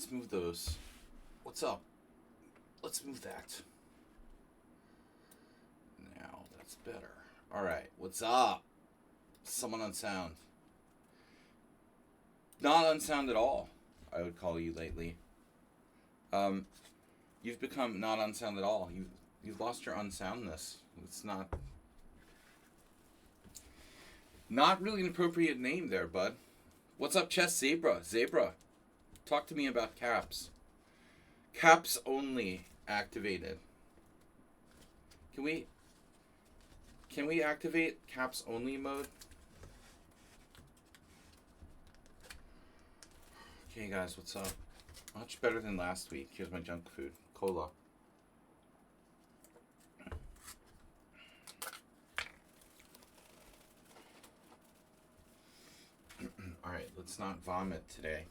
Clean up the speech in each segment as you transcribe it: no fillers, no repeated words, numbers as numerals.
let's move those. What's up? Let's move that. Now that's better. All right, what's up? Someone unsound. Not unsound at all, I would call you lately. You've become not unsound at all. You've lost your unsoundness. It's not really an appropriate name there, bud. What's up, Chess Zebra? Zebra, talk to me about caps. Caps only activated. Can we activate caps only mode? Okay, guys, what's up? Much better than last week. Here's my junk food. Cola. Alright, let's not vomit today.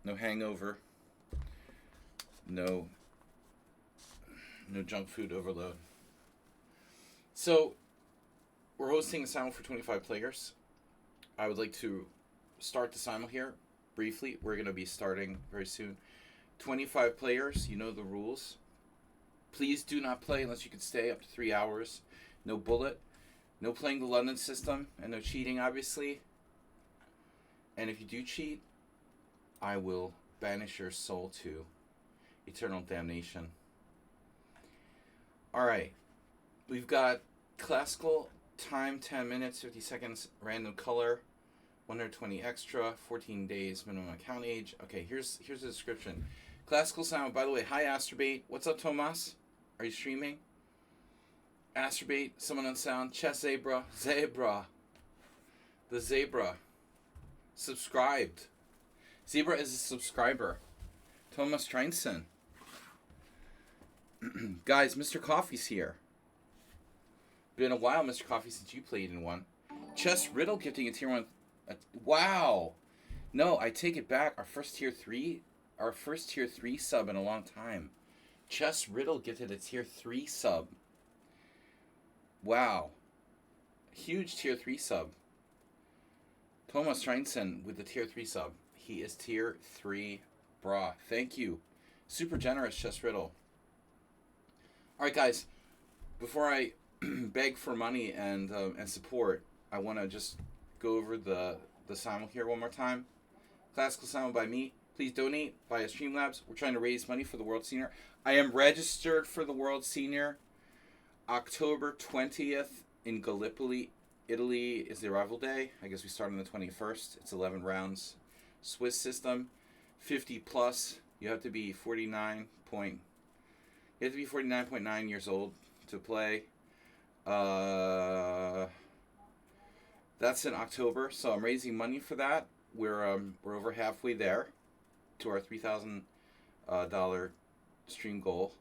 No hangover. No junk food overload. So, we're hosting a simul for 25 players. I would like to start the simul here briefly. We're going to be starting very soon. 25 players, you know the rules. Please do not play unless you can stay up to 3 hours. No bullet. No playing the London system. And no cheating, obviously. And if you do cheat, I will banish your soul to eternal damnation. Alright. We've got classical time 10 minutes, 50 seconds, random color, 120 extra, 14 days minimum account age. Okay, here's the description. Classical Simul, by the way, hi Asterbait. What's up, Tomas? Are you streaming? Asterbait, someone on sound, Chess Zebra, the Zebra, subscribed. Zebra is a subscriber. Thomas Treinson. Guys, Mr. Coffee's here. Been a while, Mr. Coffee, since you played in one. Chess Riddle gifting a tier 1. Wow. No, I take it back. Our first tier 3 sub in a long time. Chess Riddle gifted a tier 3 sub. Wow. Huge tier 3 sub. Thomas Treinson with the tier 3 sub. He is tier 3 bra. Thank you. Super generous, Chess Riddle. Alright, guys. Before I beg for money and support, I want to just go over the simul here one more time. Classical Simul by me. Please donate via Streamlabs. We're trying to raise money for the World Senior. I am registered for the World Senior. October 20th in Gallipoli, Italy is the arrival day. I guess we start on the 21st. It's 11 rounds. Swiss system, 50 plus. You have to be 49.9 years old to play. That's in October, so I'm raising money for that. We're over halfway there to our $3,000 stream goal.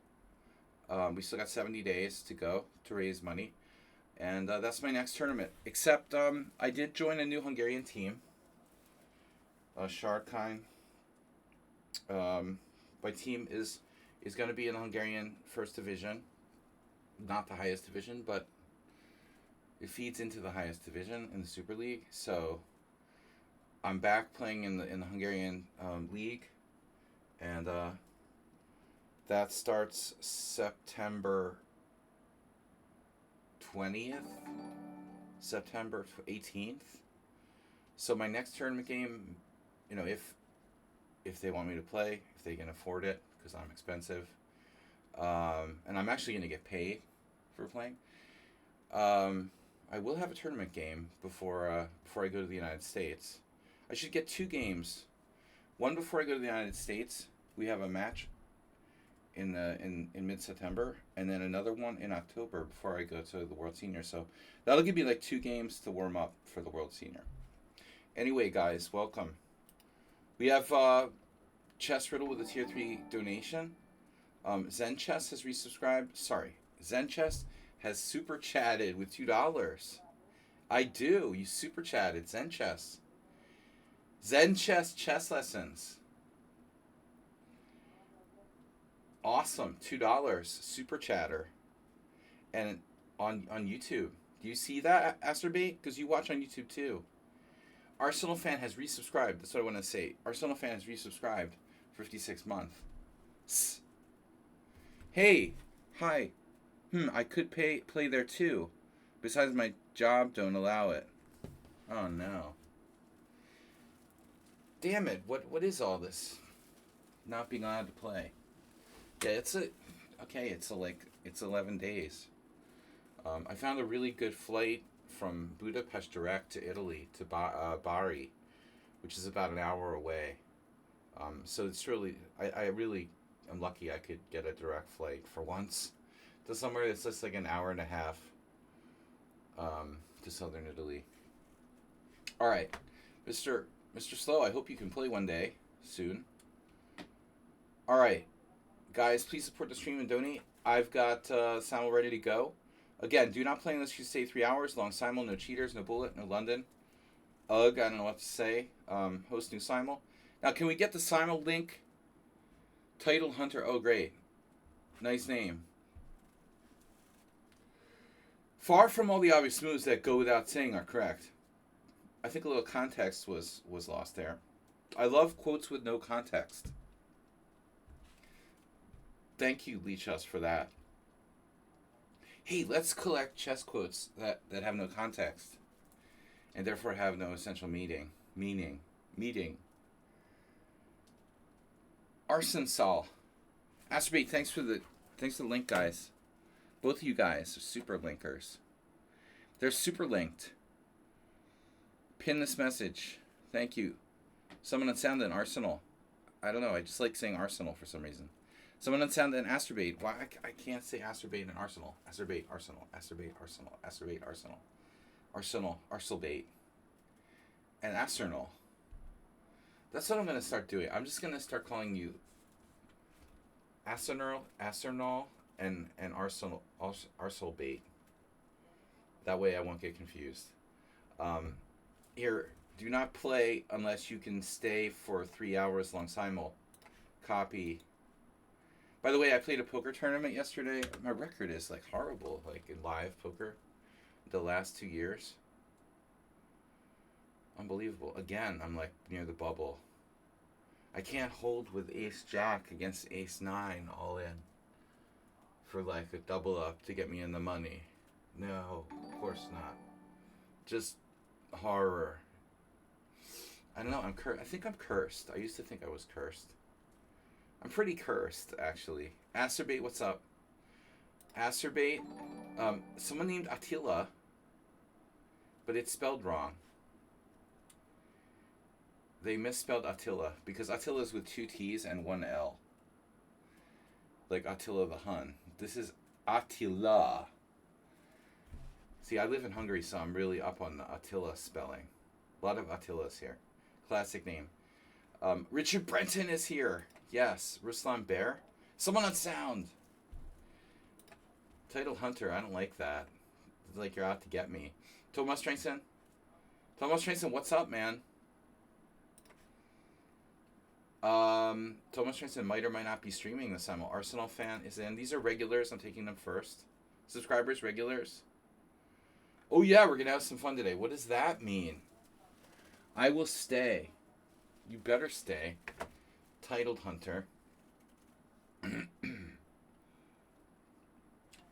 We still got 70 days to go to raise money, and that's my next tournament. Except I did join a new Hungarian team, Sharkine. My team is going to be in the Hungarian first division, not the highest division, but it feeds into the highest division in the Super League. So I'm back playing in the Hungarian league, and that starts September 20th, September 18th. So my next tournament game, if they want me to play, if they can afford it, because I'm expensive, and I'm actually going to get paid for playing. I will have a tournament game before I go to the United States. I should get 2 games. One before I go to the United States. We have a match in mid-September, and then another one in October before I go to the World Senior. So that'll give me like 2 games to warm up for the World Senior. Anyway, guys, welcome. We have Chess Riddle with a tier 3 donation. Zen Chess has resubscribed. Sorry, Zen Chess has super chatted with $2. I do. You super chatted. Zen Chess. Zen Chess chess lessons. Awesome. $2. Super chatter. And on YouTube. Do you see that, Asterbait? Because you watch on YouTube too. Arsenal fan has resubscribed. That's what I want to say. Arsenal fan has resubscribed. 56 months. Hey, hi. I could play there too. Besides, my job don't allow it. Oh no. Damn it! What is all this? Not being allowed to play. Yeah, it's 11 days. I found a really good flight from Budapest direct to Italy to Bari, which is about an hour away. So it's really, I really am lucky I could get a direct flight for once to somewhere that's just like an hour and a half to southern Italy. All right, Mr. Slow, I hope you can play one day soon. All right, guys, please support the stream and donate. I've got Simul ready to go. Again, do not play unless you stay 3 hours. Long Simul, no cheaters, no bullet, no London. Ugh, I don't know what to say. Host new Simul. Now, can we get the Simul link? Title Hunter. Oh, great. Nice name. Far from all the obvious moves that go without saying are correct. I think a little context was lost there. I love quotes with no context. Thank you, lichess, for that. Hey, let's collect chess quotes that have no context and therefore have no essential meaning. Arsenal. Astrobate, thanks for the link, guys. Both of you guys are super linkers. They're super linked. Pin this message. Thank you. Someone unsound an Arsenal. I don't know. I just like saying Arsenal for some reason. Someone unsound an Astrobate. Why I can't say Astrobate and Arsenal. Astrobate, Arsenal. Astrobate, Arsenal. Astrobate, Arsenal. Arsenal, Arselbate. And Arsenal. That's what I'm going to start doing. I'm just going to start calling you Arsenal, and Arselbate. That way I won't get confused. Here, do not play unless you can stay for 3 hours long Simul. Copy. By the way, I played a poker tournament yesterday. My record is like horrible, like in live poker, the last 2 years. Unbelievable. Again, I'm like near the bubble. I can't hold with ace jack against ace 9 all in for like a double up to get me in the money. No, of course not. Just horror. I don't know. I think I'm cursed. I used to think I was cursed. I'm pretty cursed, actually. Acerbate, what's up? Acerbate. Someone named Attila, but it's spelled wrong. They misspelled Attila because Attila is with 2 T's and 1 L. Like Attila the Hun. This is Attila. See, I live in Hungary, so I'm really up on the Attila spelling. A lot of Attilas here. Classic name. Richard Brenton is here. Yes. Ruslan Bear. Someone on sound. Title Hunter. I don't like that. It's like you're out to get me. Thomas Trainson. What's up, man? Thomas Trainson might or might not be streaming this time. Arsenal fan is in. These are regulars. I'm taking them first. Subscribers, regulars. Oh yeah, we're gonna have some fun today. What does that mean? I will stay. You better stay. Titled Hunter.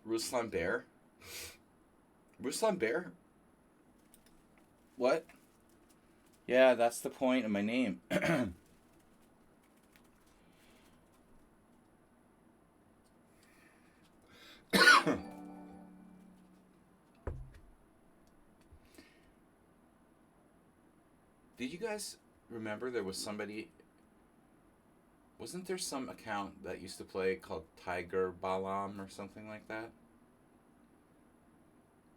Ruslan Bear. Ruslan Bear? What? Yeah, that's the point of my name. Did you guys remember there was somebody... Wasn't there some account that used to play called Tiger Balam or something like that?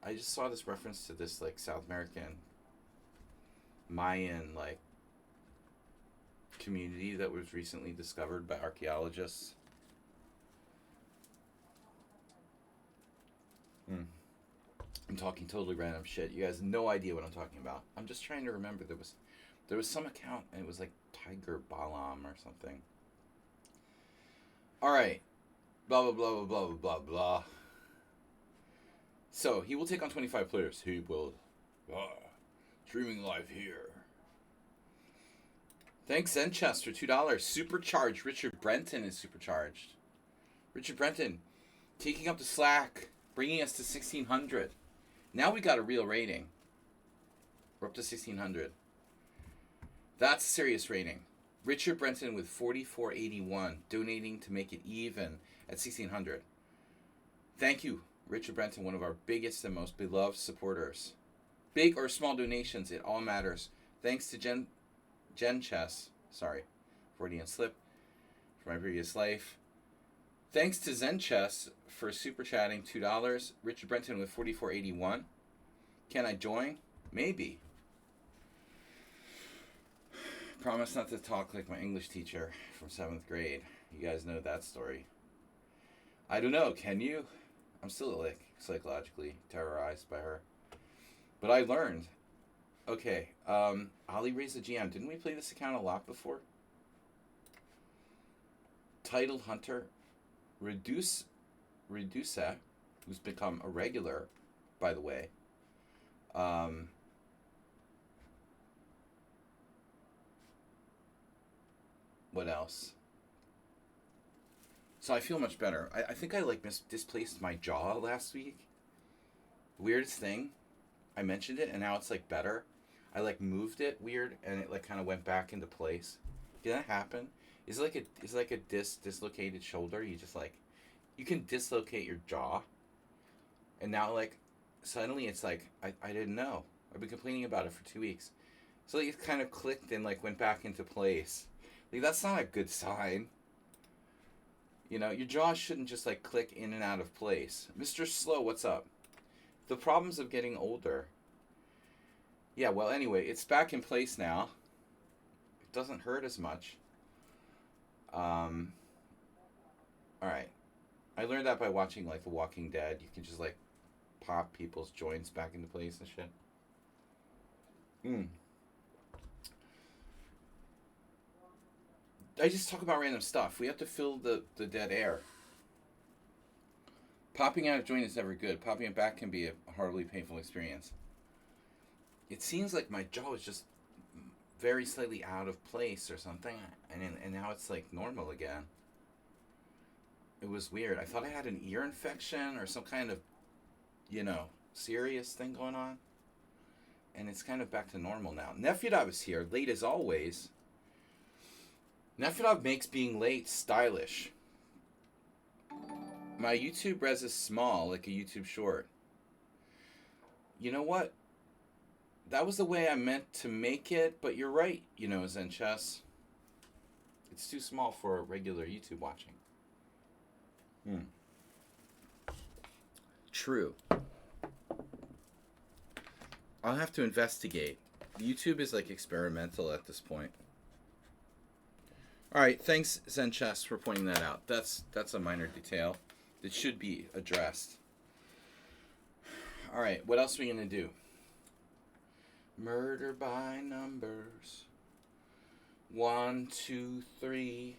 I just saw this reference to this like South American Mayan like community that was recently discovered by archaeologists. I'm talking totally random shit. You guys have no idea what I'm talking about. I'm just trying to remember. There was some account and it was like Tiger Balam or something. All right. Blah, blah, blah, blah, blah, blah, blah. So, he will take on 25 players. He will. Streaming live here Thanks, Zenchess, for $2. Supercharged. Richard Brenton is supercharged. Richard Brenton, taking up the slack, bringing us to 1600. Now we got a real rating. We're up to 1600. That's a serious rating. Richard Brenton with 4481, donating to make it even at 1600. Thank you, Richard Brenton, one of our biggest and most beloved supporters. Big or small donations, it all matters. Thanks to Jen Chess. Sorry, Freudian slip for my previous life. Thanks to Zen Chess for super chatting $2. Richard Brenton with 4481. Can I join? Maybe. Promise not to talk like my English teacher from 7th grade. You guys know that story. I don't know, can you? I'm still like psychologically terrorized by her. But I learned. Okay, Ali raised the GM. Didn't we play this account a lot before? Titled Hunter. Reduce, who's become a regular, by the way. What else? So I feel much better. I think I like displaced my jaw last week. Weirdest thing. I mentioned it and now it's like better. I like moved it weird and it like kind of went back into place. Did that happen? Is it like a dislocated shoulder? You just like, you can dislocate your jaw. And now like, suddenly it's like, I didn't know. I've been complaining about it for 2 weeks. So like, it kind of clicked and like went back into place. Like that's not a good sign. You know, your jaw shouldn't just like click in and out of place. Mr. Slow, what's up? The problems of getting older. Yeah, well anyway, it's back in place now. It doesn't hurt as much. Alright. I learned that by watching like The Walking Dead. You can just like pop people's joints back into place and shit. I just talk about random stuff. We have to fill the dead air. Popping out of joint is never good. Popping it back can be a horribly painful experience. It seems like my jaw is just very slightly out of place or something, and now it's like normal again. It was weird. I thought I had an ear infection or some kind of, you know, serious thing going on. And it's kind of back to normal now. Nefyadov is here, late as always. Nefyadov makes being late stylish. My YouTube res is small, like a YouTube short. You know what? That was the way I meant to make it, but you're right, you know, Zen Chess. It's too small for regular YouTube watching. True. I'll have to investigate. YouTube is like experimental at this point. Alright, thanks Zen Chess for pointing that out. That's a minor detail that should be addressed. Alright, what else are we going to do? Murder by numbers. 1, 2, 3.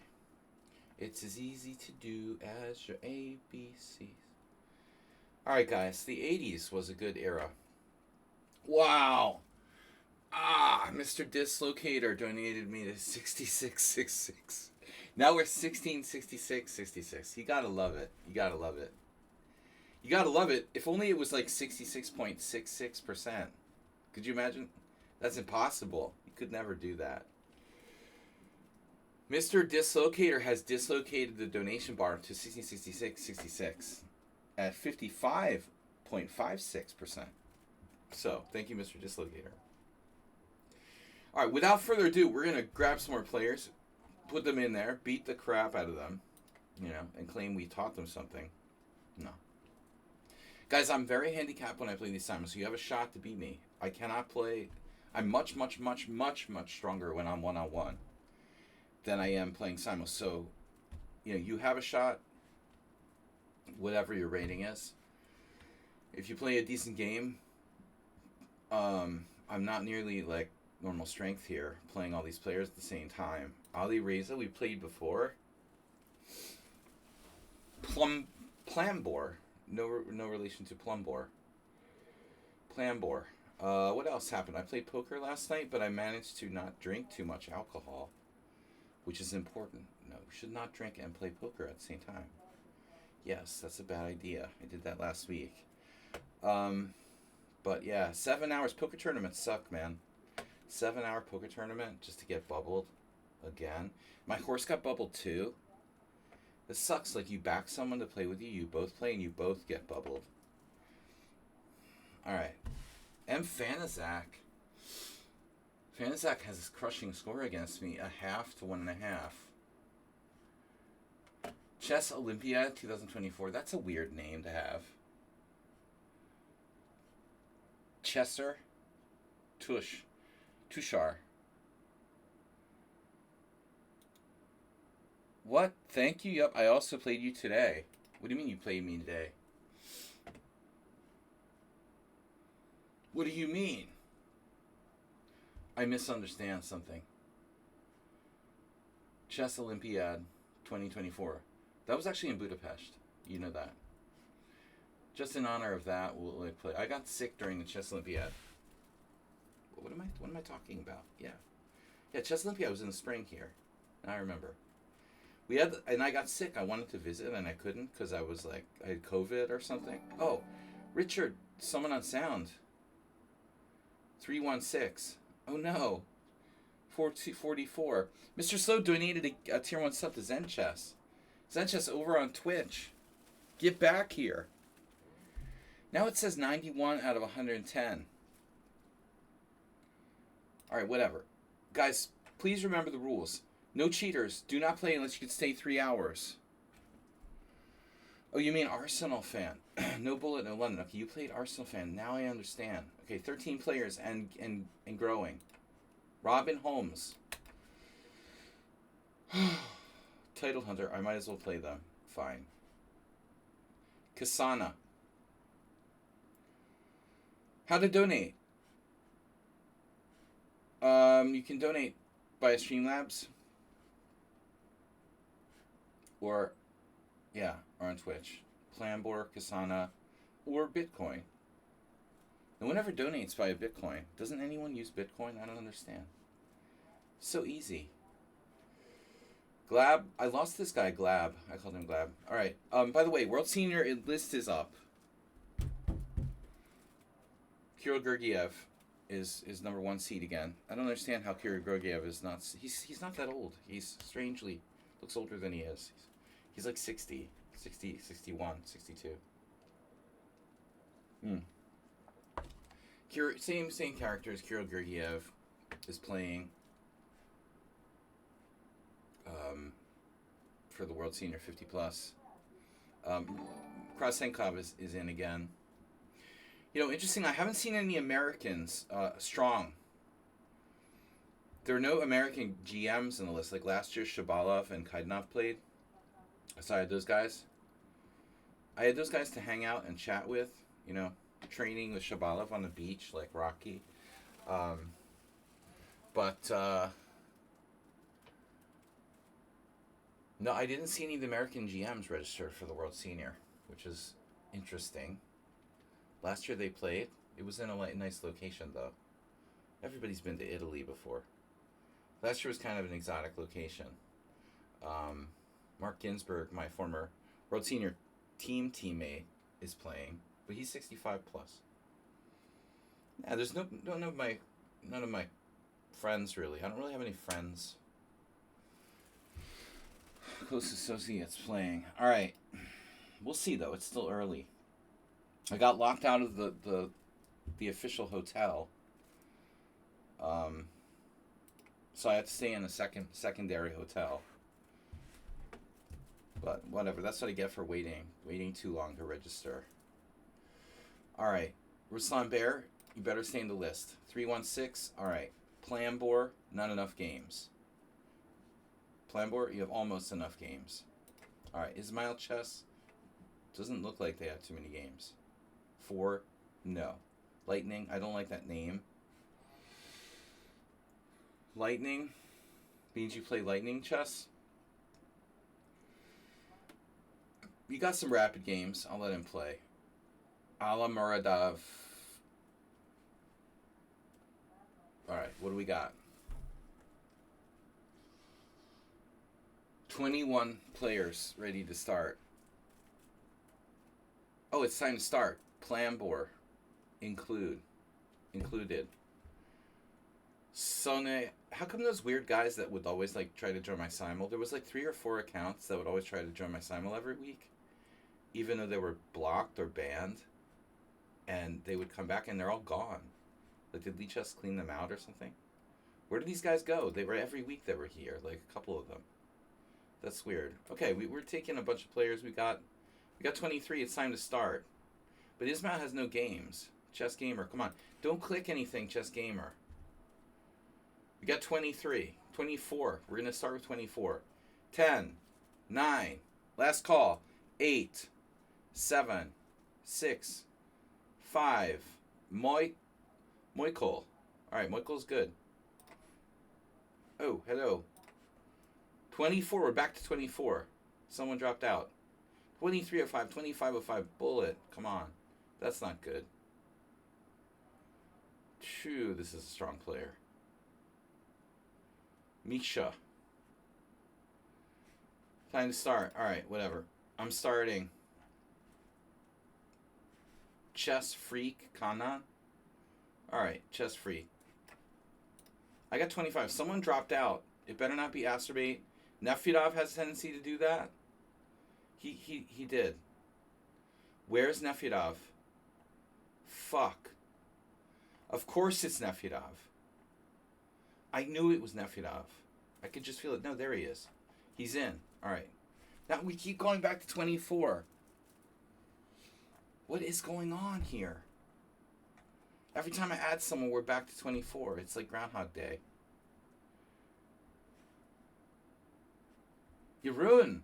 It's as easy to do as your ABCs. Alright guys, the 80s was a good era. Wow! Mr. Dislocator donated me to 6666. Now we're 166666. You gotta love it. You gotta love it. You gotta love it. If only it was like 66.66%. Could you imagine? That's impossible. You could never do that. Mr. Dislocator has dislocated the donation bar to 1666.66 at 55.56%. So, thank you, Mr. Dislocator. All right, without further ado, we're going to grab some more players, put them in there, beat the crap out of them, you know, and claim we taught them something. No. Guys, I'm very handicapped when I play these Simons, so you have a shot to beat me. I cannot play. I'm much, much, much, much, much stronger when I'm one-on-one than I am playing Simons. So, you know, you have a shot, whatever your rating is. If you play a decent game, I'm not nearly like normal strength here, playing all these players at the same time. Ali Reza, we played before. Plambor. No relation to Plumbor. Plambor. What else happened? I played poker last night, but I managed to not drink too much alcohol. which is important. No, we should not drink and play poker at the same time. Yes, that's a bad idea. I did that last week. But yeah, 7 hours. Poker tournaments suck, man. 7 hour poker tournament just to get bubbled again. My horse got bubbled too. This sucks. Like, you back someone to play with you, you both play, and you both get bubbled. Alright. M. Fanazak. Fanazak has this crushing score against me, 0.5 to 1.5. Chess Olympiad 2024. That's a weird name to have. Chesser Tushar. What? Thank you. Yep, I also played you today. What do you mean you played me today? What do you mean? I misunderstand something. Chess Olympiad 2024. That was actually in Budapest. You know that. Just in honor of that, we'll play. I got sick during the Chess Olympiad. What am I talking about? Yeah, Chess Olympiad was in the spring here. I remember. And I got sick. I wanted to visit and I couldn't because I had COVID or something. Oh, Richard, someone on sound. 316. Oh no. 444. Mr. Slow donated a tier 1 sub to Zen Chess. Zen Chess over on Twitch. Get back here. Now it says 91 out of 110. Alright, whatever. Guys, please remember the rules. No cheaters. Do not play unless you can stay 3 hours. Oh, you mean Arsenal fan. No bullet, no London. Okay, you played Arsenal fan. Now I understand. Okay, 13 players and growing. Robin Holmes. Title Hunter. I might as well play them. Fine. Kasana. How to donate? You can donate via Streamlabs. Or on Twitch. Plambor, Kasana, or Bitcoin. No one ever donates via Bitcoin. Doesn't anyone use Bitcoin? I don't understand. So easy. Glab. I lost this guy, Glab. I called him Glab. Alright. By the way, World Senior list is up. Kirill Gergiev is number 1 seed again. I don't understand how Kirill Gergiev is not... He's not that old. He's strangely... looks older than he is. He's like 60, 61, 62. Same character as Kirill Gergiev is playing for the World Senior 50 plus. Krasenkov is in again. You know, interesting, I haven't seen any Americans strong. There are no American GMs in the list. Like last year, Shabalov and Kaidanov played. So I had those guys. I had those guys to hang out and chat with, you know, training with Shabalov on the beach like Rocky. No, I didn't see any of the American GMs registered for the World Senior, which is interesting. Last year they played. It was in a nice location, though. Everybody's been to Italy before. Last year was kind of an exotic location. Mark Ginsburg, my former World Senior team teammate, is playing, but he's 65 plus. Yeah, there's none of my friends really. I don't really have any friends. Close associates playing. All right, we'll see though. It's still early. I got locked out of the official hotel. So I had to stay in a secondary hotel. But whatever, that's what I get for waiting too long to register. All right, Ruslan Bear, you better stay in the list. 316. All right, Plambor, not enough games. Plambor, you have almost enough games. All right, Ismail Chess, doesn't look like they have too many games. 4, no. Lightning, I don't like that name. Lightning means you play Lightning Chess. You got some rapid games. I'll let him play. Ala Muradov. Alright, what do we got? 21 players ready to start. Oh, it's time to start. Plambor. Included. So, how come those weird guys that would always like try to join my simul? There was like 3 or 4 accounts that would always try to join my simul every week, even though they were blocked or banned, and they would come back and they're all gone. Like, did lichess clean them out or something? Where did these guys go? They were every week they were here, like a couple of them. That's weird. Okay, we're taking a bunch of players. We got 23. It's time to start. But Ismail has no games. Chess Gamer, come on. Don't click anything, Chess Gamer. We got 23. 24. We're going to start with 24. 10. 9. Last call. 8. 7. 6. 5. Moikol. Alright, Moikol's good. Oh, hello. 24. We're back to 24. Someone dropped out. 2305. 2505. Bullet. Come on. That's not good. Phew, this is a strong player. Misha. Time to start. Alright, whatever. I'm starting. Chess Freak Kanan. Alright, Chess Freak. I got 25. Someone dropped out. It better not be Asterbate. Nefedov has a tendency to do that. He did. Where's Nefedov? Fuck. Of course it's Nefedov. I knew it was Nefedov. I could just feel it. No, there he is. He's in. Alright. Now we keep going back to 24. What is going on here? Every time I add someone, we're back to 24. It's like Groundhog Day. Yeroon.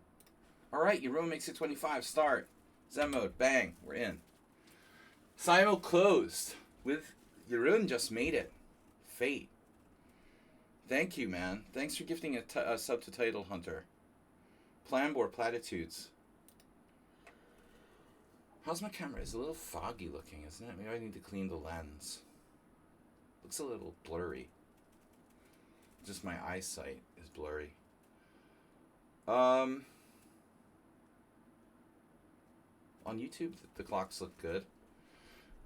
Alright, Yeroon makes it 25. Start. Zen mode. Bang. We're in. Simul closed. With Yeroon just made it. Fate. Thank you, man. Thanks for gifting a sub to Title Hunter. Plambor Platitudes. How's my camera? It's a little foggy looking, isn't it? Maybe I need to clean the lens. Looks a little blurry. Just my eyesight is blurry. On YouTube, the clocks look good.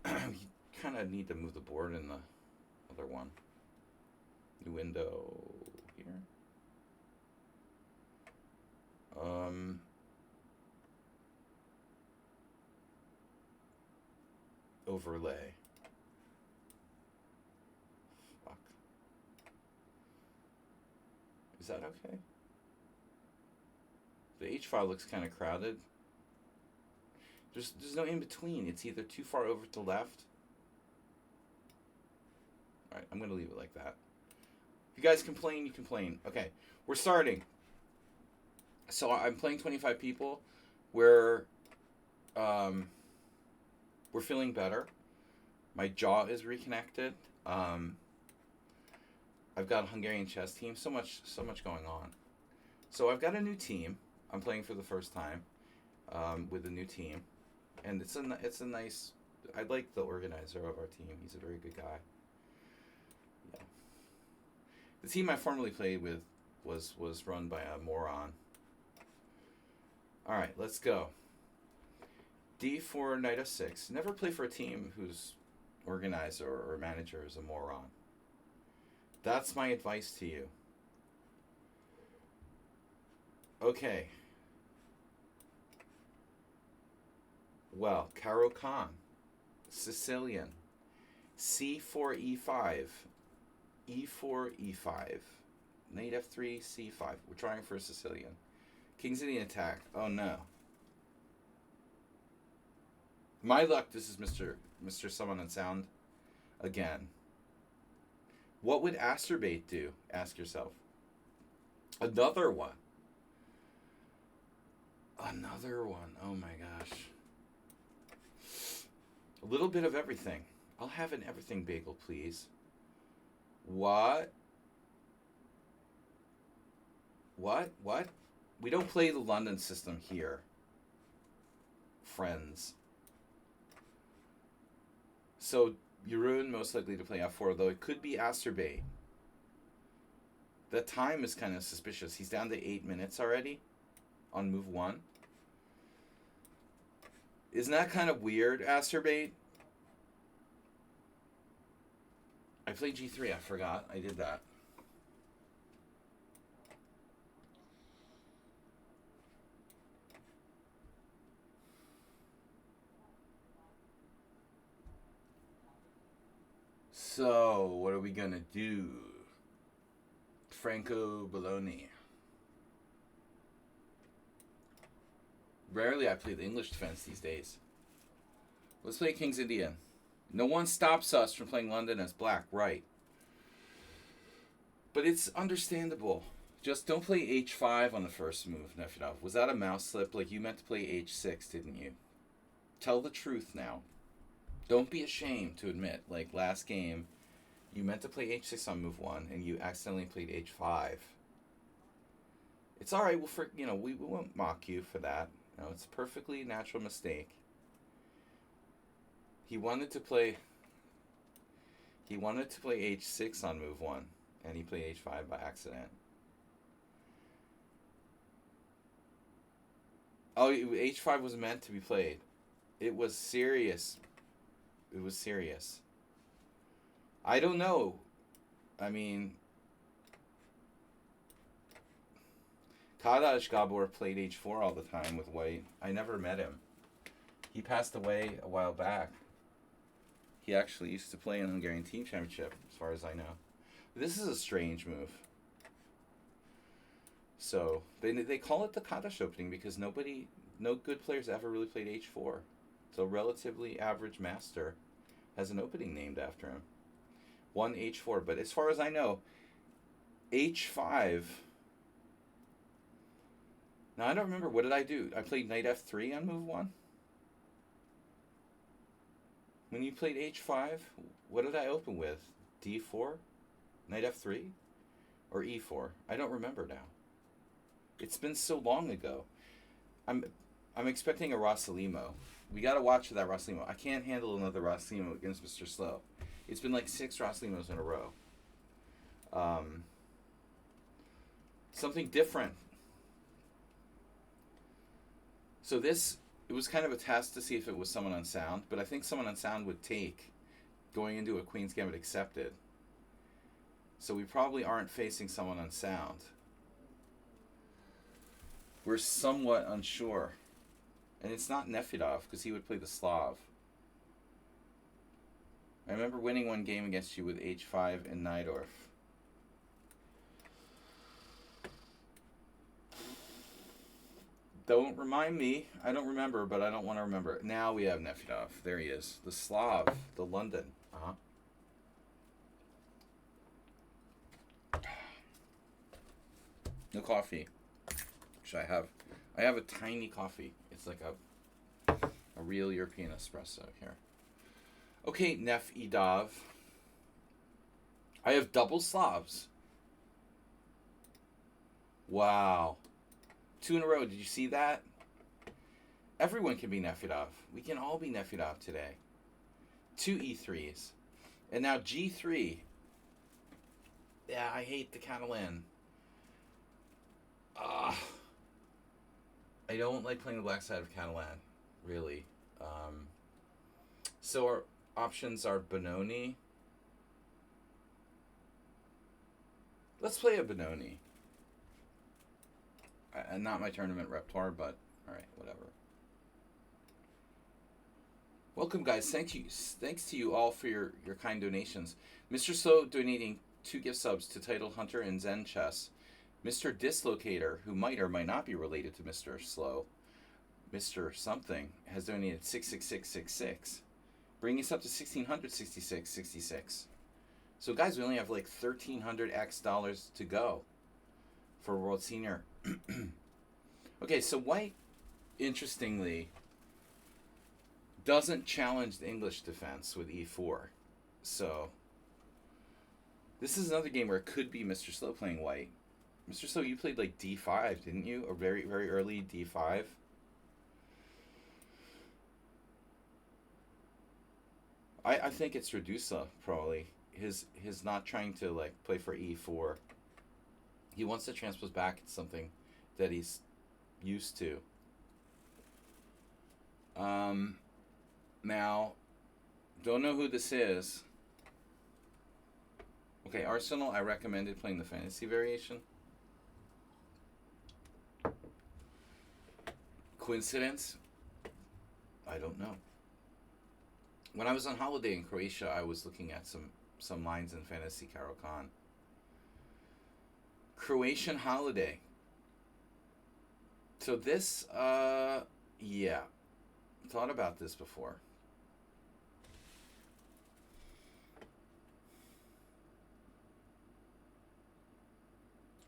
You kind of need to move the board in the other one. New window here. Overlay. Fuck. Is that okay? The H file looks kind of crowded. There's no in between. It's either too far over to the left. Alright, I'm going to leave it like that. If you guys complain, you complain. Okay, we're starting. So I'm playing 25 people. We're feeling better. My jaw is reconnected. I've got a Hungarian chess team. So much going on. So I've got a new team. I'm playing for the first time with a new team, and it's a nice. I like the organizer of our team. He's a very good guy. Yeah. The team I formerly played with was run by a moron. All right, let's go. D4, knight f6. Never play for a team whose organizer or manager is a moron. That's my advice to you. Okay. Well, Caro Khan, Sicilian, C4, E5, E4, E5, knight F3, C5. We're trying for a Sicilian. King's Indian attack. Oh no. My luck, this is Mr. Someone on Sound again. What would Asterbate do? Ask yourself. Another one. Another one. Oh my gosh. A little bit of everything. I'll have an everything bagel, please. What? What? What? We don't play the London system here. Friends. So, Yeroon most likely to play F4, though it could be Asterbate. The time is kind of suspicious. He's down to 8 minutes already on move 1. Isn't that kind of weird, Asterbait? I played G3. I forgot I did that. So, what are we going to do? Franco Bologna. Rarely I play the English defense these days. Let's play King's Indian. No one stops us from playing London as black, right? But it's understandable. Just don't play h5 on the first move, Nefedov. Was that a mouse slip? Like, you meant to play h6, didn't you? Tell the truth now. Don't be ashamed to admit, like, last game, you meant to play h6 on move 1, and you accidentally played h5. It's alright, we won't mock you for that. No, it's a perfectly natural mistake. He wanted to play h6 on move 1, and he played h5 by accident. Oh, h5 was meant to be played. It was serious. It was serious. I don't know. I mean, Kadaj Gabor played h4 all the time with white. I never met him. He passed away a while back. He actually used to play in the Hungarian Team Championship, as far as I know. This is a strange move. So, they call it the Kadaj opening because no good players ever really played h4. So, relatively average master has an opening named after him. 1 h4, but as far as I know, h5... Now, I don't remember. What did I do? I played knight f3 on move 1? When you played h5, what did I open with? d4? Knight f3? Or e4? I don't remember now. It's been so long ago. I'm expecting a Rossalimo. We got to watch that Rossalimo. I can't handle another Rossalimo against Mr. Slow. It's been like 6 Rossalimos in a row. Something different. So it was kind of a test to see if it was someone unsound, but I think someone unsound would take going into a Queen's Gambit accepted. So we probably aren't facing someone unsound. We're somewhat unsure. And it's not Nefedov, because he would play the Slav. I remember winning one game against you with h5 and Najdorf. Don't remind me. I don't remember, but I don't want to remember. Now we have Nefedov. There he is. The Slav. The London. No coffee. Which I have. I have a tiny coffee. It's like a real European espresso here. Okay, Nefedov. I have double Slavs. Wow. 2 in a row. Did you see that? Everyone can be Nefedov. We can all be Nefedov today. 2 e3s. And now g3. Yeah, I hate the Catalan. I don't like playing the black side of Catalan, really. So our options are Benoni. Let's play a Benoni. Not my tournament repertoire, but alright, whatever. Welcome, guys. Thanks to you all for your kind donations. Mr. Slow donating 2 gift subs to Title Hunter and Zen Chess. Mr. Dislocator, who might or might not be related to Mr. Slow, Mr. Something, has donated 66666, bringing us up to 1,666.66. So, guys, we only have like $1,300 dollars to go for World Senior. Okay, so White, interestingly, doesn't challenge the English defense with e4. So, this is another game where it could be Mr. Slow playing White. Mr. Slow, you played like d5, didn't you? A very, very early d5. I think it's Redusa, probably. His not trying to like play for e4. He wants to transpose back into something that he's used to. Now, don't know who this is. Okay, Arsenal, I recommended playing the fantasy variation. Coincidence? I don't know. When I was on holiday in Croatia, I was looking at some lines in fantasy Caro Khan. Croatian holiday. So this, yeah. Thought about this before.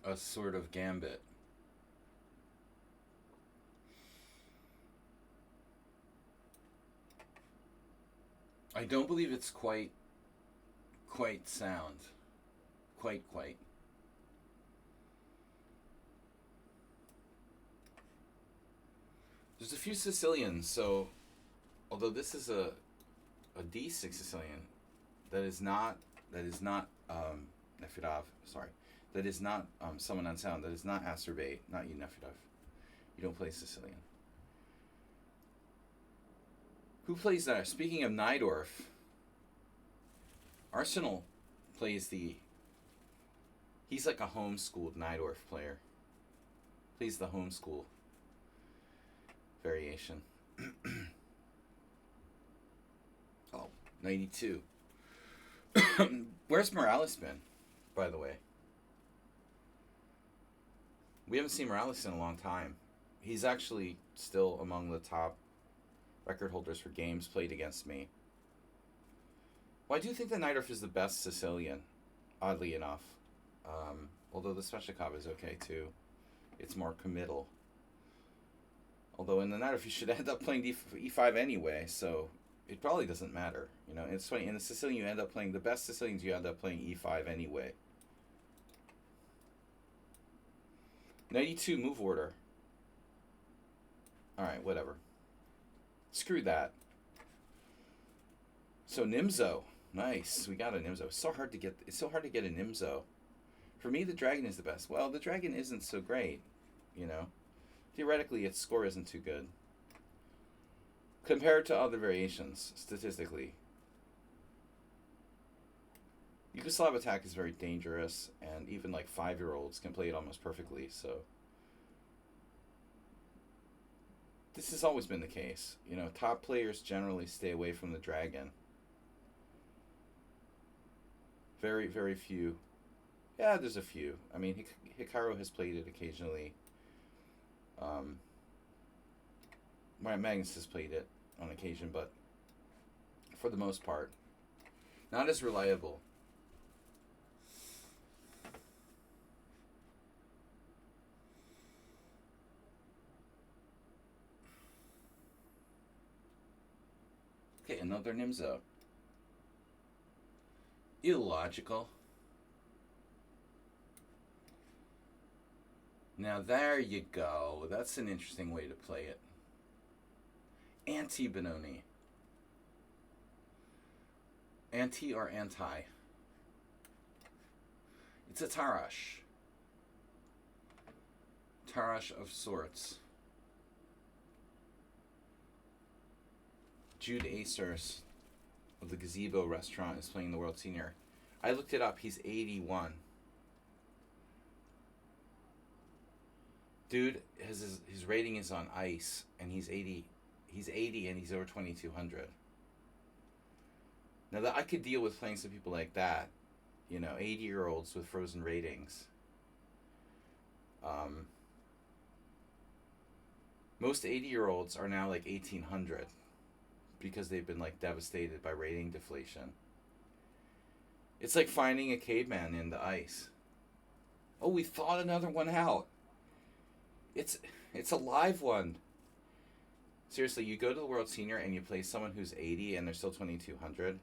A sort of gambit. I don't believe it's quite sound. Quite. There's a few Sicilians, so although this is a D6 Sicilian, that is not Nefidov, sorry. That is not someone unsound. That is not Acerbate, not you Nefidov. You don't play Sicilian. Who plays that? Speaking of Nydorf, Arsenal plays the. He's like a homeschooled Nydorf player. Plays the homeschool variation. Oh, 92. Where's Morales been, by the way? We haven't seen Morales in a long time. He's actually still among the top record holders for games played against me. Well, I do think the Nydorf is the best Sicilian, oddly enough. Although the Sveshnikov is okay too. It's more committal. Although in the Nydorf you should end up playing E5 anyway, so it probably doesn't matter. You know, it's funny. In the Sicilian you end up playing, the best Sicilians you end up playing E5 anyway. 92 move order. Alright, whatever. Screw that. So Nimzo. Nice. We got a Nimzo. It's so hard to get a Nimzo. For me, the dragon is the best. Well, the dragon isn't so great, you know. Theoretically, its score isn't too good. Compared to other variations, statistically. Yugoslav attack is very dangerous, and even like 5-year-olds can play it almost perfectly, so. This has always been the case. You know, top players generally stay away from the dragon. Very, very few. Yeah, there's a few. I mean, Hikaru has played it occasionally. Magnus has played it on occasion, but for the most part, not as reliable. Okay, another Nimzo. Illogical. Now there you go. That's an interesting way to play it. Anti-Benoni. Anti or anti? It's a Tarash. Tarash of sorts. Jude Acers of the Gazebo restaurant is playing the World Senior. I looked it up. He's 81. Dude, his rating is on ice, and he's 80. He's 80, and he's over 2,200. Now, that I could deal with playing some people like that. You know, 80-year-olds with frozen ratings. Most 80-year-olds are now like 1,800 because they've been like devastated by rating deflation. It's like finding a caveman in the ice. Oh, we thawed another one out. It's a live one. Seriously, you go to the World Senior and you play someone who's 80 and they're still 2,200.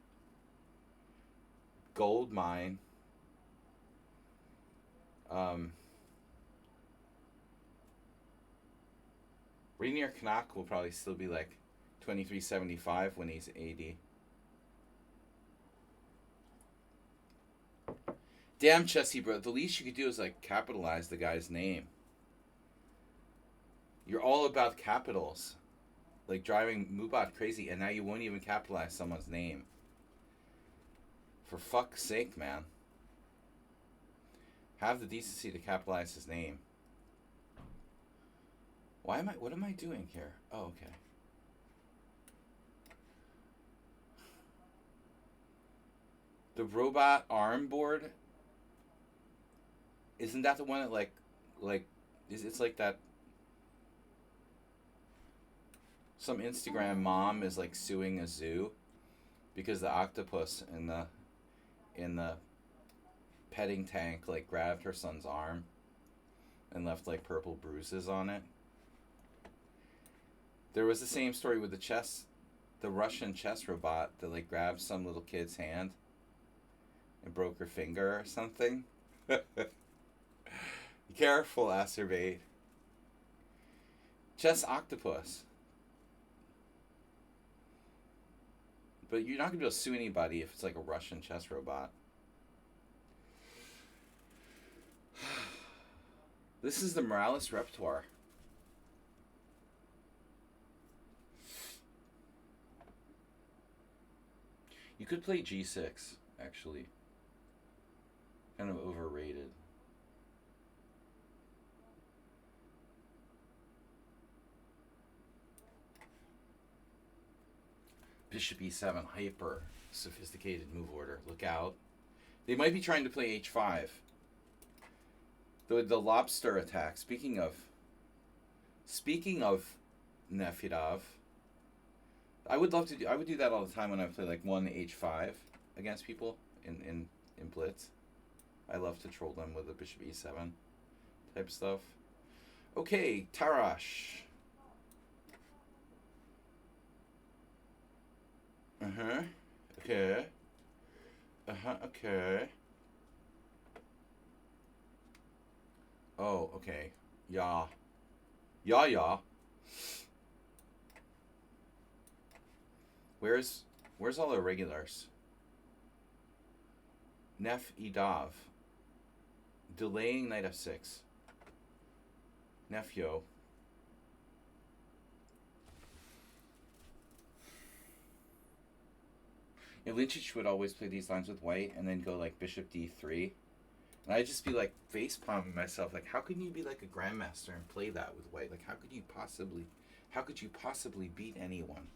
Gold mine. Rainier Knock will probably still be like 2375 when he's 80. Damn, Chessy, bro. The least you could do is, like, capitalize the guy's name. You're all about capitals. Like, driving Mubot crazy, and now you won't even capitalize someone's name. For fuck's sake, man. Have the decency to capitalize his name. What am I doing here? Oh, okay. The robot arm board, isn't that the one that it's like that some Instagram mom is like suing a zoo because the octopus in the petting tank like grabbed her son's arm and left like purple bruises on it. There was the same story with the Russian chess robot that like grabbed some little kid's hand and broke her finger or something. Careful, Acerbate. Chess octopus. But you're not going to be able to sue anybody if it's like a Russian chess robot. This is the Morales repertoire. You could play G6, actually. Kind of overrated. Bishop E7, hyper sophisticated move order. Look out. They might be trying to play H5. The lobster attack. Speaking of Nefedov, I would do that all the time when I play like 1H5 against people in Blitz. I love to troll them with the Bishop E7 type stuff. Okay, Tarash. Okay. Okay. Oh, okay. Yeah. Yeah. Where's all the regulars? Nef Edav. Delaying knight f6. Nefyo. Yeah, Lynchich would always play these lines with white and then go like bishop d3. And I'd just be like face palming myself, like, how can you be like a grandmaster and play that with white? Like, how could you possibly beat anyone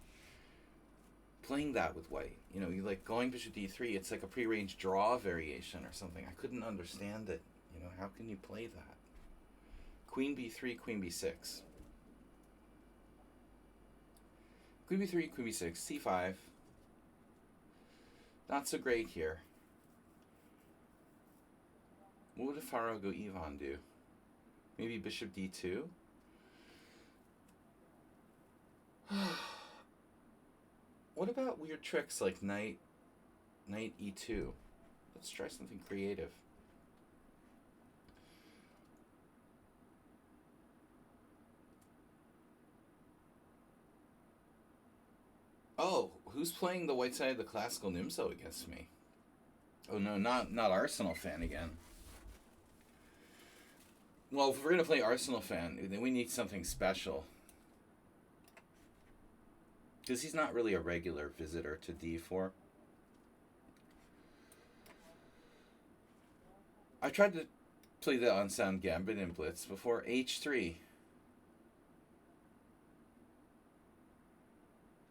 playing that with white? You know, you like going bishop d3, it's like a prearranged draw variation or something. I couldn't understand it. You know, how can you play that? Queen b3, queen b6. Queen b3, queen b6, c5. Not so great here. What would Faro go Ivan do? Maybe bishop d2? What about weird tricks like knight e2? Let's try something creative. Oh, who's playing the white side of the classical Nimzo against me? Oh no, not Arsenal fan again. Well, if we're gonna play Arsenal fan, then we need something special. Because he's not really a regular visitor to d4. I tried to play the unsound gambit in Blitz before. H3.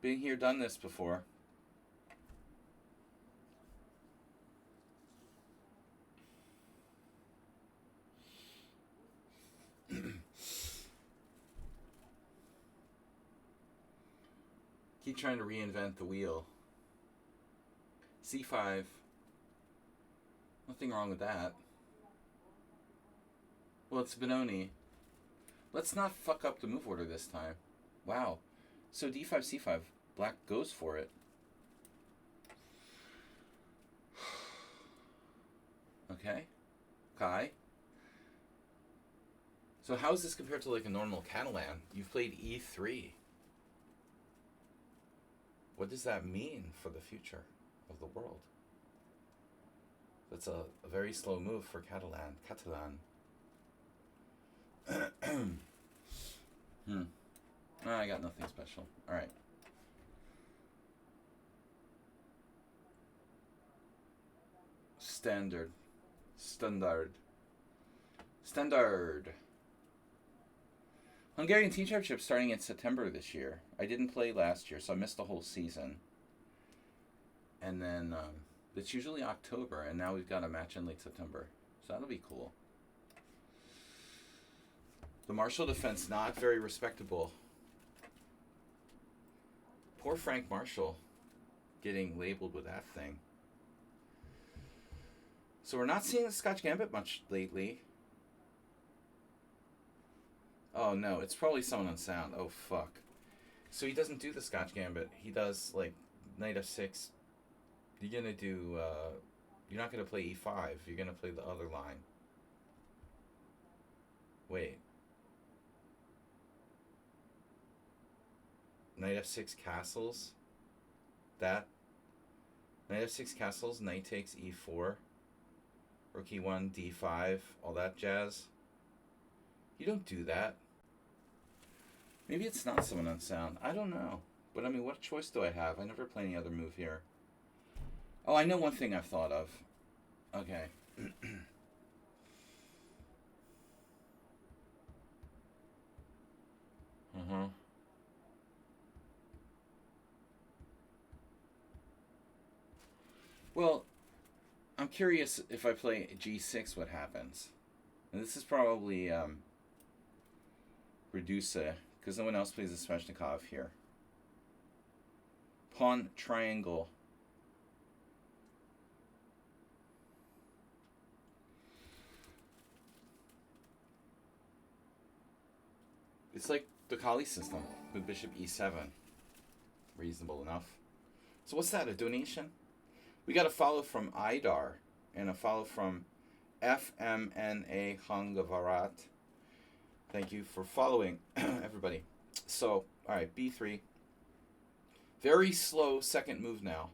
Been here, done this before. Keep trying to reinvent the wheel. C5. Nothing wrong with that. Well, it's Benoni. Let's not fuck up the move order this time. Wow. So d5, c5. Black goes for it. Okay. Kai. So how is this compared to like a normal Catalan? You've played e3. What does that mean for the future of the world? That's a very slow move for Catalan. Hmm. I got nothing special. All right. Standard. Standard. Standard. Hungarian Team Championship starting in September this year. I didn't play last year, so I missed the whole season. And then it's usually October, and now we've got a match in late September. So that'll be cool. The Marshall defense, not very respectable. Poor Frank Marshall getting labeled with that thing. So we're not seeing the Scotch Gambit much lately. Oh no, it's probably someone on sound. Oh fuck. So he doesn't do the Scotch Gambit. He does like Knight F6. You're gonna do, you're not gonna play E5. You're gonna play the other line. Wait. Knight F6 castles. That. Knight F6 castles, knight takes E4. Rook E1, D5, all that jazz. You don't do that. Maybe it's not someone on sound. I don't know. But I mean, what choice do I have? I never play any other move here. Oh, I know one thing I've thought of. Okay. Uh-huh. Well, I'm curious if I play G6 what happens. And this is probably Reduce, because no one else plays a Sveshnikov here. Pawn triangle. It's like the Kali system with Bishop E7. Reasonable enough. So what's that, a donation? We got a follow from Idar and a follow from FMNA Hungavarat. Thank you for following, everybody. So, all right, B3. Very slow second move now.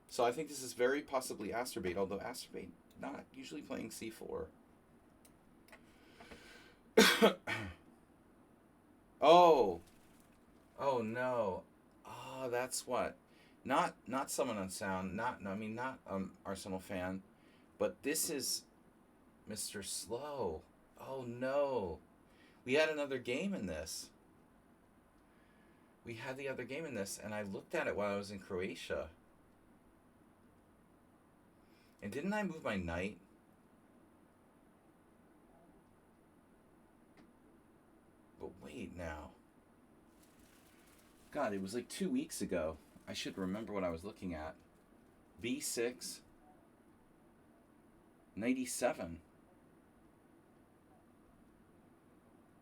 So I think this is very possibly Asterbait, although Asterbait not usually playing C4. Oh. Oh no. Oh, that's what. Not someone on sound. Not Arsenal fan, but this is Mr. Slow. Oh no. We had another game in this. We had the other game in this, and I looked at it while I was in Croatia. And didn't I move my knight? But wait now. God, it was like 2 weeks ago. I should remember what I was looking at. B6. Knight E7.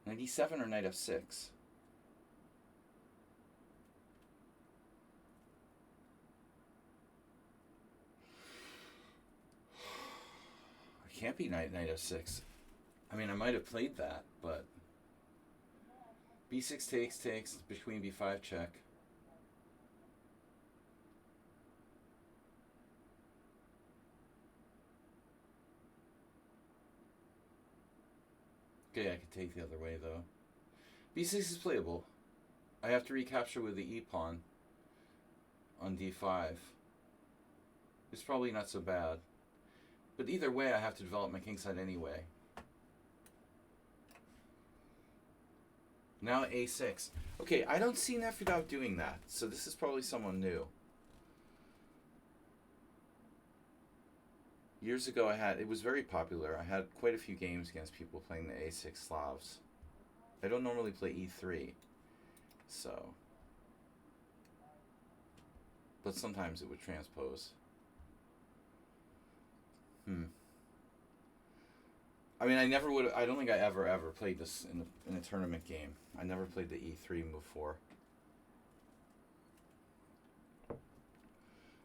Knight E7 or Knight F6? It can't be Knight F6. I mean, I might have played that, but... B6 takes, between B5 check. Okay, I could take the other way, though. B6 is playable. I have to recapture with the E-pawn on D5. It's probably not so bad. But either way, I have to develop my kingside anyway. Now A6. Okay, I don't see Nefridov doing that, so this is probably someone new. Years ago, it was very popular. I had quite a few games against people playing the A6 Slavs. I don't normally play E3, so. But sometimes it would transpose. I mean, I don't think I ever played this in a tournament game. I never played the E3 move 4.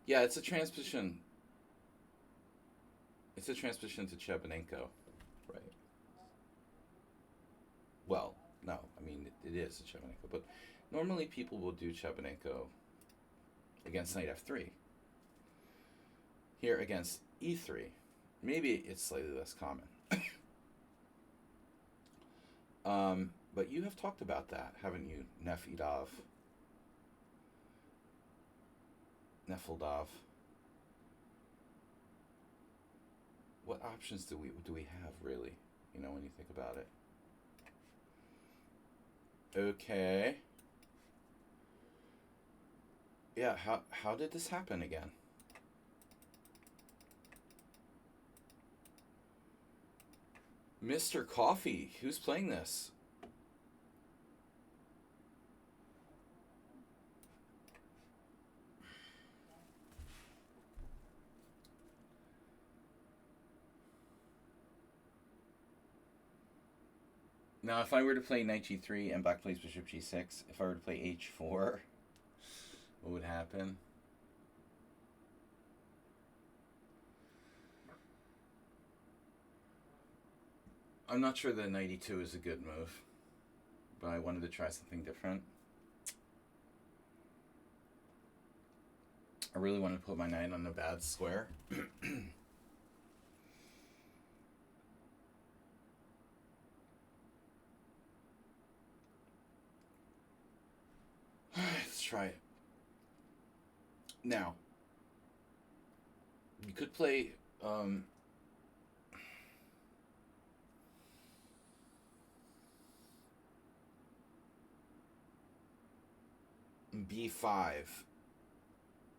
Yeah, it's a transposition. It's a transposition to Chebanenko, right? Well, no, I mean, it is a Chebanenko, but normally people will do Chebanenko against Knight F3. here against e3. Maybe it's slightly less common. But you have talked about that, haven't you? Nefidov. Nefeldov. What options do we have, really? You know, when you think about it. Okay. Yeah, how did this happen again? Mr. Coffee, who's playing this? Now, if I were to play knight g3 and black plays bishop g6, if I were to play h4, what would happen? I'm not sure that knight e2 is a good move, but I wanted to try something different. I really wanted to put my knight on a bad square. Let's try it. Now, you could play b5.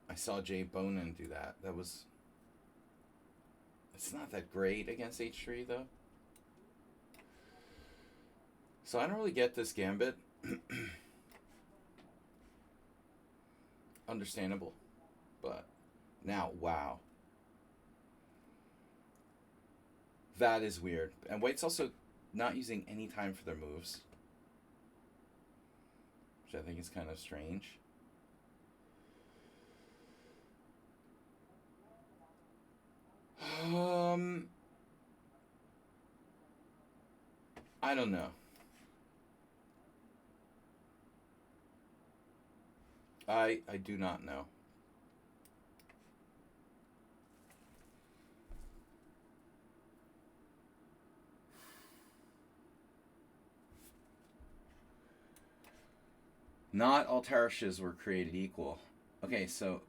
I saw Jay Bonin do that. That was... It's not that great against h3, though. So I don't really get this gambit. Understandable. But now, wow. That is weird. And White's also not using any time for their moves, which I think is kind of strange. I don't know. I do not know. Not all terraces were created equal. Okay, so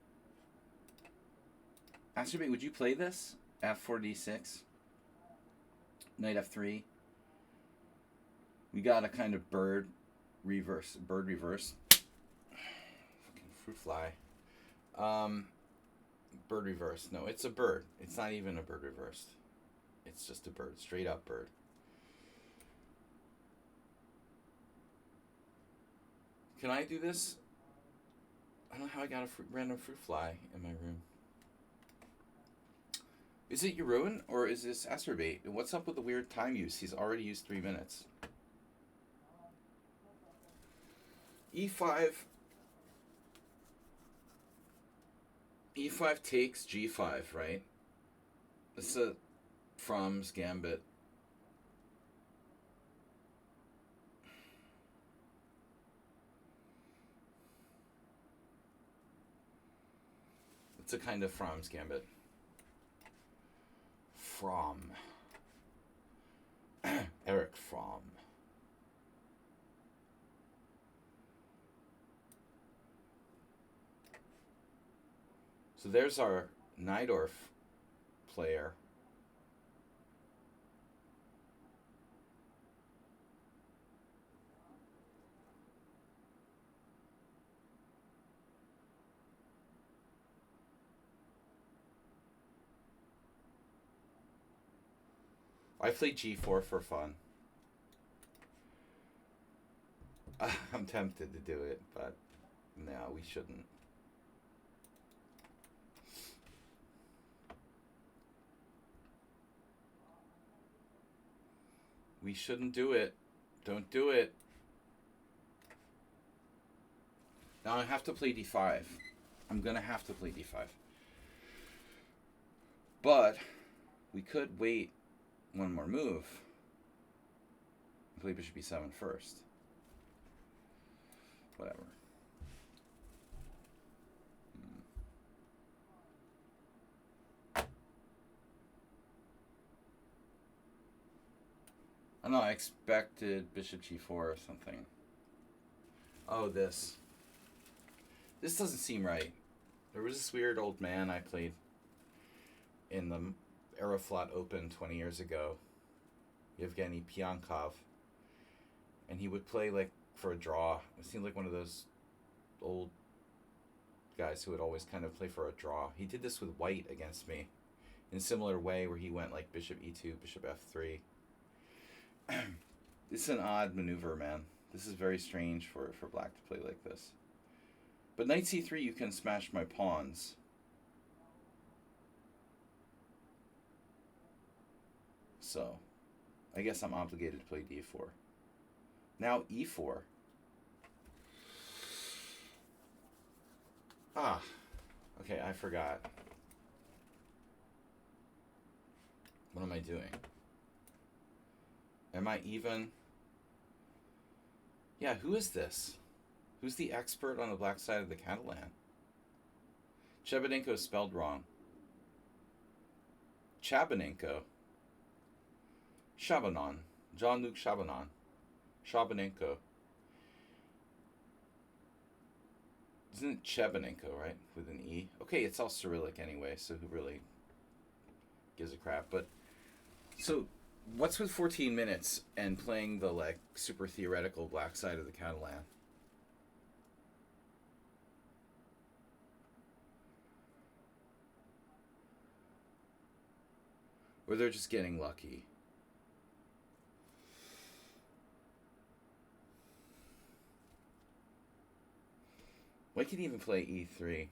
Astrobate, would you play this? F4 d6, knight f3. We got a kind of bird reverse. Fucking fruit fly. Bird reverse. No, it's a bird. It's not even a bird reversed. It's just a bird, straight up bird. Can I do this? I don't know how I got a random fruit fly in my room. Is it your ruin or is this Astrobate? What's up with the weird time use? He's already used 3 minutes. E5. E5 takes G5, right? It's a Fromm's gambit. It's a kind of Fromm's gambit. Fromm. Eric Fromm. So there's our Najdorf player. I played G4 for fun. I'm tempted to do it, but no, we shouldn't. We shouldn't do it. Don't do it. Now I have to play D5. I'm going to have to play D5. But we could wait one more move. Play bishop b7 first. Whatever. don't know, I expected bishop g4 or something. Oh, this. This doesn't seem right. There was this weird old man I played in the Aeroflot Open 20 years ago, Yevgeny Pyankov, and he would play like for a draw. It seemed like one of those old guys who would always kind of play for a draw. He did this with white against me in a similar way, where he went like bishop e2, bishop f3. This is an odd maneuver, man. This is very strange for black to play like this. But knight c3, you can smash my pawns. So, I guess I'm obligated to play d4. Now e4. Ah, okay, I forgot. What am I doing? Am I even? Yeah, who is this? Who's the expert on the black side of the Catalan? Chebanenko is spelled wrong. Chabanenko. Shabanon. Jean-Luc Shabanon. Shabanenko. Isn't it Chebanenko, right? With an E? Okay, it's all Cyrillic anyway, so who really gives a crap? But, so, what's with 14 minutes and playing the, like, super theoretical black side of the Catalan? Or they're just getting lucky? Why can't he even play e3?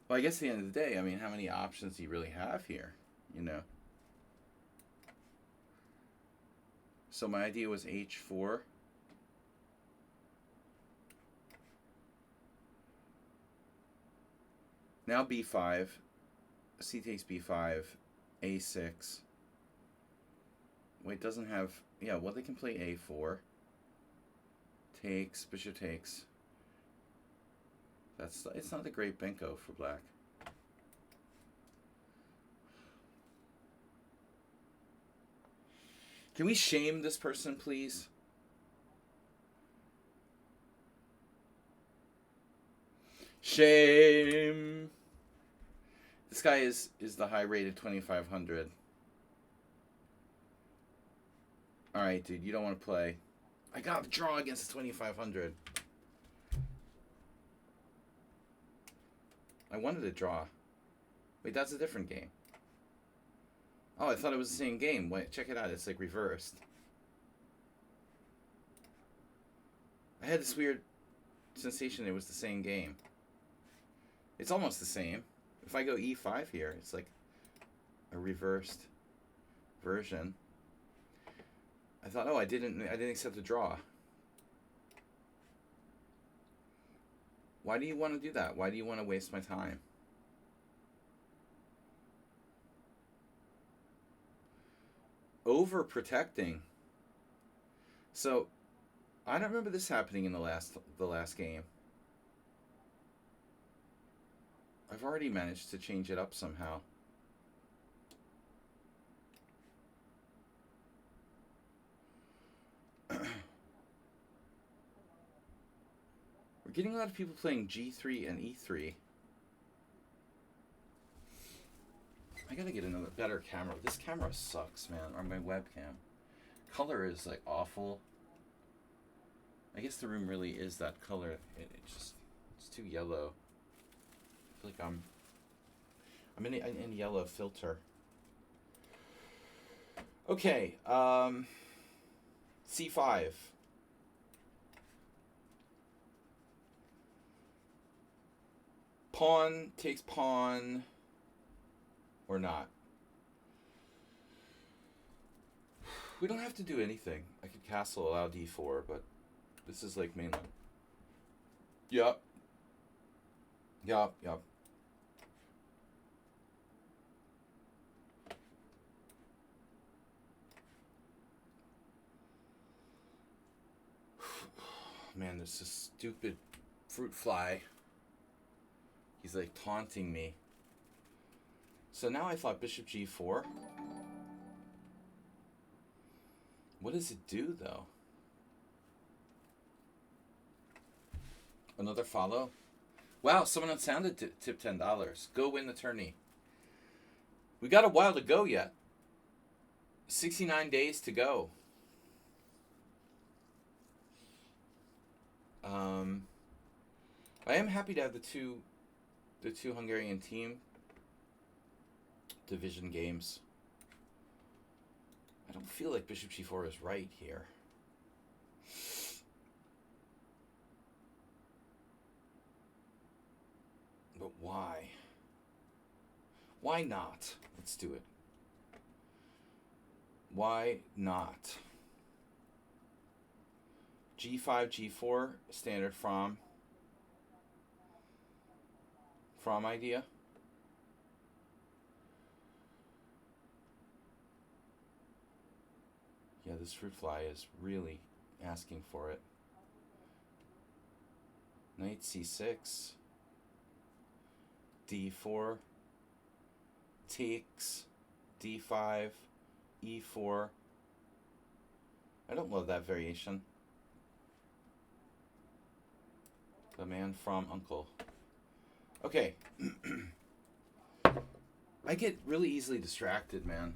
Well, I guess at the end of the day, I mean, how many options do you really have here? You know? So my idea was h4. Now b5. C takes b5. a6. Wait, doesn't have... Yeah, well, they can play a4. Takes, bishop takes. It's not a great benko for black. Can we shame this person, please? Shame. This guy is the high rated 2500. Alright, dude, you don't want to play. I got to draw against the 2500. I wanted to draw. Wait, that's a different game. Oh, I thought it was the same game. Wait, check it out. It's like reversed. I had this weird sensation it was the same game. It's almost the same. If I go e5 here, it's like a reversed version. I thought, oh, I didn't accept the draw. Why do you want to do that? Why do you want to waste my time? Overprotecting. So, I don't remember this happening in the last game. I've already managed to change it up somehow. We're getting a lot of people playing g3 and e3. I gotta get another better camera. This camera sucks, man. Or my webcam. Color is like awful. I guess the room really is that color. It's too yellow. I feel like I'm in yellow filter. Okay, c5. Pawn takes pawn, or not. We don't have to do anything. I could castle, allow d4, but this is like mainland. Yup. Yup. man, this is stupid fruit fly. He's like taunting me. So now I thought bishop g4. What does it do, though? Another follow? Wow, someone unsounded tip $10. Go win the tourney. We got a while to go yet. 69 days to go. I am happy to have the two Hungarian team division games. I don't feel like bishop g4 is right here. But why? Why not? Let's do it. Why not? g5, g4, standard from idea. Yeah, this fruit fly is really asking for it. Knight c6, d4, takes, d5, e4. I don't love that variation. The man from Uncle. Okay. I get really easily distracted, man.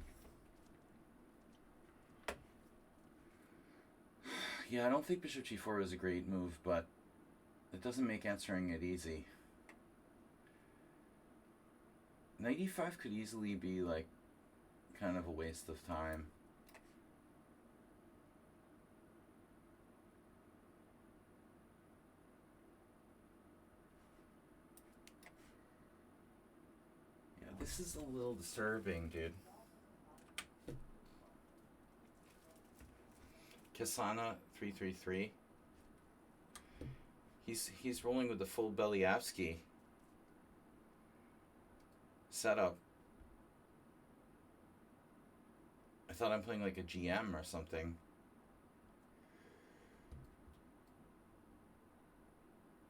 Yeah, I don't think bishop g4 is a great move, but it doesn't make answering it easy. Knight e5 could easily be like kind of a waste of time. Yeah, this is a little disturbing, dude. Kasana 333. He's rolling with the full Beliavsky setup. I thought I'm playing like a GM or something.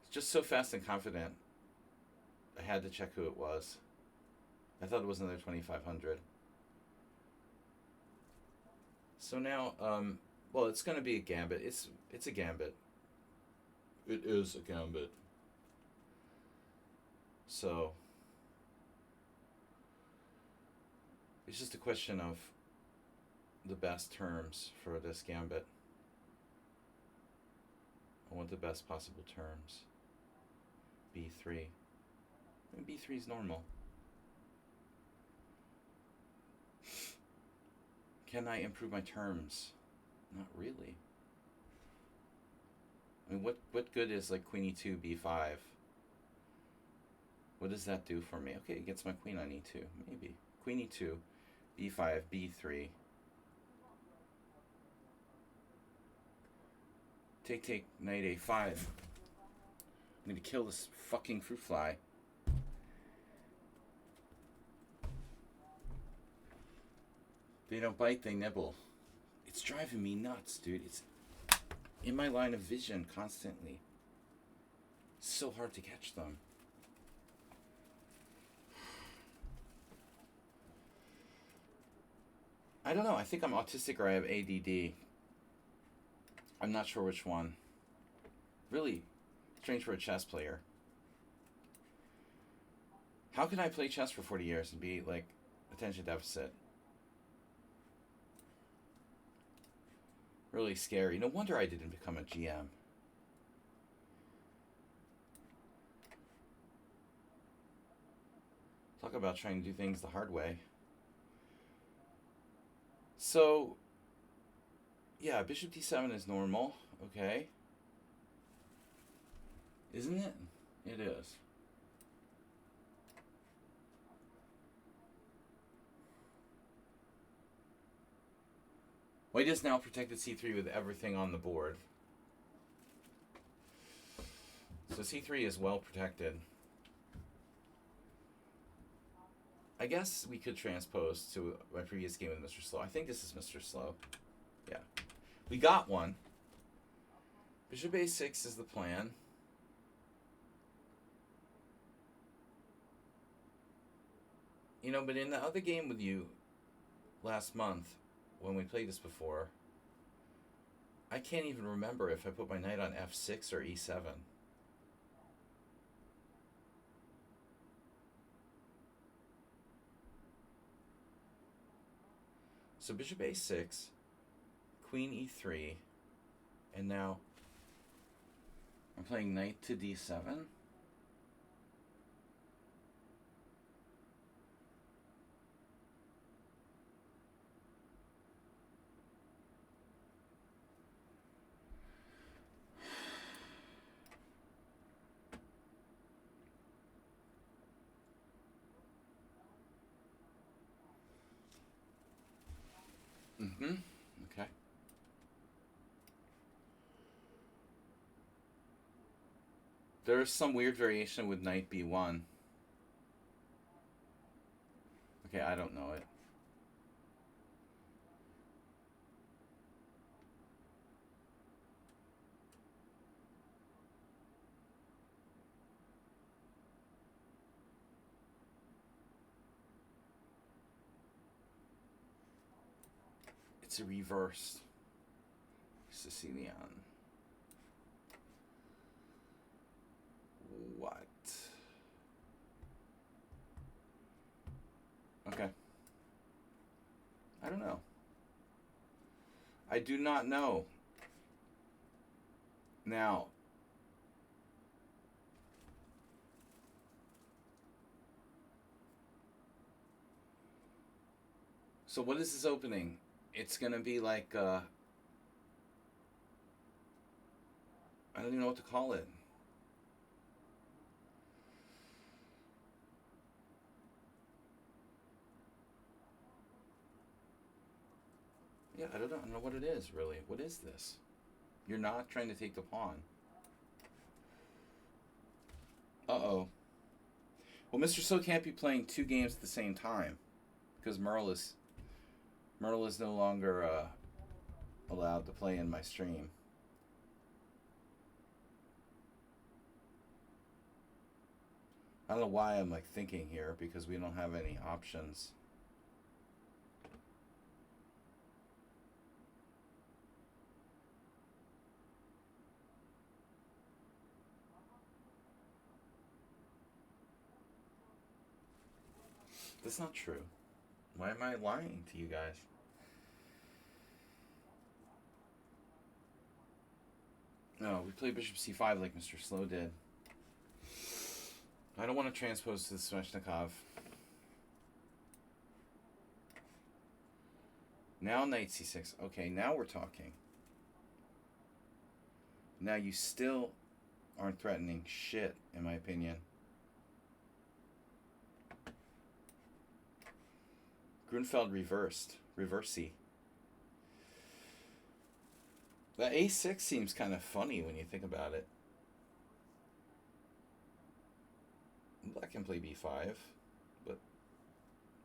It's just so fast and confident. I had to check who it was. I thought it was another 2500. So now, well, it's going to be a gambit. It's a gambit. It is a gambit. So it's just a question of the best terms for this gambit. I want the best possible terms. b3. I mean, b3 is normal. Can I improve my terms? Not really. I mean, what good is like queen e2, b5? What does that do for me? Okay, it gets my queen on e2, maybe. Queen e2, b5, b3. Take, knight a5. I'm gonna kill this fucking fruit fly. They don't bite, they nibble. It's driving me nuts, dude. It's in my line of vision constantly. It's so hard to catch them. I don't know. I think I'm autistic or I have ADD. I'm not sure which one. Really strange for a chess player. How can I play chess for 40 years and be like attention deficit? Really scary. No wonder I didn't become a GM. Talk about trying to do things the hard way. So, yeah, bishop d7 is normal. Okay. Isn't it? It is. White is now protected c3 with everything on the board. So c3 is well protected. I guess we could transpose to my previous game with Mr. Slow. I think this is Mr. Slow. Yeah. We got one. Bishop a6 is the plan. You know, but in the other game with you last month, when we played this before, I can't even remember if I put my knight on f6 or e7. So bishop a6, queen e3, and now I'm playing knight to d7. Mm-hmm. Okay. There's some weird variation with knight b1. Okay, I don't know it. It's a reverse Sicilian. What? Okay. I don't know. I do not know. Now, so what is this opening? It's going to be like, I don't even know what to call it. Yeah, I don't know what it is, really. What is this? You're not trying to take the pawn. Uh-oh. Well, Mr. So can't be playing two games at the same time because Merle is no longer allowed to play in my stream. I don't know why I'm like thinking here because we don't have any options. That's not true. Why am I lying to you guys? No, we play bishop c5 like Mr. Slow did. I don't want to transpose to the Sveshnikov. Now knight c6. Okay, now we're talking. Now you still aren't threatening shit, in my opinion. Grunfeld reversed. Reversey. The a6 seems kind of funny when you think about it. Black can play b5, but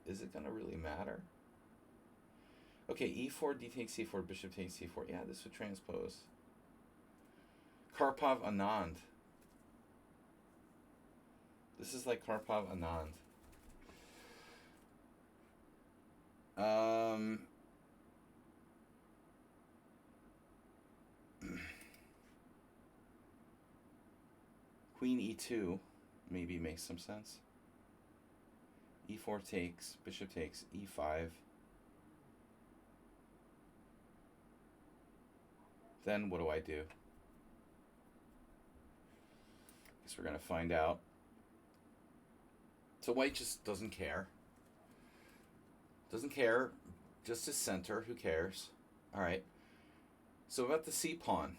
is it going to really matter? Okay, e4, d takes c4, bishop takes c4. Yeah, this would transpose. Karpov Anand. This is like Karpov Anand. Queen e2 maybe makes some sense. e4 takes, bishop takes, e5. Then what do I do? Guess we're going to find out. So white just doesn't care. Doesn't care. Just his center. Who cares? All right. So about the c pawn.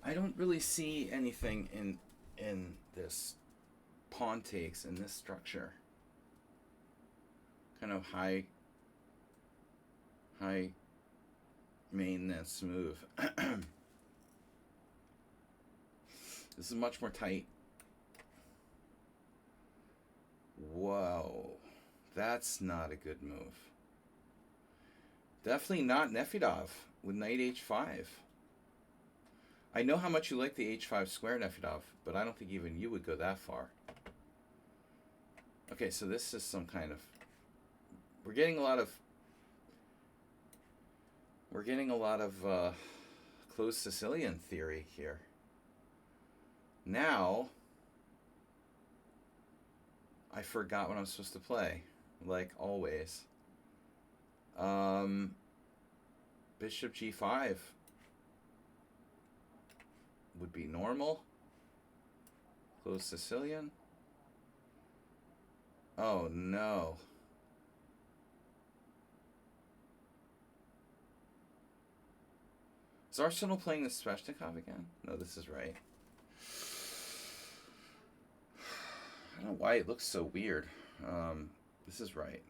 I don't really see anything in this pawn takes in this structure. Kind of high maintenance move. This is much more tight. Whoa. That's not a good move. Definitely not Nefedov with knight h5. I know how much you like the h5 square, Nefedov, but I don't think even you would go that far. Okay, so this is some kind of... We're getting a lot of closed Sicilian theory here. Now, I forgot what I'm supposed to play, like always. Bishop g5 would be normal. Closed Sicilian. Oh no. Is Arsenal playing the Sveshnikov again? No, this is right. I don't know why it looks so weird. This is right.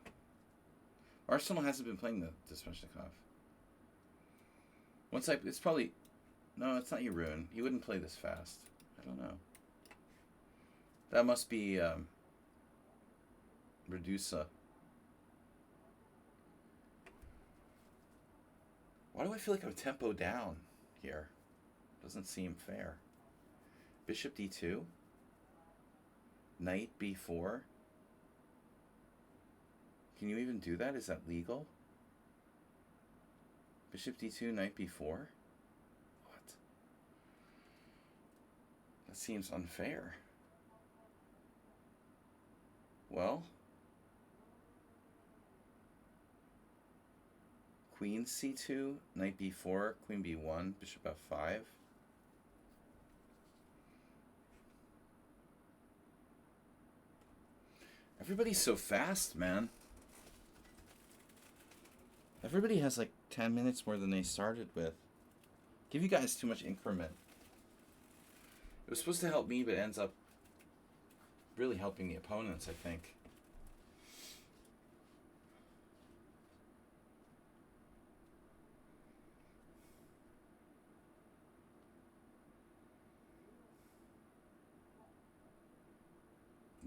Arsenal hasn't been playing the Sveshnikov. It's probably... No, it's not Yarun. He wouldn't play this fast. I don't know. That must be Redusa. Why do I feel like I'm tempo down here? Doesn't seem fair. Bishop d2. Knight b4. Can you even do that? Is that legal? Bishop d2, knight b4? What? That seems unfair. Well... Queen c2, knight b4, queen b1, bishop f5. Everybody's so fast, man. Everybody has like 10 minutes more than they started with. Give you guys too much increment. It was supposed to help me, but it ends up really helping the opponents, I think.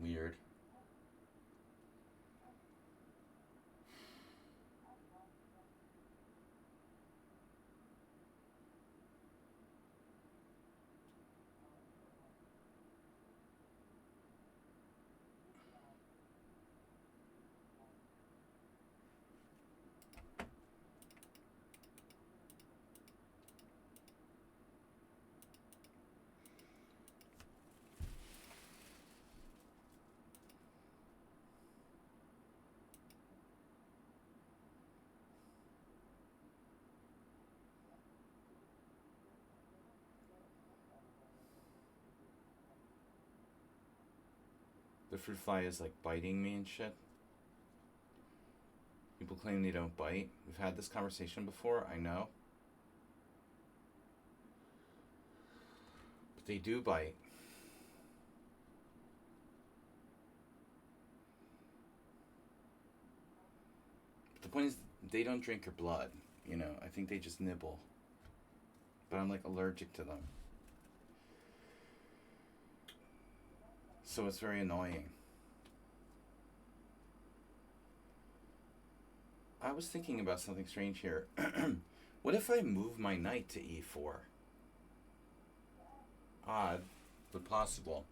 Weird. The fruit fly is like biting me and shit. People claim they don't bite. We've had this conversation before, I know. But they do bite. But the point is, they don't drink your blood. You know, I think they just nibble. But I'm like allergic to them. So it's very annoying. I was thinking about something strange here. What if I move my knight to e4? Odd, but possible.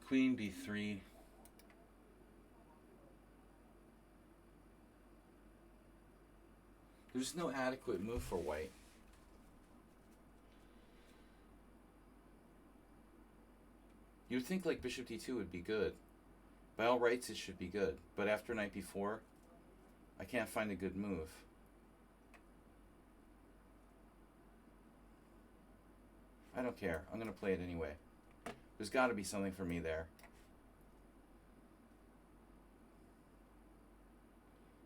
Queen b3. There's no adequate move for white. You would think like bishop d2 would be good. By all rights it should be good. But after knight b4, I can't find a good move. I don't care. I'm going to play it anyway. There's got to be something for me there.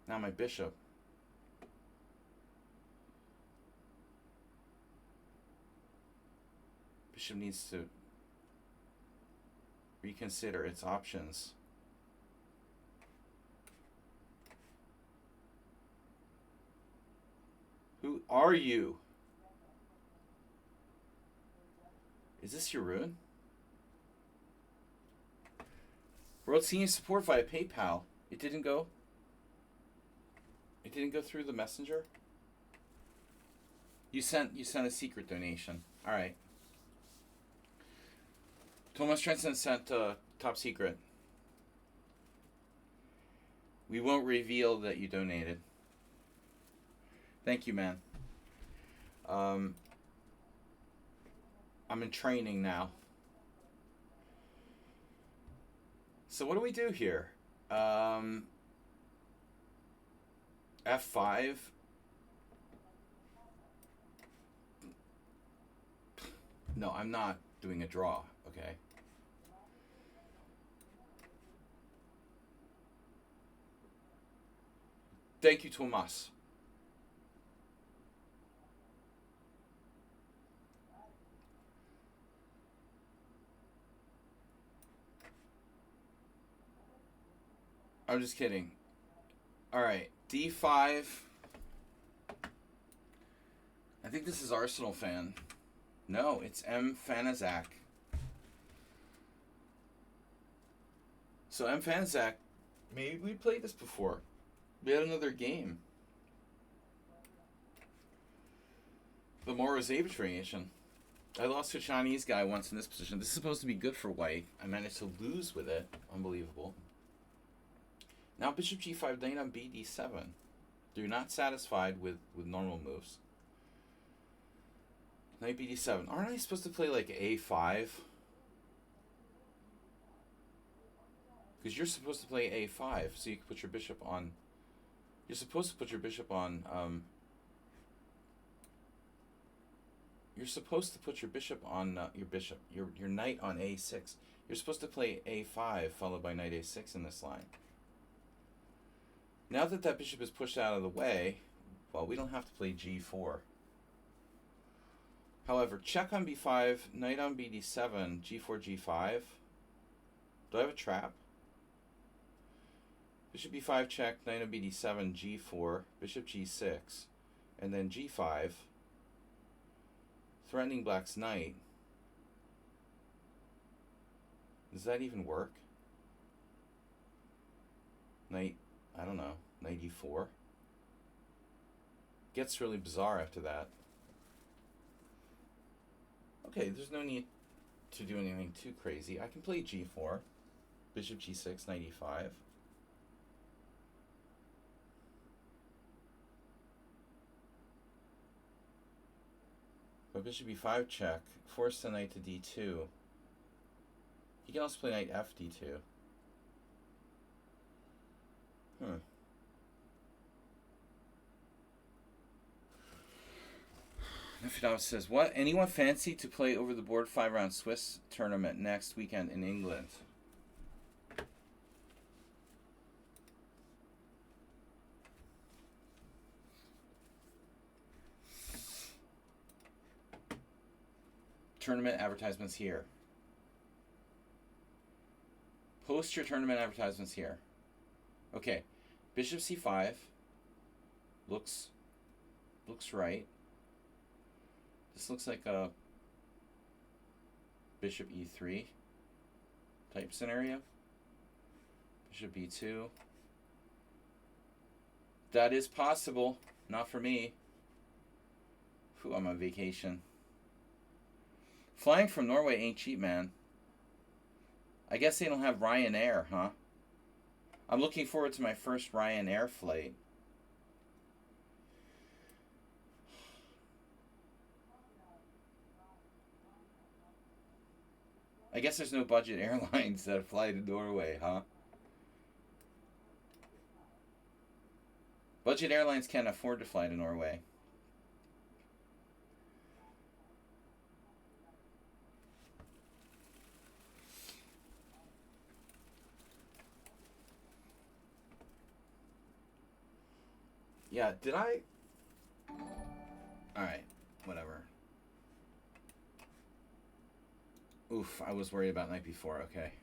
Now my bishop. Bishop needs to reconsider its options. Who are you? Is this your rune? World Senior Support via PayPal. It didn't go. It didn't go through the messenger. You sent a secret donation. All right. Thomas Trenson sent top secret. We won't reveal that you donated. Thank you, man. I'm in training now. So what do we do here? F5. No, I'm not doing a draw, okay? Thank you, Tomas. I'm just kidding. All right, D5. I think this is Arsenal fan. No, it's M. Fanazak. So M. Fanazak, maybe we played this before. We had another game. The Morro's Age variation. I lost to a Chinese guy once in this position. This is supposed to be good for white. I managed to lose with it. Unbelievable. Now bishop g5, knight on bd7. You're not satisfied with normal moves. Knight bd7. Aren't I supposed to play like a5? Because you're supposed to play a5, so you can put your bishop on... You're supposed to put your bishop on... You're supposed to put your bishop on... your knight on a6. You're supposed to play a5 followed by knight a6 in this line. Now that that bishop is pushed out of the way, well, we don't have to play g4. However, check on b5, knight on bd7, g4, g5. Do I have a trap? Bishop b5 check, knight on bd7, g4, bishop g6, and then g5, threatening black's knight. Does that even work? Knight, I don't know, knight e4. Gets really bizarre after that. Okay, there's no need to do anything too crazy. I can play g4, bishop g6, knight e5. But bishop e5 check, force the knight to d2. He can also play knight f d2. Nefidov says, what? Anyone fancy to play over the board 5-round Swiss tournament next weekend in England? Tournament advertisements here. Post your tournament advertisements here. Okay, bishop c5 looks right. This looks like a bishop e3 type scenario. Bishop b2. That is possible. Not for me. Whew, I'm on vacation. Flying from Norway ain't cheap, man. I guess they don't have Ryanair, huh? I'm looking forward to my first Ryanair flight. I guess there's no budget airlines that fly to Norway, huh? Budget airlines can't afford to fly to Norway. Yeah, did I? Alright, whatever. Oof, I was worried about knight before, okay.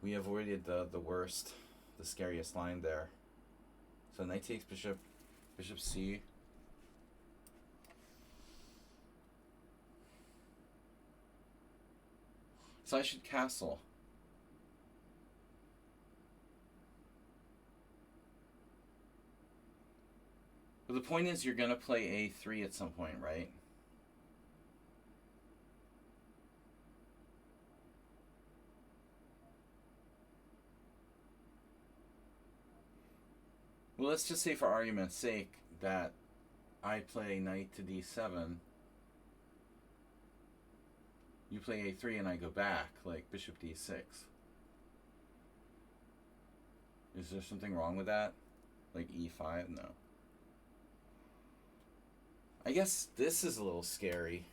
We avoided the worst, the scariest line there. So knight takes bishop, bishop c. So I should castle. But the point is, you're going to play a3 at some point, right? Well, let's just say for argument's sake that I play knight to d7. You play a3 and I go back, like bishop d6. Is there something wrong with that? Like e5? No. I guess this is a little scary.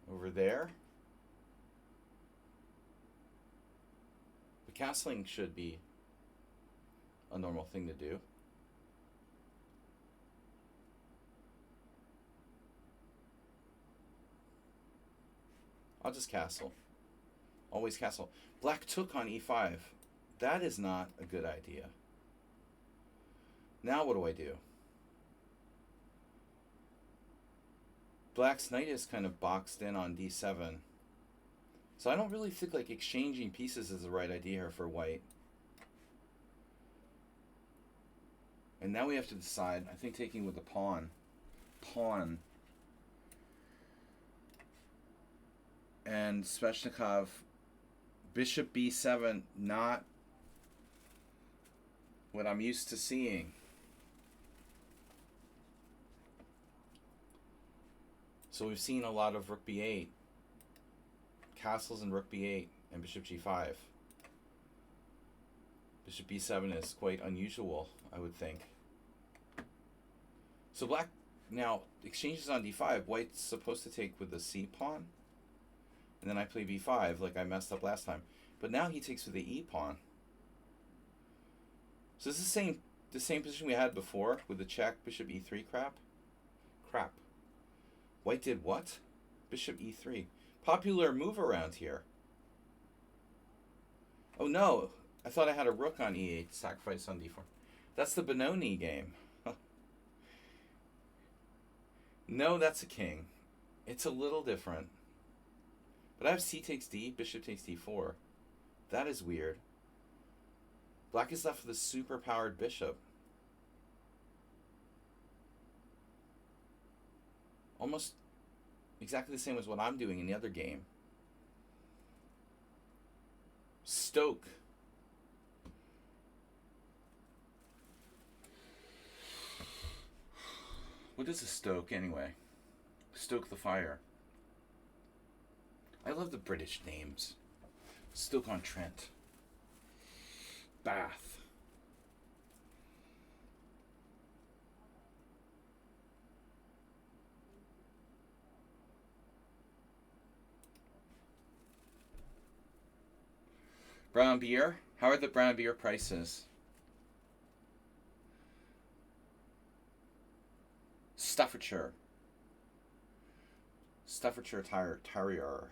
Over there. But castling should be a normal thing to do. I'll just castle. Always castle. Black took on e5. That is not a good idea. Now what do I do? Black's knight is kind of boxed in on d7. So I don't really think like exchanging pieces is the right idea here for white. And now we have to decide. I think taking with the pawn. Pawn. And Sveshnikov, bishop b7, not what I'm used to seeing. So we've seen a lot of rook b8, castles and rook b8, and bishop g5. Bishop b7 is quite unusual, I would think. So black now exchanges on d5. White's supposed to take with the c pawn. And then I play b5 like I messed up last time. But now he takes with the e pawn. So this is the same position we had before with the check bishop e3 crap. White did what? Bishop e3. Popular move around here. Oh no, I thought I had a rook on e8, sacrifice on d4. That's the Benoni game. No, that's a king. It's a little different. But I have c takes d, bishop takes d4. That is weird. Black is left with a super powered bishop. Almost exactly the same as what I'm doing in the other game. Stoke. What is a stoke anyway? Stoke the fire. I love the British names. Stoke-on-Trent. Bath. Brown beer? How are the brown beer prices? Staffordshire. Staffordshire Terrier.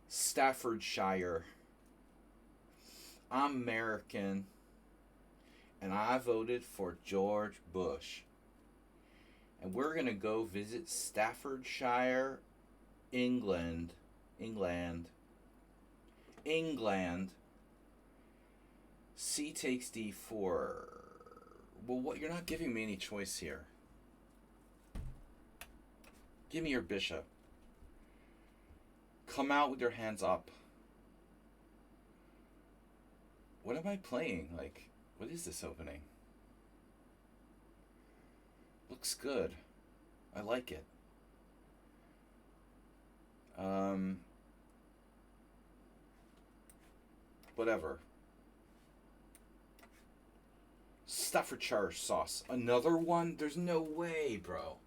Staffordshire. I'm American. And I voted for George Bush. And we're going to go visit Staffordshire, England. C takes d4. Well, what? You're not giving me any choice here. Give me your bishop. Come out with your hands up. What am I playing? Like, what is this opening? Looks good. I like it. Whatever. Staffordshire sauce. Another one? There's no way, bro.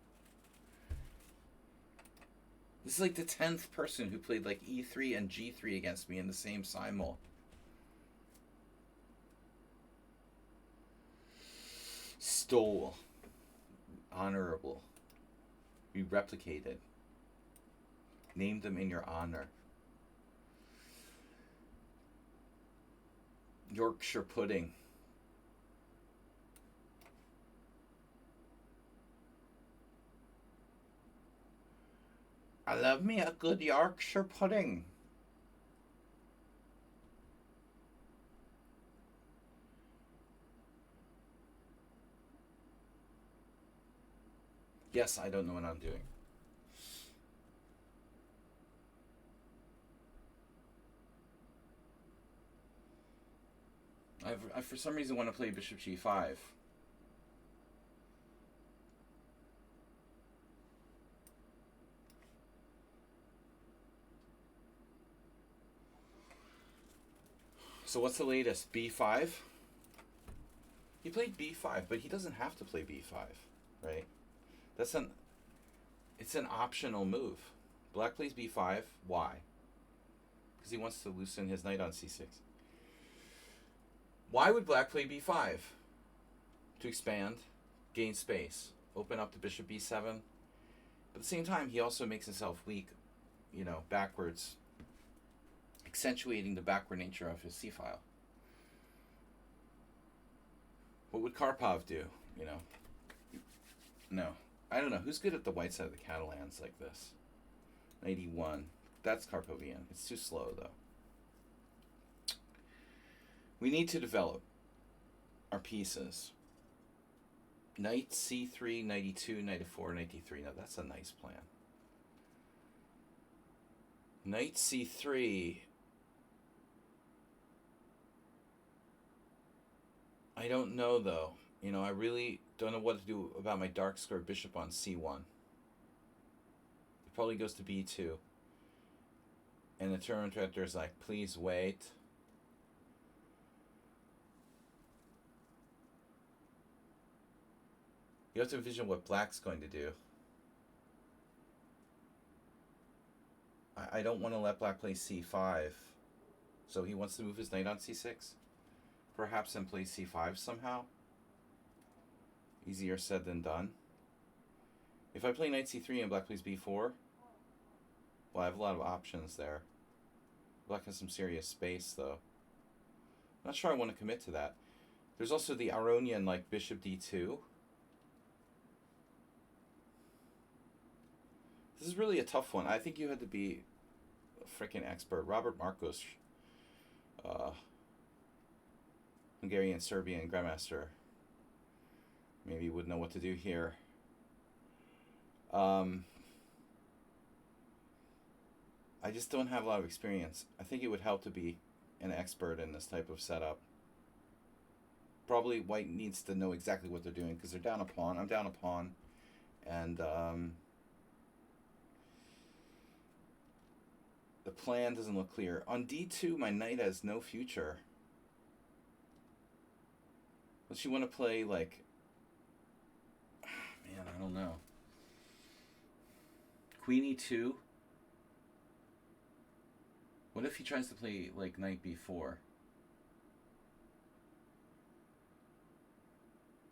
This is like the 10th person who played like e3 and g3 against me in the same simul. Stole. Honorable. We replicated. Named them in your honor. Yorkshire pudding. I love me a good Yorkshire pudding. Yes, I don't know what I'm doing. I for some reason want to play bishop g5. So what's the latest? b5? He played b5, but he doesn't have to play b5, right? That's an It's an optional move. Black plays b5. Why? Because he wants to loosen his knight on c6. Why would black play b5? To expand, gain space, open up to bishop b7. But at the same time, he also makes himself weak, backwards, accentuating the backward nature of his c-file. What would Karpov do? No. I don't know. Who's good at the white side of the Catalans like this? 91. That's Karpovian. It's too slow, though. We need to develop our pieces. Knight c3, knight e2, knight e4, knight d3. Now, that's a nice plan. Knight c3. I don't know, though. I really don't know what to do about my dark square bishop on c1. It probably goes to b2. And the tournament director is like, please wait. You have to envision what black's going to do. I don't want to let black play c5. So he wants to move his knight on c6. Perhaps then play c5 somehow. Easier said than done. If I play knight c3 and black plays b4, well, I have a lot of options there. Black has some serious space, though. I'm not sure I want to commit to that. There's also the Aronian, like bishop d2. This is really a tough one. I think you had to be a freaking expert. Robert Marcos, Hungarian, Serbian grandmaster, maybe would know what to do here. I just don't have a lot of experience. I think it would help to be an expert in this type of setup. Probably white needs to know exactly what they're doing because they're down a pawn. I'm down a pawn. And the plan doesn't look clear. On d2, my knight has no future. Unless you want to play, like... Man, I don't know. Queen e2. What if he tries to play, like, knight b4?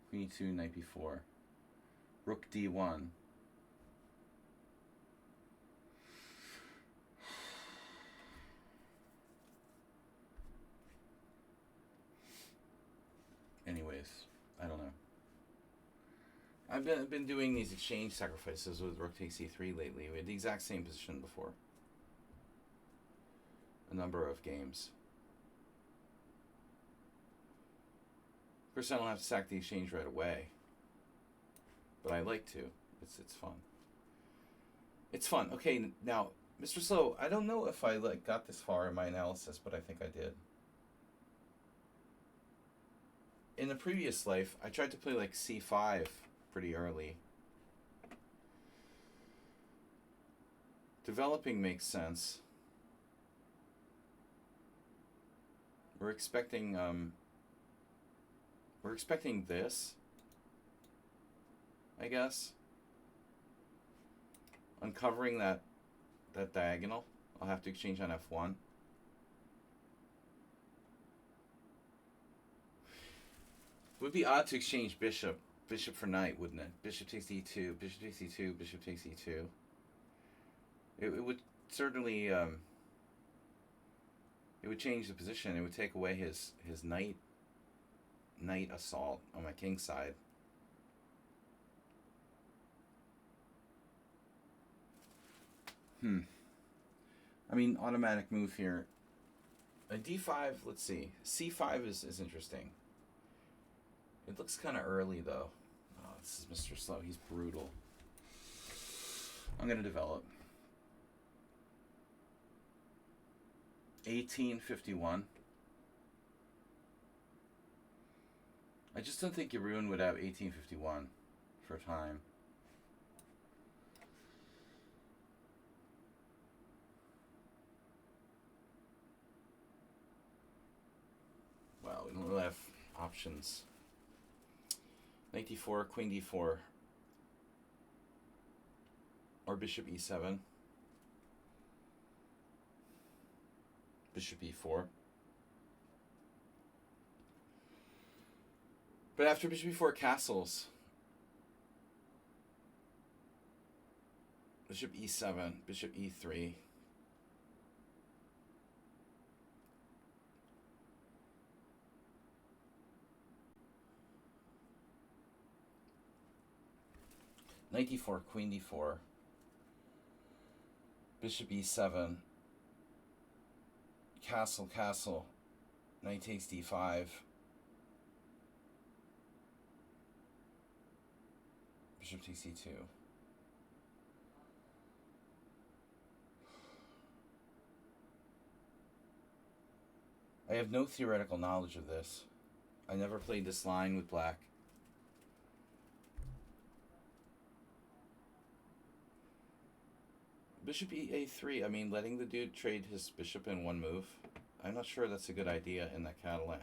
Queen e2, knight b4. Rook d1. Anyways, I don't know. I've been doing these exchange sacrifices with rook takes e3 lately. We had the exact same position before. A number of games. Of course, I don't have to sack the exchange right away. But I like to. It's fun. It's fun. Okay, now, Mr. Slow, I don't know if I got this far in my analysis, but I think I did. In the previous life, I tried to play like c5 pretty early. Developing makes sense. We're expecting this, I guess. Uncovering that diagonal. I'll have to exchange on f1. It would be odd to exchange bishop for knight, wouldn't it? Bishop takes e2, bishop takes e2, bishop takes e2. It would certainly it would change the position. It would take away his knight assault on my king side. Hmm. I mean, automatic move here. A d5, let's see. c5 is interesting. It looks kind of early, though. Oh, this is Mr. Slow. He's brutal. I'm going to develop. 1851. I just don't think Yaroon would have 1851 for time. Wow, we don't really have options. Knight d4, queen d4. Or bishop e7. Bishop e4. But after bishop e4 castles, bishop e7, bishop e3. Knight d4, queen d4. Bishop e7. Castle, castle. Knight takes d5. Bishop takes e2. I have no theoretical knowledge of this. I never played this line with black. Bishop e3, I mean, letting the dude trade his bishop in one move, I'm not sure that's a good idea in that Catalan.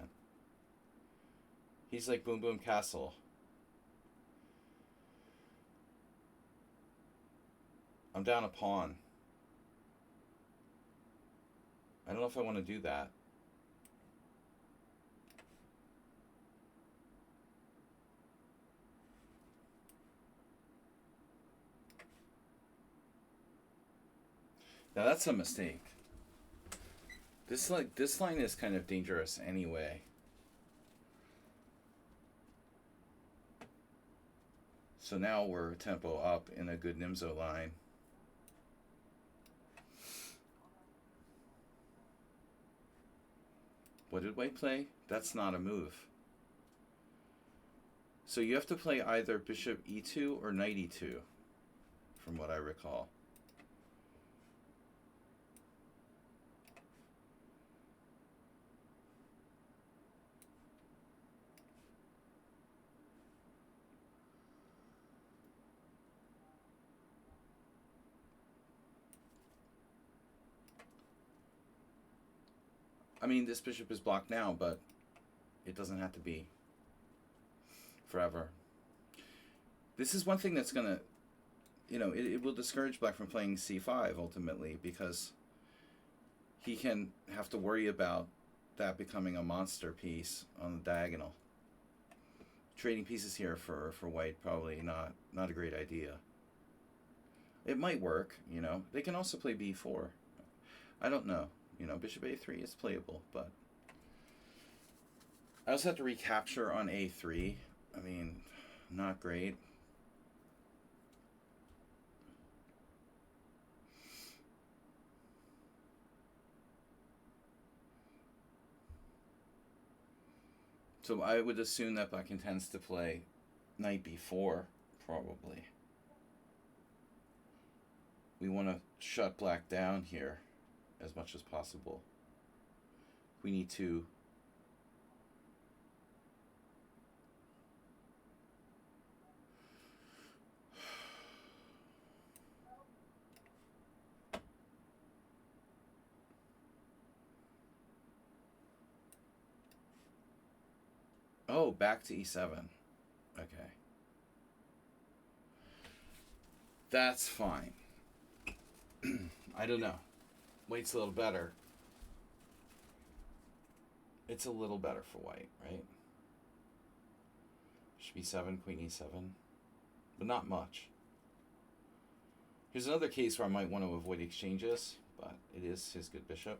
He's like boom boom castle. I'm down a pawn. I don't know if I want to do that. Now that's a mistake. This line is kind of dangerous anyway. So now we're tempo up in a good Nimzo line. What did white play? That's not a move. So you have to play either bishop e2 or knight e2, from what I recall. I mean, this bishop is blocked now, but it doesn't have to be forever. This is one thing that's going to, it will discourage black from playing c5 ultimately, because he can have to worry about that becoming a monster piece on the diagonal. Trading pieces here for white, probably not a great idea. It might work, They can also play b4. I don't know. Bishop a3 is playable, but I also have to recapture on a3. I mean, not great. So I would assume that black intends to play knight b4, probably. We want to shut black down here as much as possible. We need to oh, back to e7. Okay. That's fine. I don't know. White's a little better. It's a little better for white, right? Bishop e7, queen e7. But not much. Here's another case where I might want to avoid exchanges, but it is his good bishop.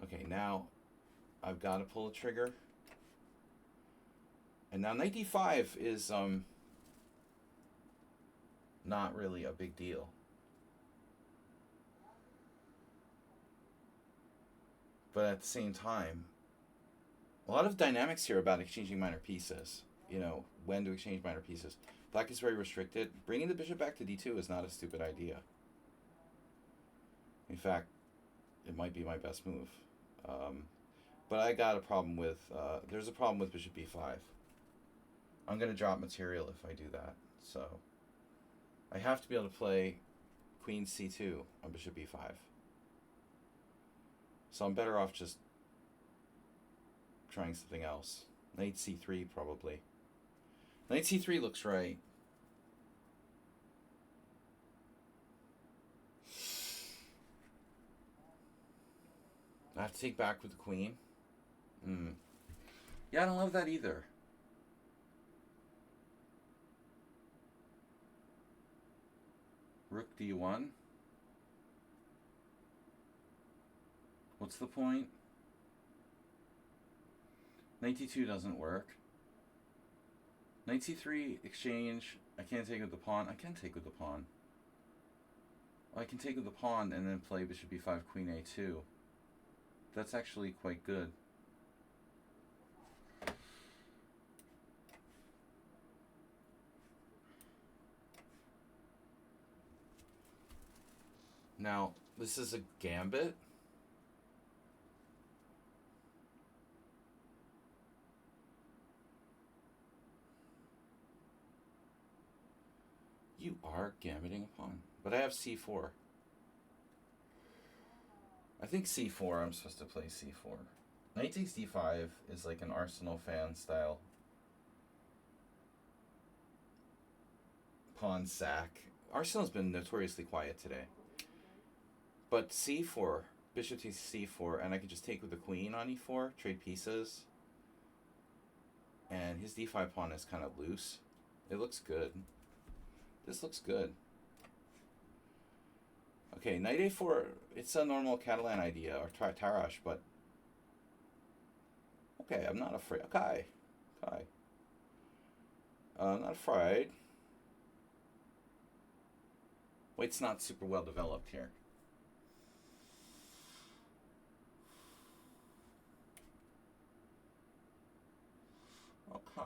Okay, now I've got to pull a trigger. And now knight d5 is not really a big deal. But at the same time, a lot of dynamics here about exchanging minor pieces. You know, when to exchange minor pieces. Black is very restricted. Bringing the bishop back to d2 is not a stupid idea. In fact, it might be my best move. But I got a problem with, there's a problem with bishop b5. I'm going to drop material if I do that. So I have to be able to play queen c2 on bishop b5. So I'm better off just trying something else. Knight c3 probably. Knight c3 looks right. I have to take back with the queen. Yeah, I don't love that either. Rook d1. What's the point? Knight d2 doesn't work. Knight c3 exchange. I can't take with the pawn. I can take with the pawn. I can take with the pawn and then play bishop b5, queen a2. That's actually quite good. Now, this is a gambit. You are gambiting a pawn. But I have c4. I think c4, I'm supposed to play c4. Knight takes d5 is like an Arsenal fan style. Pawn sack. Arsenal's been notoriously quiet today. But c4, bishop takes c4, and I can just take with the queen on e4, trade pieces. And his d5 pawn is kind of loose. It looks good. This looks good. Okay, knight a4, it's a normal Catalan idea, or Tarrasch, but... Okay, I'm not afraid. Okay. I'm not afraid. White's not super well developed here. Okay.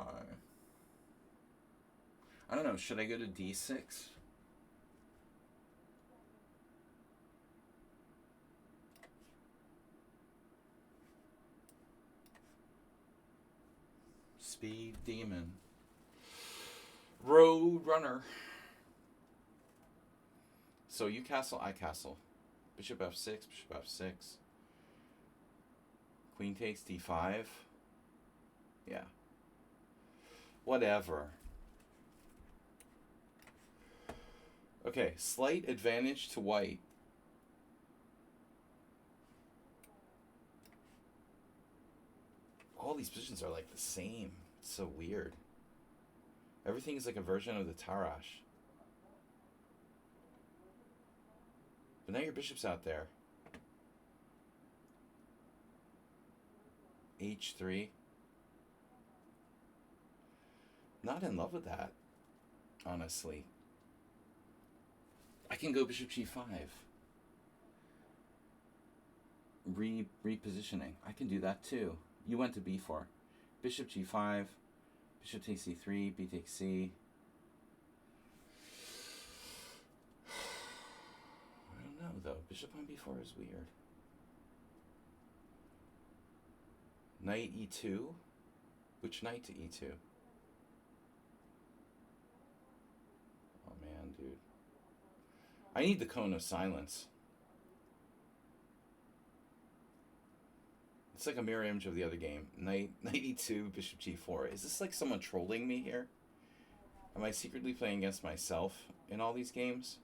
I don't know, should I go to d6? Speed demon. Road runner. So you castle, I castle. Bishop f6, bishop f6. Queen takes d5. Yeah. Whatever. Okay, slight advantage to white. All these positions are like the same. It's so weird. Everything is like a version of the Tarrasch. But now your bishop's out there. h3. Not in love with that, honestly. I can go bishop g5. Repositioning. I can do that too. You went to b4. Bishop g5. Bishop takes c3. B takes c. I don't know though. Bishop on b4 is weird. Knight e2. Which knight to e2? Oh man, dude. I need the cone of silence. It's like a mirror image of the other game. Knight e2, bishop g4. Is this like someone trolling me here? Am I secretly playing against myself in all these games?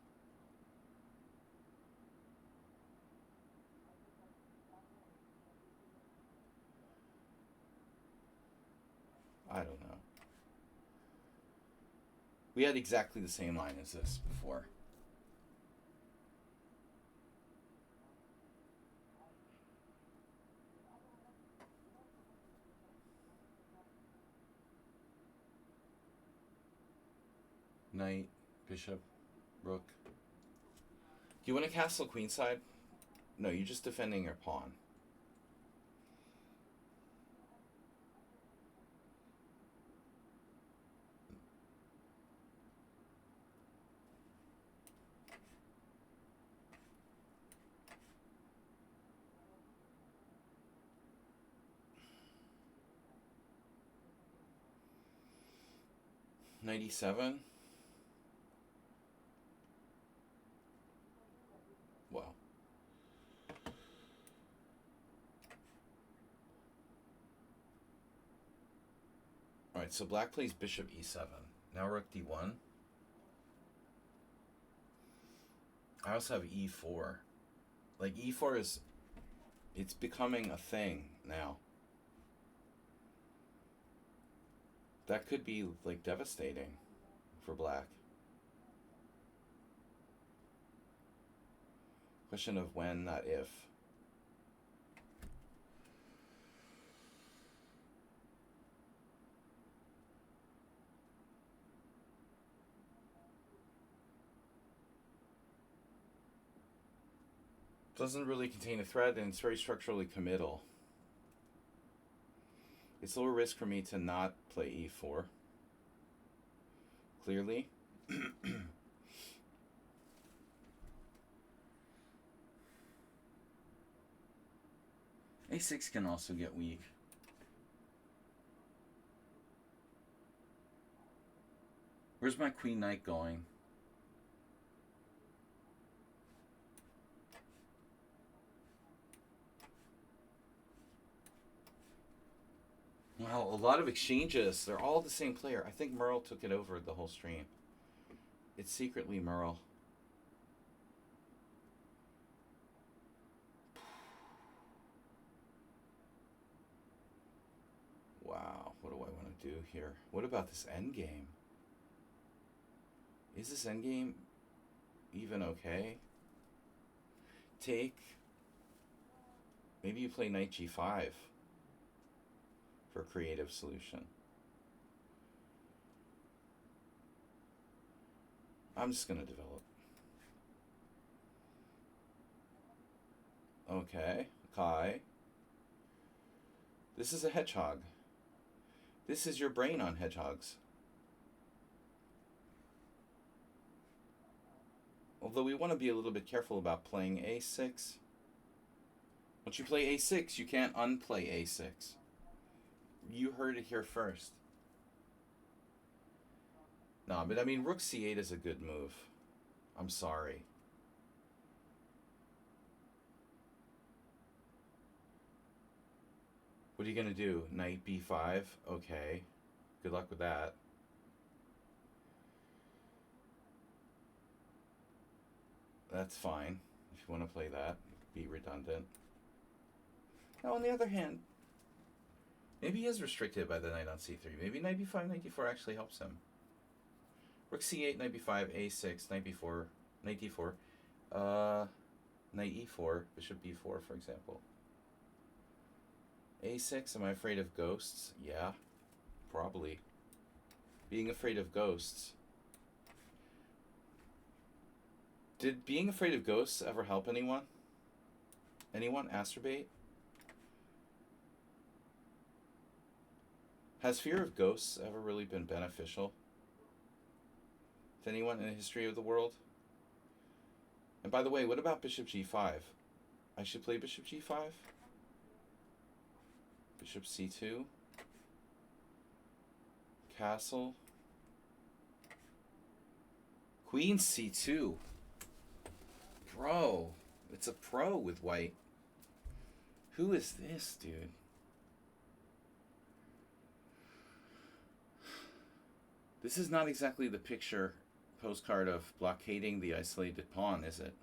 I don't know. We had exactly the same line as this before. Knight, bishop, rook. Do you want to castle queenside? No, you're just defending your pawn. 97. Wow. Alright, so black plays bishop e7. Now rook d1. I also have e4. Like, e4 is... It's becoming a thing now. That could be, like, devastating for black. Question of when, not if. Doesn't really contain a threat, and it's very structurally committal. It's lower risk for me to not play e4. Clearly. a6 can also get weak. Where's my queen knight going? Wow, a lot of exchanges. They're all the same player. I think Merle took it over the whole stream. It's secretly Merle. Wow, what do I want to do here? What about this endgame? Is this endgame even okay? Take. Maybe you play knight g5 for a creative solution. I'm just going to develop. Okay, Kai. This is a hedgehog. This is your brain on hedgehogs. Although we want to be a little bit careful about playing a6. Once you play a6, you can't unplay a6. You heard it here first. No, but I mean, rook c8 is a good move. I'm sorry. What are you going to do? Knight b5? Okay. Good luck with that. That's fine. If you want to play that, be redundant. Now, on the other hand, maybe he is restricted by the knight on c3. Maybe knight b5, knight d4 actually helps him. Rook c8, knight b5, a6, knight b4, knight d4, knight e4, bishop b4, for example. a6, am I afraid of ghosts? Yeah, probably. Being afraid of ghosts. Did being afraid of ghosts ever help anyone? Anyone? Astrobate? Has fear of ghosts ever really been beneficial to anyone in the history of the world? And by the way, what about bishop g5? I should play bishop g5? Bishop c2? Castle? Queen c2? Bro, it's a pro with white. Who is this, dude? This is not exactly the picture postcard of blockading the isolated pawn, is it?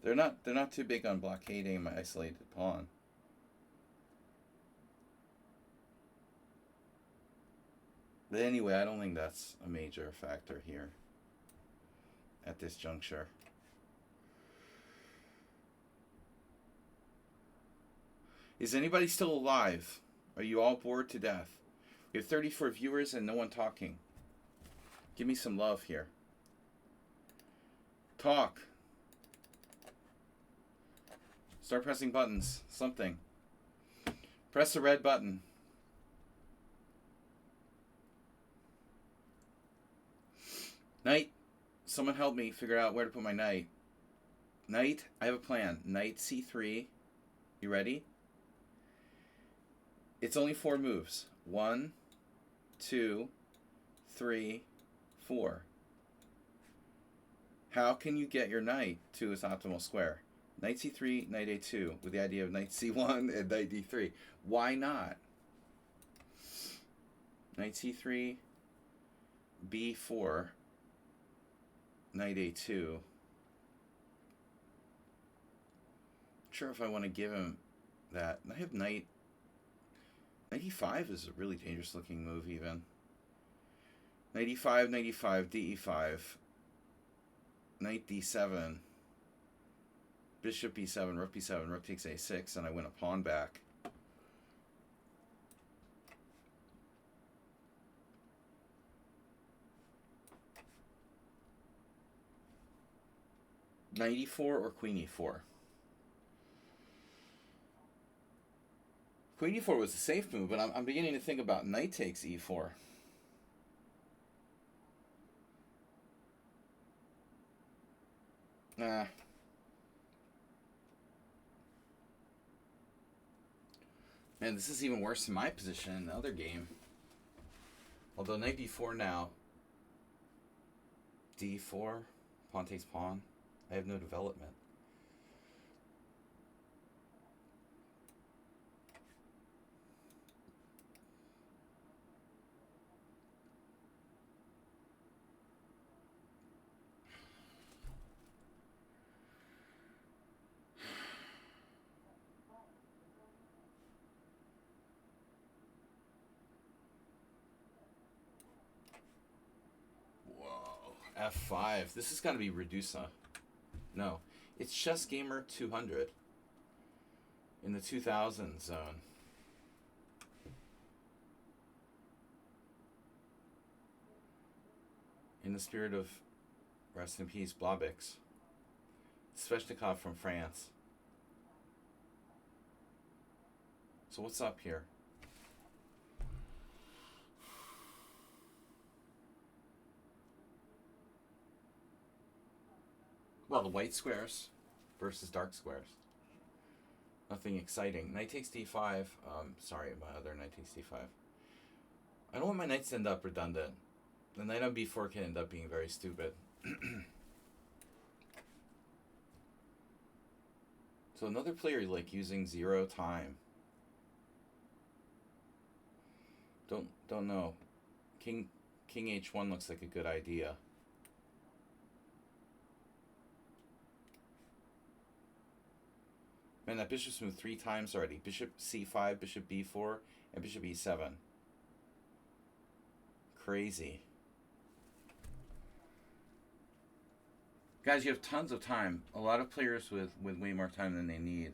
They're not too big on blockading my isolated pawn. But anyway, I don't think that's a major factor here at this juncture. Is anybody still alive? Are you all bored to death? We have 34 viewers and no one talking. Give me some love here. Talk. Start pressing buttons. Something. Press the red button. Knight. Someone help me figure out where to put my knight. Knight. I have a plan. Knight c3. You ready? It's only 4 moves. 1, 2, 3, 4. How can you get your knight to its optimal square? Knight c3, knight a2, with the idea of knight c1 and knight d3. Why not? Knight c3, b4, knight a2. Sure, if I want to give him that. I have knight e5 is a really dangerous looking move even. Knight e5, knight e5, de5, knight d7, bishop b7, rook b7, rook takes a6, and I win a pawn back. Knight e4 or queen e4? Queen e4 was a safe move, but I'm beginning to think about knight takes e4. Nah. Man, this is even worse than my position in the other game. Although knight d4 now. d4, pawn takes pawn. I have no development. F5. This is going to be Redusa. No. It's Chess Gamer 200 in the 2000 zone. In the spirit of rest in peace, Blobix. Sveshnikov from France. So what's up here? Well, the white squares versus dark squares. Nothing exciting. Knight takes d5. Sorry, my other knight takes d5. I don't want my knights to end up redundant. The knight on b4 can end up being very stupid. So another player like using 0 time. Don't know. King h1 looks like a good idea. Man, that bishop's moved 3 times already. Bishop c5, bishop b4, and bishop e7. Crazy. Guys, you have tons of time. A lot of players with way more time than they need.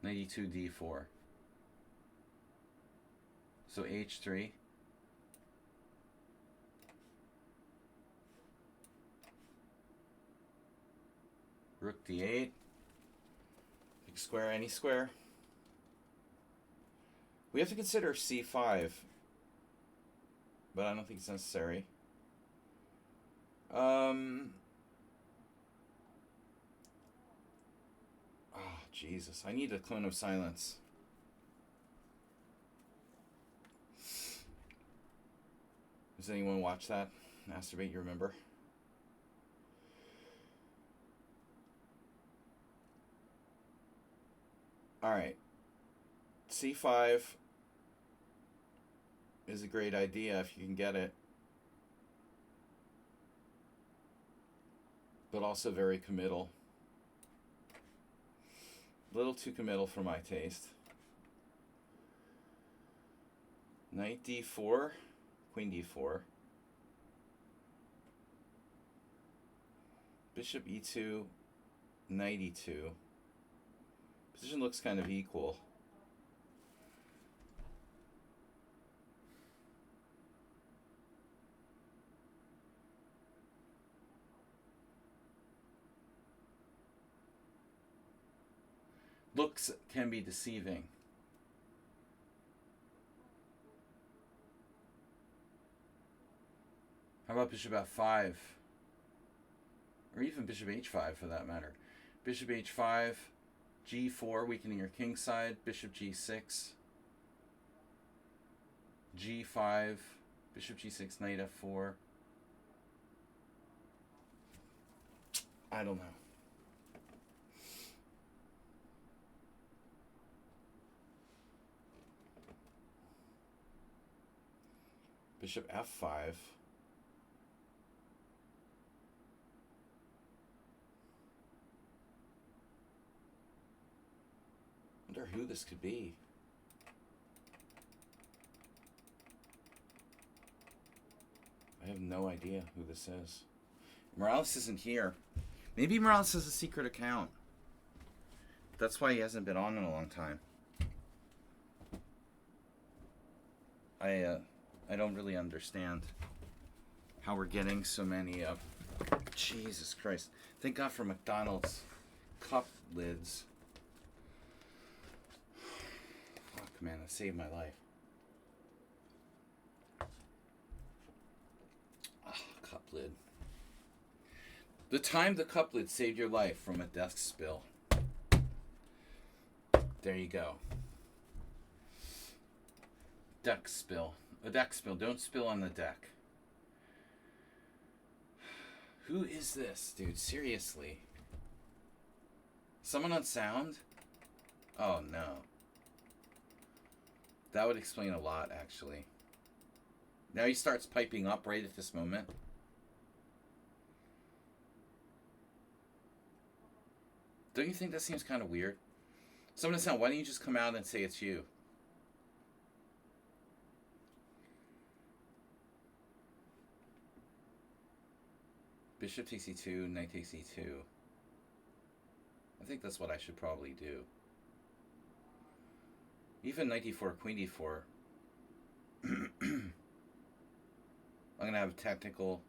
Knight e2, d4. So h3. Rook d8. Big square, any square. We have to consider c5, but I don't think it's necessary. Oh, Jesus. I need a clone of silence. Does anyone watch that? Masturbate, you remember? Alright. c5 is a great idea if you can get it. But also very committal. A little too committal for my taste. Knight d4, queen d4. Bishop e2, knight e2. Position looks kind of equal. Looks can be deceiving. about bishop f5? Or even bishop h5 for that matter. Bishop h5, g4, weakening your king side. Bishop g6, g5, bishop g6, knight f4. I don't know. Bishop f5. Wonder who this could be. I have no idea who this is. Morales isn't here. Maybe Morales has a secret account. That's why he hasn't been on in a long time. I don't really understand how we're getting so many Jesus Christ. Thank God for McDonald's cup lids. Fuck, man, that saved my life. Cup lid. The time the cup lid saved your life from a desk spill. There you go. Deck spill. A deck spill. Don't spill on the deck. Who is this, dude? Seriously. Someone on sound? Oh, no. That would explain a lot, actually. Now he starts piping up right at this moment. Don't you think that seems kind of weird? Someone on sound, why don't you just come out and say it's you? Bishop takes e2, knight takes e2. I think that's what I should probably do. Even knight d4, queen d4. I'm gonna have technical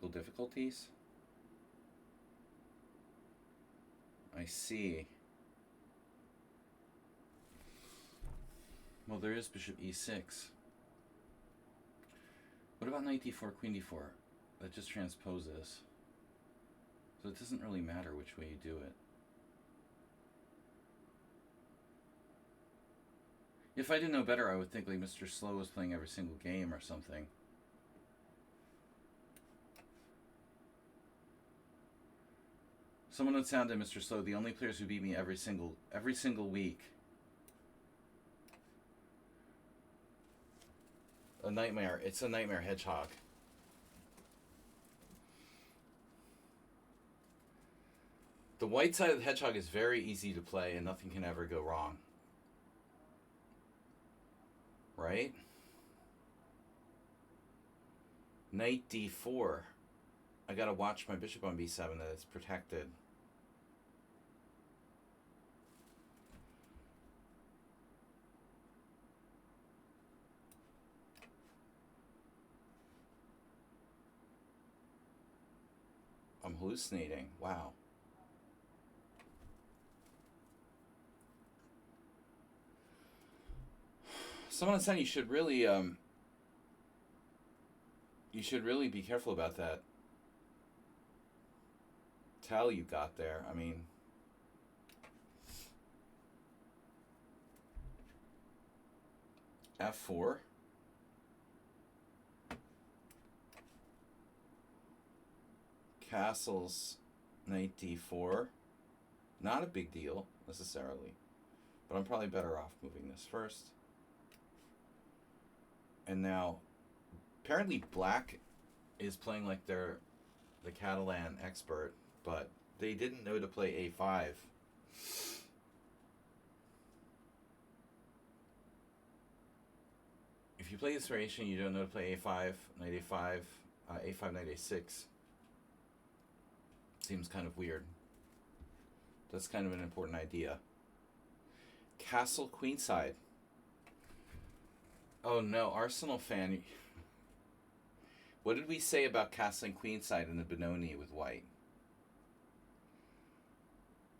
difficulties. I see. Well, there is bishop e6. What about knight d4, queen d4? That just transposes. So it doesn't really matter which way you do it. If I didn't know better, I would think like Mr. Slow was playing every single game or something. Someone would sound at Mr. Slow, the only players who beat me every single week. A nightmare. It's a nightmare hedgehog. The white side of the hedgehog is very easy to play and nothing can ever go wrong. Right? Knight d4. I gotta watch my bishop on b7 that it's protected. I'm hallucinating. Wow. Someone said you should really be careful about that tell you got there. I mean, f4. Castles, knight d4. Not a big deal, necessarily. But I'm probably better off moving this first. And now, apparently black is playing like they're the Catalan expert, but they didn't know to play a5. If you play this variation, you don't know to play a5, knight a5, a5, knight a6. Seems kind of weird. That's kind of an important idea. Castle queenside. Oh no, Arsenal fan. What did we say about castling queenside in the Benoni with white?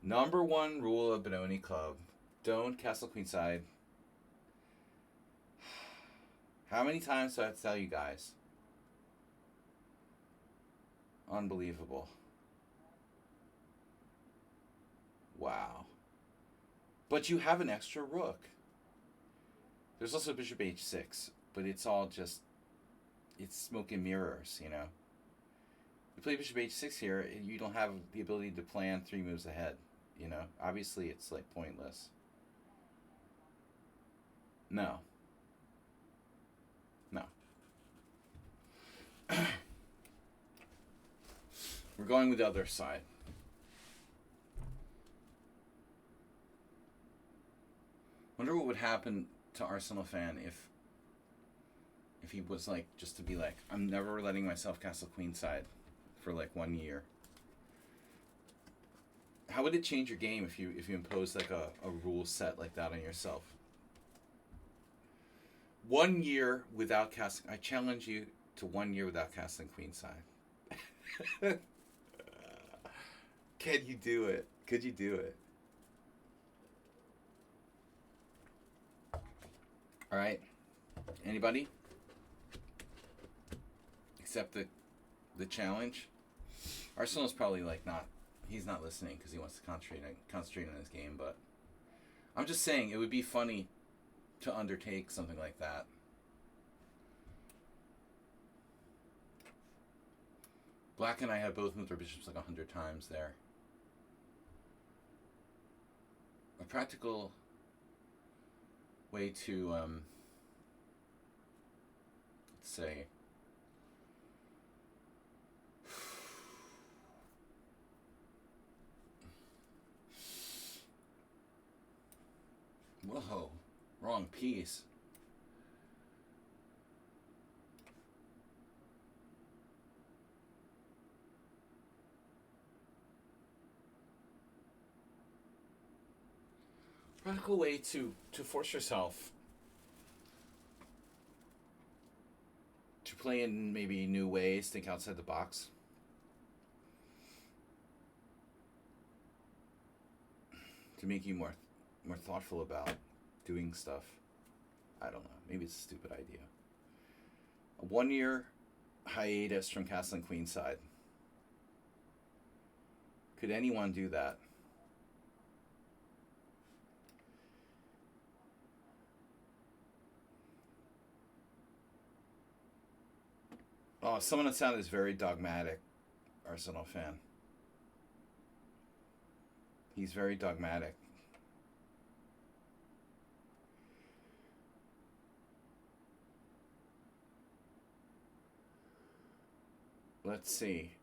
Number one rule of Benoni Club. Don't castle queenside. How many times do I have to tell you guys? Unbelievable. Wow. But you have an extra rook. There's also bishop h6, but it's all just, it's smoke and mirrors, you know. You play bishop h6 here, you don't have the ability to plan 3 moves ahead, you know. Obviously, it's like pointless. No. No. We're going with the other side. Wonder what would happen to Arsenal fan if he was like, just to be like, I'm never letting myself castle queenside for like 1 year. How would it change your game if you impose like a rule set like that on yourself? 1 year without castling. I challenge you to 1 year without castling queenside. Can you do it? Could you do it? All right. Anybody? Accept the challenge? Arsenal's probably like not. He's not listening because he wants to concentrate on his game. But I'm just saying it would be funny to undertake something like that. Black and I have both moved our bishops like 100 times there. A practical way to let's say, whoa, wrong piece. Practical way to force yourself to play in maybe new ways, think outside the box. To make you more thoughtful about doing stuff. I don't know. Maybe it's a stupid idea. A 1 year hiatus from castling queenside. Could anyone do that? Oh, someone that sounded is very dogmatic, Arsenal fan. He's very dogmatic. Let's see.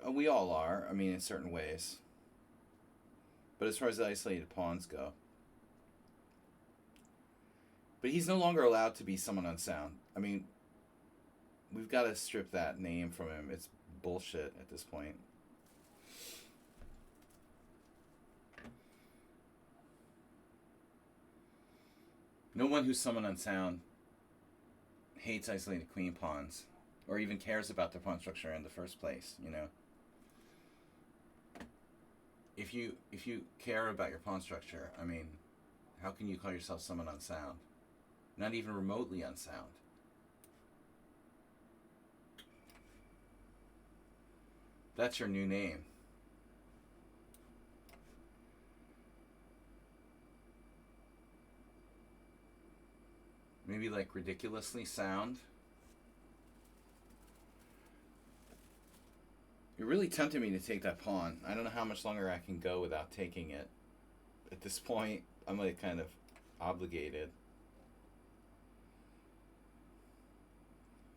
We all are, I mean, in certain ways. But as far as the isolated pawns go. But he's no longer allowed to be someone unsound. I mean, we've got to strip that name from him. It's bullshit at this point. No one who's someone unsound hates isolated queen pawns, or even cares about their pawn structure in the first place, you know? If you care about your pawn structure, I mean, how can you call yourself someone unsound? Not even remotely unsound. That's your new name. Maybe like ridiculously sound. You're really tempting me to take that pawn. I don't know how much longer I can go without taking it. At this point, I'm like kind of obligated.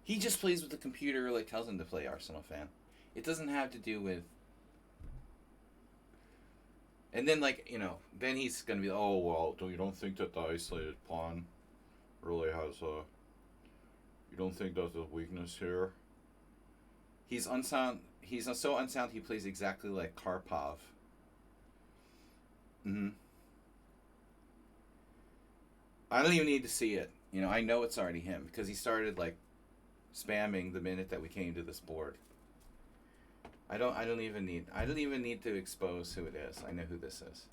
He just plays with the computer like tells him to play, Arsenal fan. It doesn't have to do with... And then, like, you know, then he's going to be, oh, well, you don't think that the isolated pawn really has a... You don't think there's a weakness here? He's unsound. He's so unsound he plays exactly like Karpov. I don't even need to see it. You know, I know it's already him because he started like spamming the minute that we came to this board. I don't even need to expose who it is. I know who this is.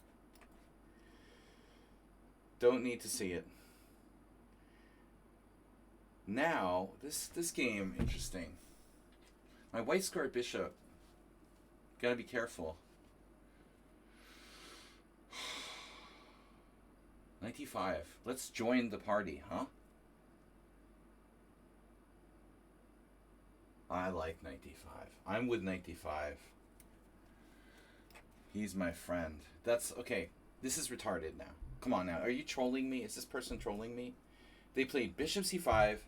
Don't need to see it. Now, this game, interesting. My white squared bishop. Gotta be careful. Knight d5. Let's join the party, huh? I like knight d5. I'm with knight d5. He's my friend. That's okay. This is retarded now. Come on now. Are you trolling me? Is this person trolling me? They played bishop c5,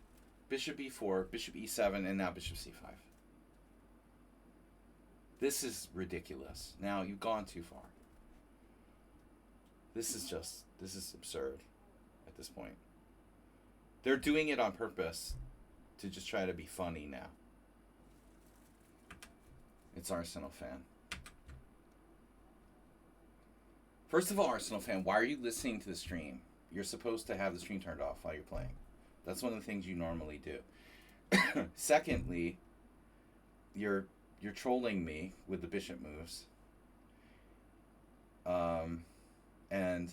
bishop b4, bishop e7, and now bishop c5. This is ridiculous. Now, you've gone too far. This is absurd at this point. They're doing it on purpose to just try to be funny now. It's Arsenal fan. First of all, Arsenal fan, why are you listening to the stream? You're supposed to have the stream turned off while you're playing. That's one of the things you normally do. Secondly, you're trolling me with the bishop moves. And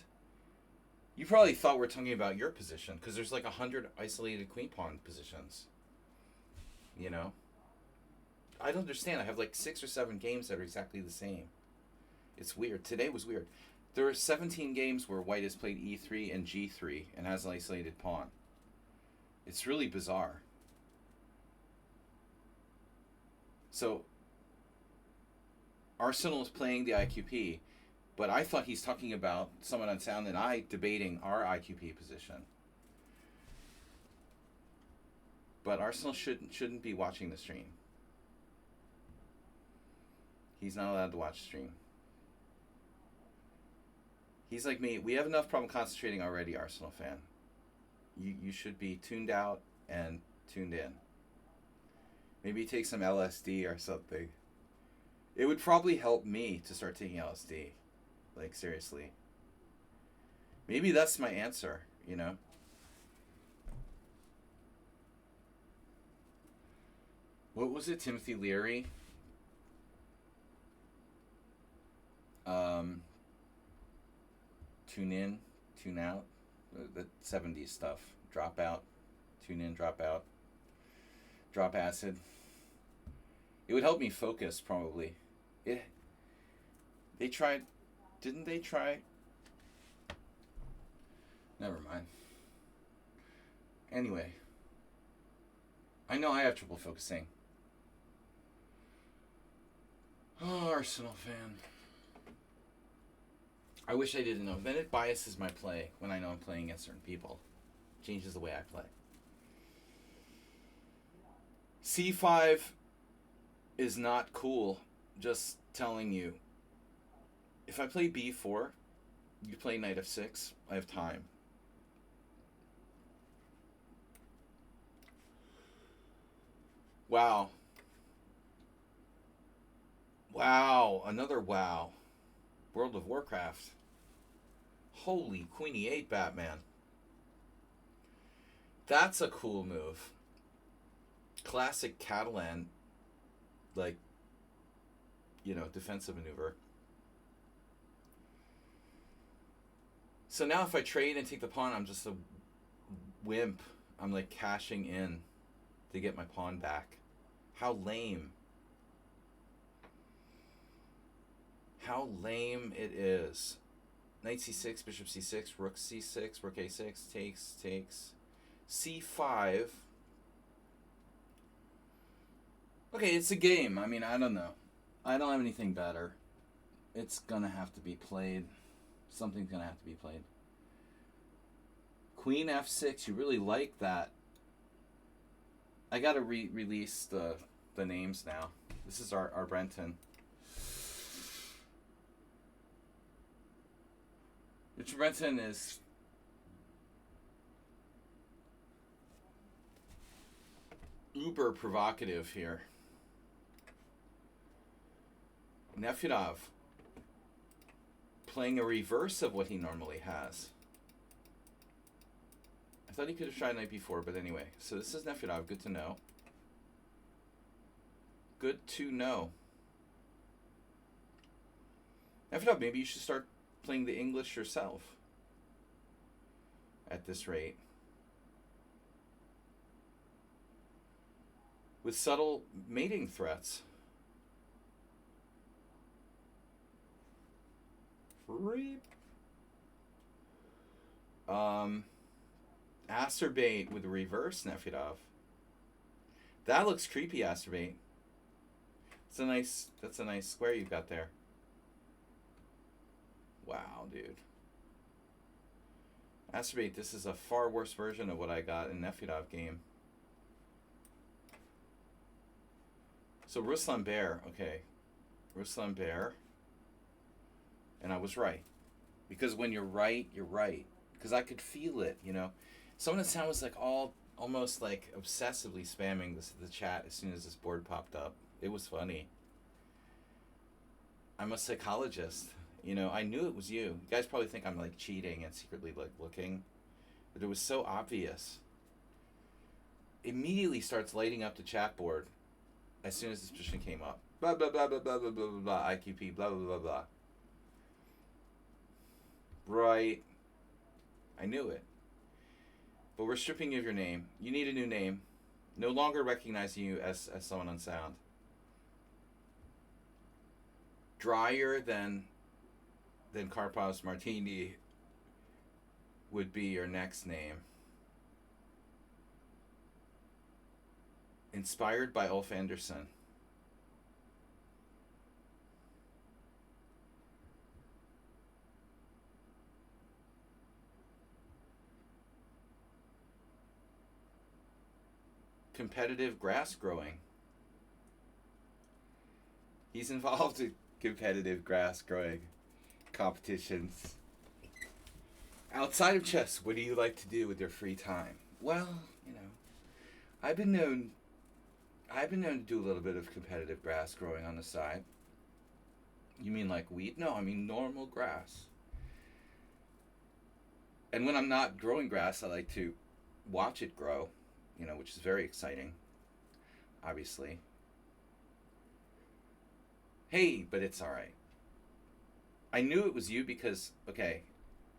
you probably thought we're talking about your position because there's like 100 isolated queen pawn positions. You know? I don't understand. I have like 6 or 7 games that are exactly the same. It's weird. Today was weird. There are 17 games where white has played e3 and g3 and has an isolated pawn. It's really bizarre. So, Arsenal is playing the IQP, but I thought he's talking about someone on Sound and I debating our IQP position. But Arsenal shouldn't be watching the stream. He's not allowed to watch the stream. He's like me. We have enough problem concentrating already, Arsenal fan. You should be tuned out and tuned in. Maybe take some LSD or something. It would probably help me to start taking LSD. Like, seriously. Maybe that's my answer, you know? What was it, Timothy Leary? Tune in, tune out. The 70s stuff. Drop out, tune in, drop out. Drop acid. It would help me focus, probably. They tried... Didn't they try? Never mind. Anyway. I know I have trouble focusing. Oh, Arsenal fan. I wish I didn't know. Then it biases my play when I know I'm playing against certain people. Changes the way I play. C5 is not cool. Just telling you. If I play b4, you play knight f6, I have time. Wow. Wow. Another wow. World of Warcraft. Holy Queenie 8 Batman. That's a cool move. Classic Catalan, like, you know, defensive maneuver. So now if I trade and take the pawn, I'm just a wimp. I'm like cashing in to get my pawn back. How lame. How lame it is. Knight c6, bishop c6, rook c6, rook a6, takes. c5. Okay, it's a game. I mean, I don't know. I don't have anything better. It's gonna have to be played. Something's gonna have to be played. Queen f6, you really like that. I gotta release the names now. This is our Brenton. Richard Brenton is uber provocative here. Nefedov playing a reverse of what he normally has. I thought he could have tried knight b4, but anyway. So this is Nefedov. Good to know. Good to know. Nefedov, maybe you should start playing the English yourself. At this rate. with subtle mating threats. Reap. Asterbate with a reverse Nefedov. That looks creepy, Asterbate. That's a nice square you've got there. Wow, dude. Asterbate, this is a far worse version of what I got in Nefedov game. So Ruslan Bear, okay. Ruslan Bear. And I was right. Because when you're right, you're right. Because I could feel it, you know. Someone in sound was like almost like obsessively spamming the chat as soon as this board popped up. It was funny. I'm a psychologist. You know, I knew it was you. You guys probably think I'm like cheating and secretly like looking. But it was so obvious. Immediately starts lighting up the chat board as soon as this position came up. Blah, blah, blah, blah, blah, blah, blah, blah, IQP, blah, blah, blah, blah. Right. I knew it. But we're stripping you of your name. You need a new name. No longer recognizing you as someone on sound. Drier than Karpov's Martini would be your next name. Inspired by Ulf Andersson. Competitive grass growing. He's involved in competitive grass growing competitions. Outside of chess, what do you like to do with your free time? Well, you know, I've been known to do a little bit of competitive grass growing on the side. You mean like wheat? No, I mean normal grass. And when I'm not growing grass, I like to watch it grow, you know, which is very exciting, obviously. Hey, but it's all right. I knew it was you because, okay,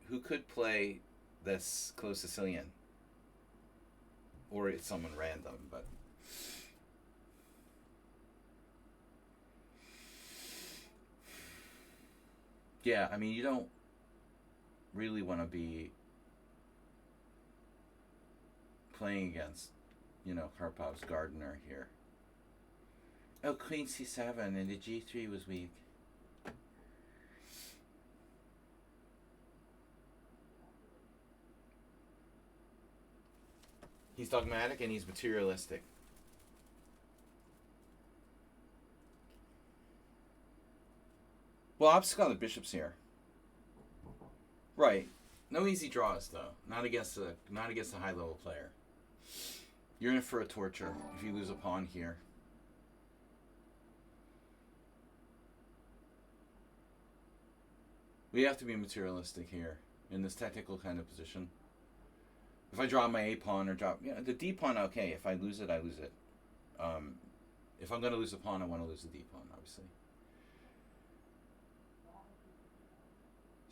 who could play this close Sicilian? Or it's someone random, but... Yeah, I mean, you don't really want to be playing against, you know, Karpov's Gardener here. Oh, Queen C7 and the G3 was weak. He's dogmatic and he's materialistic. Well, obstacle on the bishops here. Right. No easy draws though. Not against a high level player. You're in for a torture if you lose a pawn here. We have to be materialistic here in this technical kind of position. If I drop my A pawn or drop, yeah, the D pawn, okay. If I lose it, I lose it. If I'm going to lose a pawn, I want to lose the D pawn, obviously.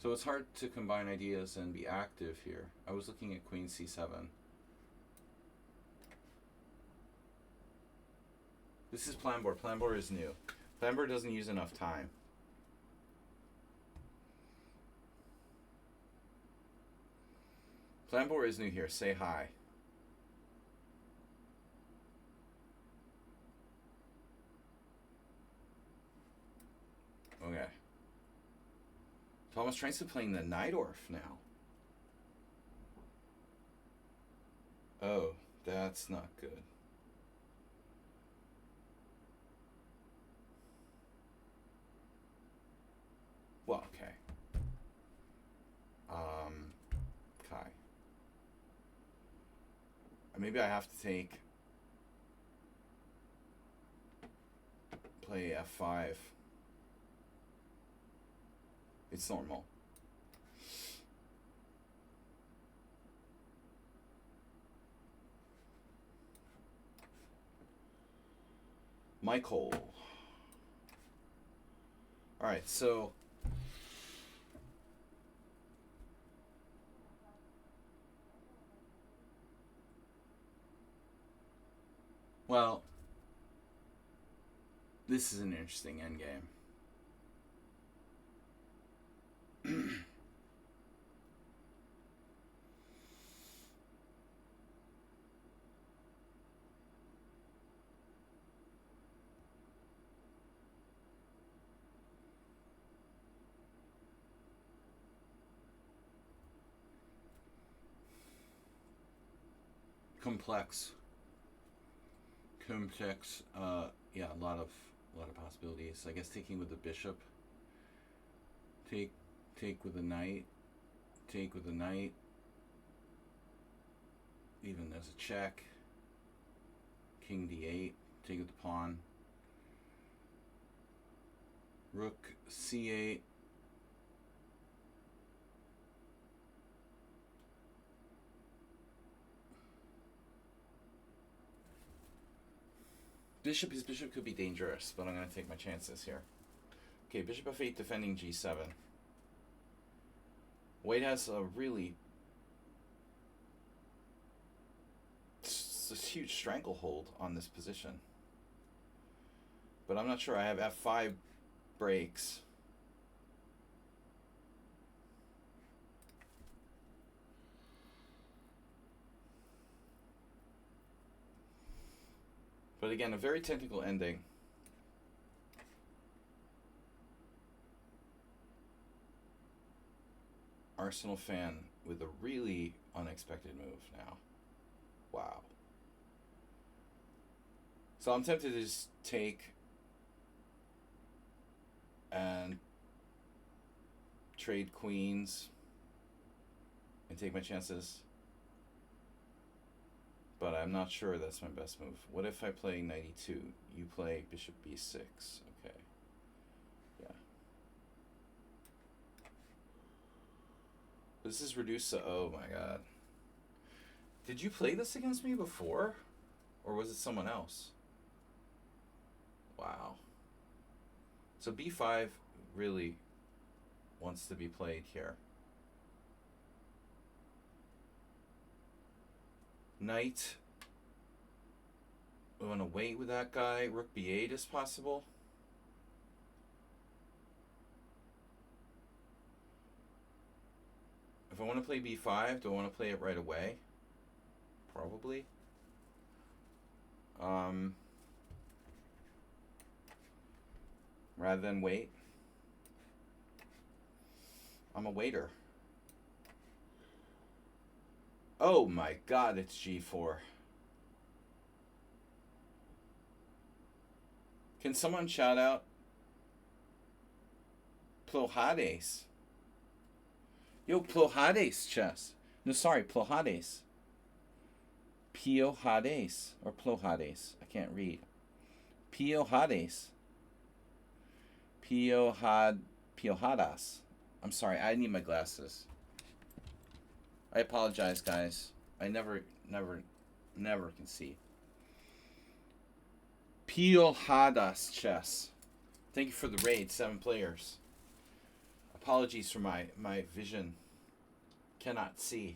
So it's hard to combine ideas and be active here. I was looking at Queen C7. This is Planbor. Planbor is new. Planbor doesn't use enough time. Planbor is new here. Say hi. Okay. Thomas Train's playing the Najdorf now. Oh, that's not good. Well, okay. Kai. Maybe I have to play F5. It's normal. Michael. All right, so well, This is an interesting endgame. Complex. Yeah, a lot of possibilities. I guess taking with the bishop. Take with the knight. Take with the knight. Even there's a check. King d8. Take with the pawn. Rook c8. His bishop could be dangerous, but I'm going to take my chances here. Okay, bishop f8 defending g7. White has a really huge stranglehold on this position. But I'm not sure. I have f5 breaks. But again, a very technical ending. Arsenal fan with a really unexpected move now. Wow. So I'm tempted to just take and trade queens and take my chances. But I'm not sure that's my best move. What if I play knight e2? You play bishop b6. Okay. Yeah. This is Redusa. Oh my god. Did you play this against me before? Or was it someone else? Wow. So b5 really wants to be played here. Knight. We want to wait with that guy. Rook b8 is possible. If I want to play b5, do I want to play it right away? Probably. Rather than wait. I'm a waiter. Oh my god, it's g4. Can someone shout out Plohades? Yo, Plohades chess. No, sorry, Plohades. Piohades or Plohades. I can't read. Piohades. Piohadas. I'm sorry, I need my glasses. I apologize, guys. I never can see. Piohadas chess. Thank you for the raid, 7 players. Apologies for my vision. Cannot see.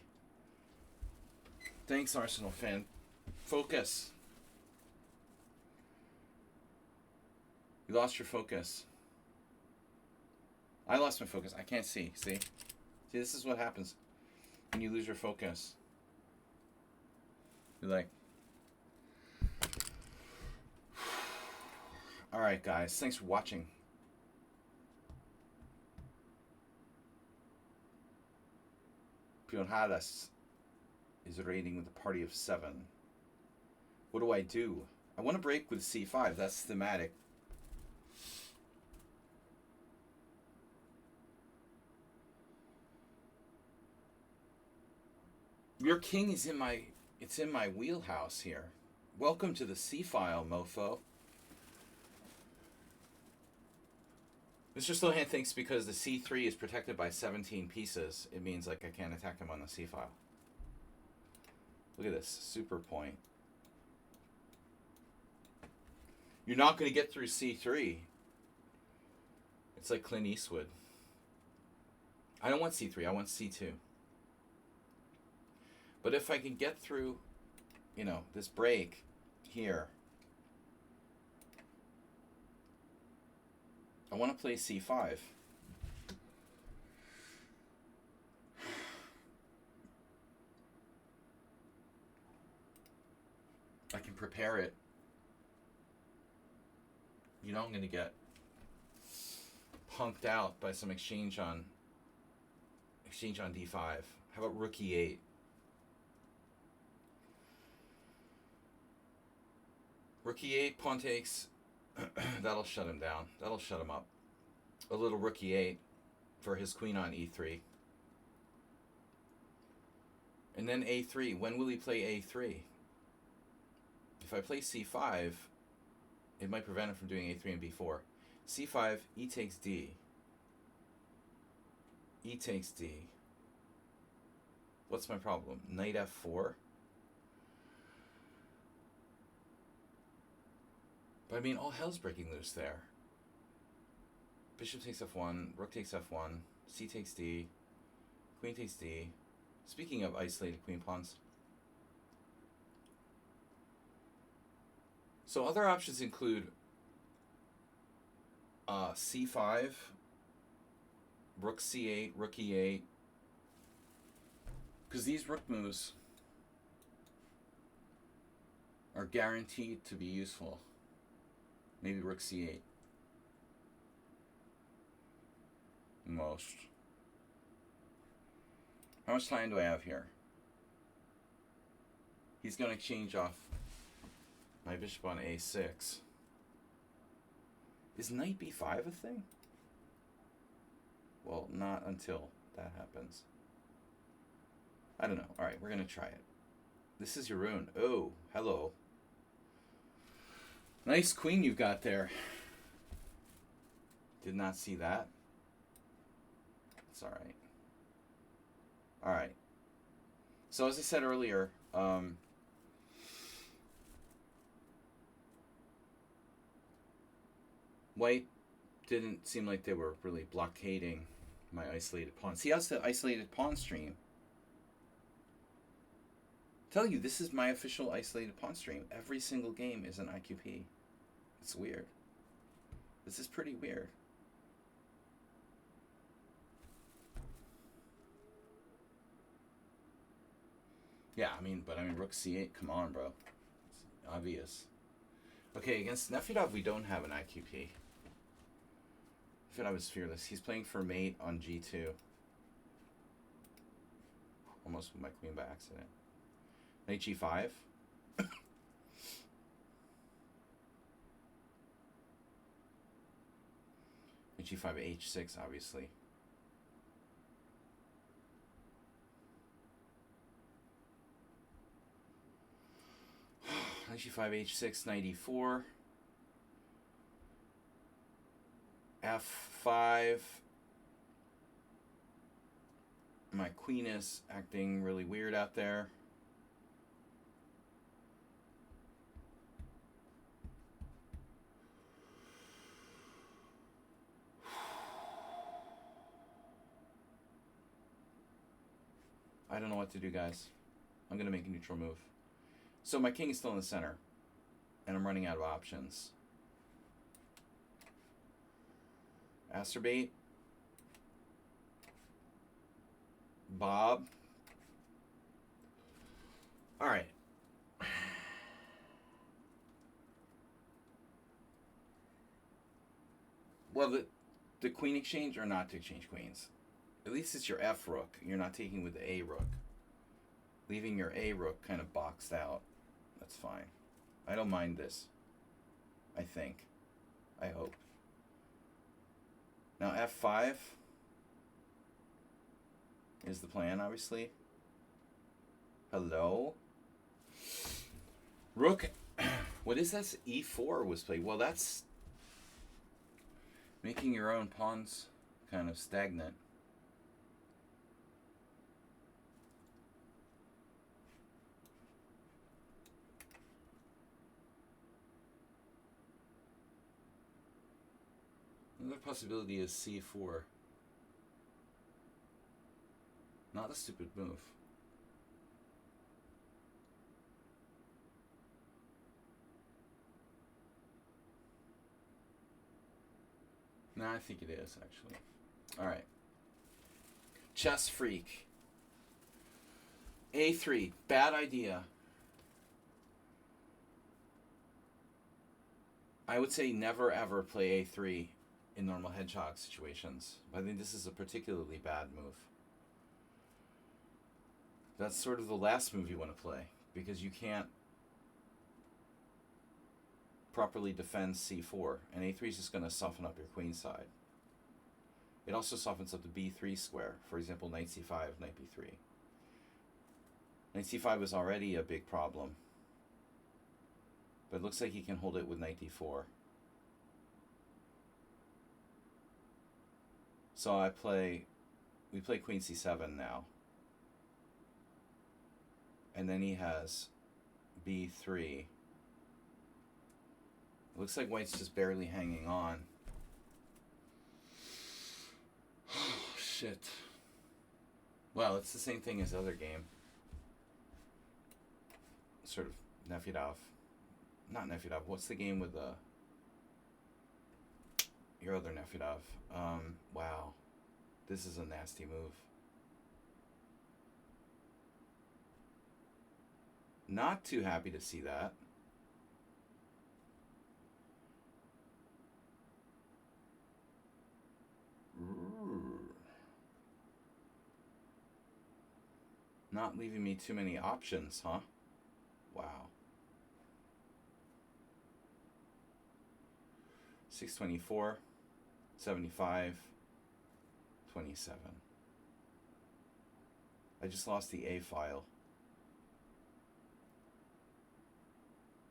Thanks, Arsenal fan. Focus. You lost your focus. I lost my focus. I can't see. See, this is what happens when you lose your focus. You're like, all right, guys. Thanks for watching. Pionhadas is raiding with a party of 7. What do I do? I want to break with c5. That's thematic. Your king is in my wheelhouse here. Welcome to the C-file, mofo. Mr. Slohan thinks because the c3 is protected by 17 pieces, it means like I can't attack him on the c-file. Look at this, super point. You're not going to get through c3. It's like Clint Eastwood. I don't want c3, I want c2. But if I can get through, this break here, I want to play c5. I can prepare it. You know I'm going to get punked out by some exchange on d5. How about rook e8? Rook e8, pawn takes. That'll shut him down. That'll shut him up. A little rook e8 for his queen on e3. And then a3. When will he play a3? If I play c5, it might prevent him from doing a3 and b4. c5, e takes d. E takes d. What's my problem? Knight f4? But I mean, all hell's breaking loose there. Bishop takes f1, rook takes f1, c takes d, queen takes d. Speaking of isolated queen pawns. So other options include c5, rook c8, rook e8. Because these rook moves are guaranteed to be useful. Maybe rook c8. Most. How much time do I have here? He's going to exchange off my bishop on a6. Is knight b5 a thing? Well, not until that happens. I don't know. All right, we're going to try it. This is your rune. Oh, hello. Nice queen you've got there. Did not see that. It's all right. All right. So as I said earlier, white didn't seem like they were really blockading my isolated pawns. See, how's the isolated pawn stream? Tell you, this is my official isolated pawn stream. Every single game is an IQP. It's weird. This is pretty weird. Yeah, I mean, rook c8, come on, bro. It's obvious. Okay, against Nefedov, we don't have an IQP. Nefedov is fearless. He's playing for mate on g2. Almost with my queen by accident. Knight g5. Knight g5, h6, obviously. Knight g5, h6, knight e4. f5. My queen is acting really weird out there. I don't know what to do, guys. I'm going to make a neutral move. So my king is still in the center, and I'm running out of options. Acerbate. Bob. All right. Well, the queen exchange or not to exchange queens. At least it's your F rook. You're not taking with the A rook. Leaving your A rook kind of boxed out. That's fine. I don't mind this. I think. I hope. Now F5 is the plan, obviously. Hello? Rook. What is this? E4 was played. Well, that's making your own pawns kind of stagnant. Another possibility is c4. Not a stupid move. No, I think it is, actually. All right. Chess Freak. A3. Bad idea. I would say never ever play A3 in normal hedgehog situations. I think this is a particularly bad move. That's sort of the last move you want to play, because you can't properly defend c4, and a3 is just going to soften up your queen side. It also softens up the b3 square. For example, knight c5, knight b3. Knight c5 is already a big problem, but it looks like he can hold it with knight d4. So we play queen c7 now. And then he has b3. It looks like white's just barely hanging on. Oh, shit. Well, it's the same thing as the other game. Sort of Nefedov. Not Nefedov. What's the game with your other Nefedov? Wow. This is a nasty move. Not too happy to see that. Not leaving me too many options, huh? Wow. 624, 75, 27. I just lost the A file.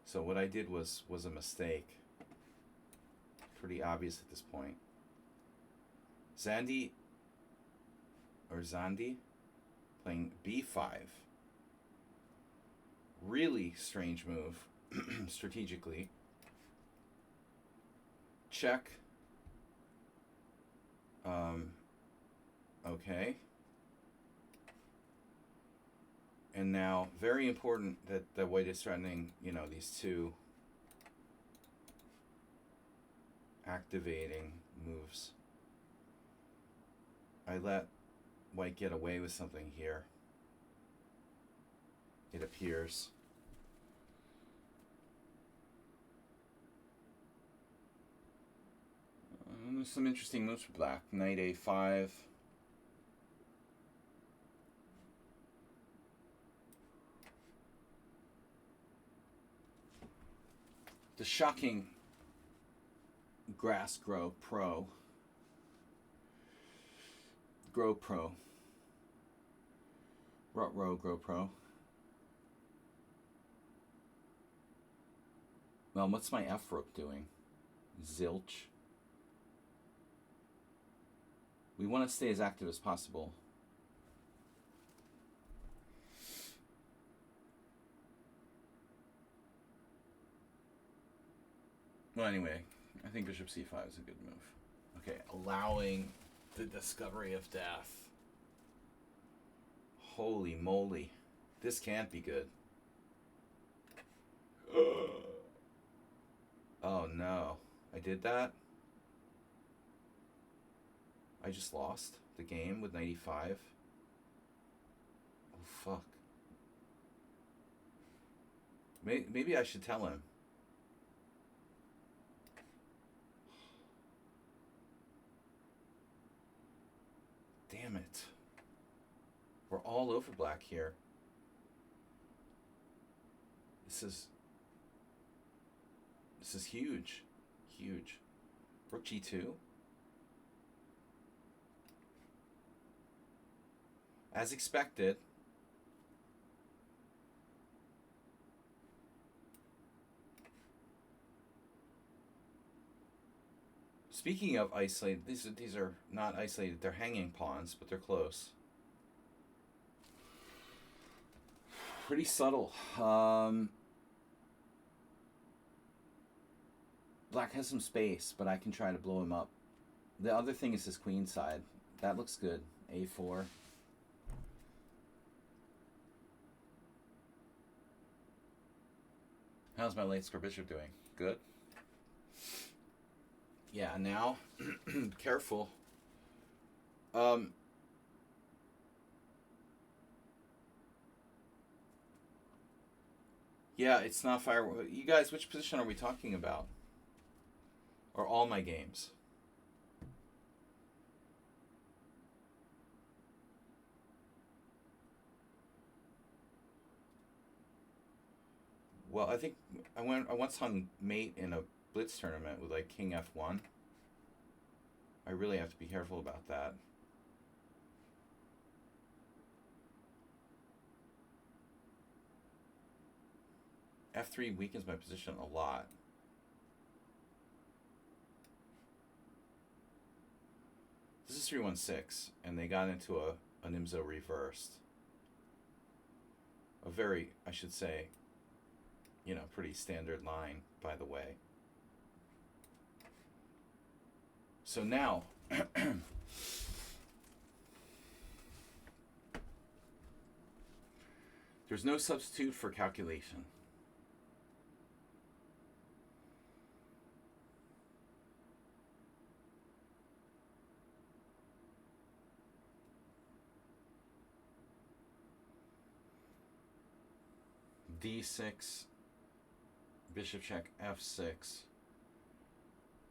So what I did was a mistake. Pretty obvious at this point. Zandi playing b5. Really strange move strategically. Check. Okay. And now, very important that white is threatening, these two activating moves. I let white get away with something here, it appears. There's some interesting moves for black. Knight a5. The shocking grass grow pro. Grow pro. Rut row grow pro. Well, what's my F rook doing? Zilch. We want to stay as active as possible. Well, anyway, I think bishop c5 is a good move. Okay, allowing the discovery of death. Holy moly. This can't be good. Oh no. I did that? I just lost the game with 95. Oh fuck. Maybe I should tell him. Damn it. We're all over black here. This is huge. Huge. Rook g2. As expected. Speaking of isolated, these are not isolated. They're hanging pawns, but they're close. Pretty subtle. Black has some space, but I can try to blow him up. The other thing is his queen side. That looks good. A4. How's my late score bishop doing? Good? Yeah, now, careful. Um, yeah, it's not fire. You guys, which position are we talking about? Or all my games? Well, I think I once hung mate in a blitz tournament with like King F1. I really have to be careful about that. F3 weakens my position a lot. This is 316, and they got into a Nimzo reversed. A very, I should say, pretty standard line, by the way. So now, there's no substitute for calculation. D6, bishop check F6.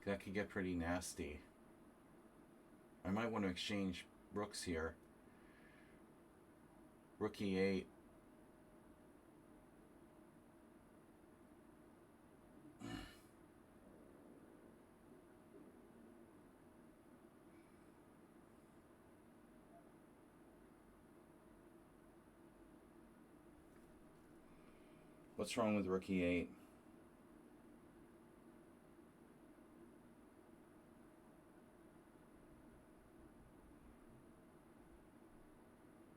That could get pretty nasty. I might want to exchange rooks here. Rook E8. What's wrong with Rook E8?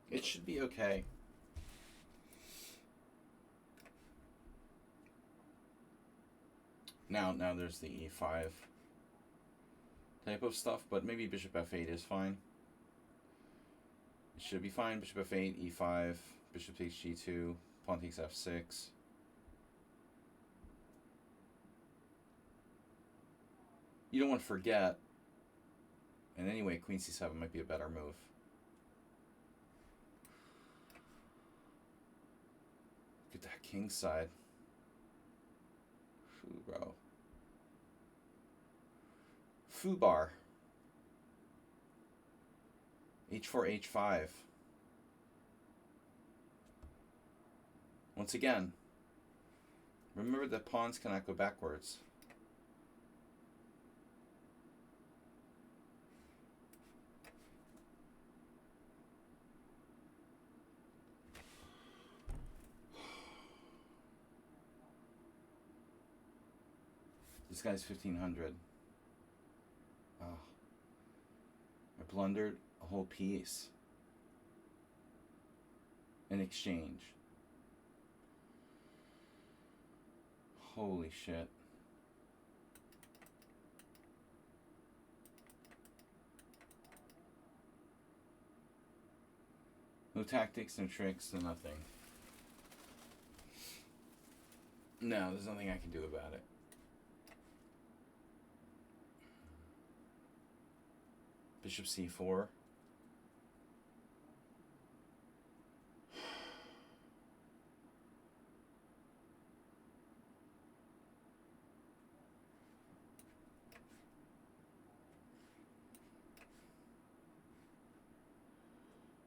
It should be okay. Now there's the E5 type of stuff, but maybe bishop F8 is fine. It should be fine. Bishop F8, E5, bishop takes G2, pawn takes F6. You don't want to forget, and anyway, Queen C7 might be a better move. Get that king side. Foo, bro. Foo bar. H4, H5. Once again, remember that pawns cannot go backwards. This guy's 1500. Oh. I blundered a whole piece in exchange. Holy shit. No tactics, no tricks, no nothing. No, there's nothing I can do about it. Bishop C4.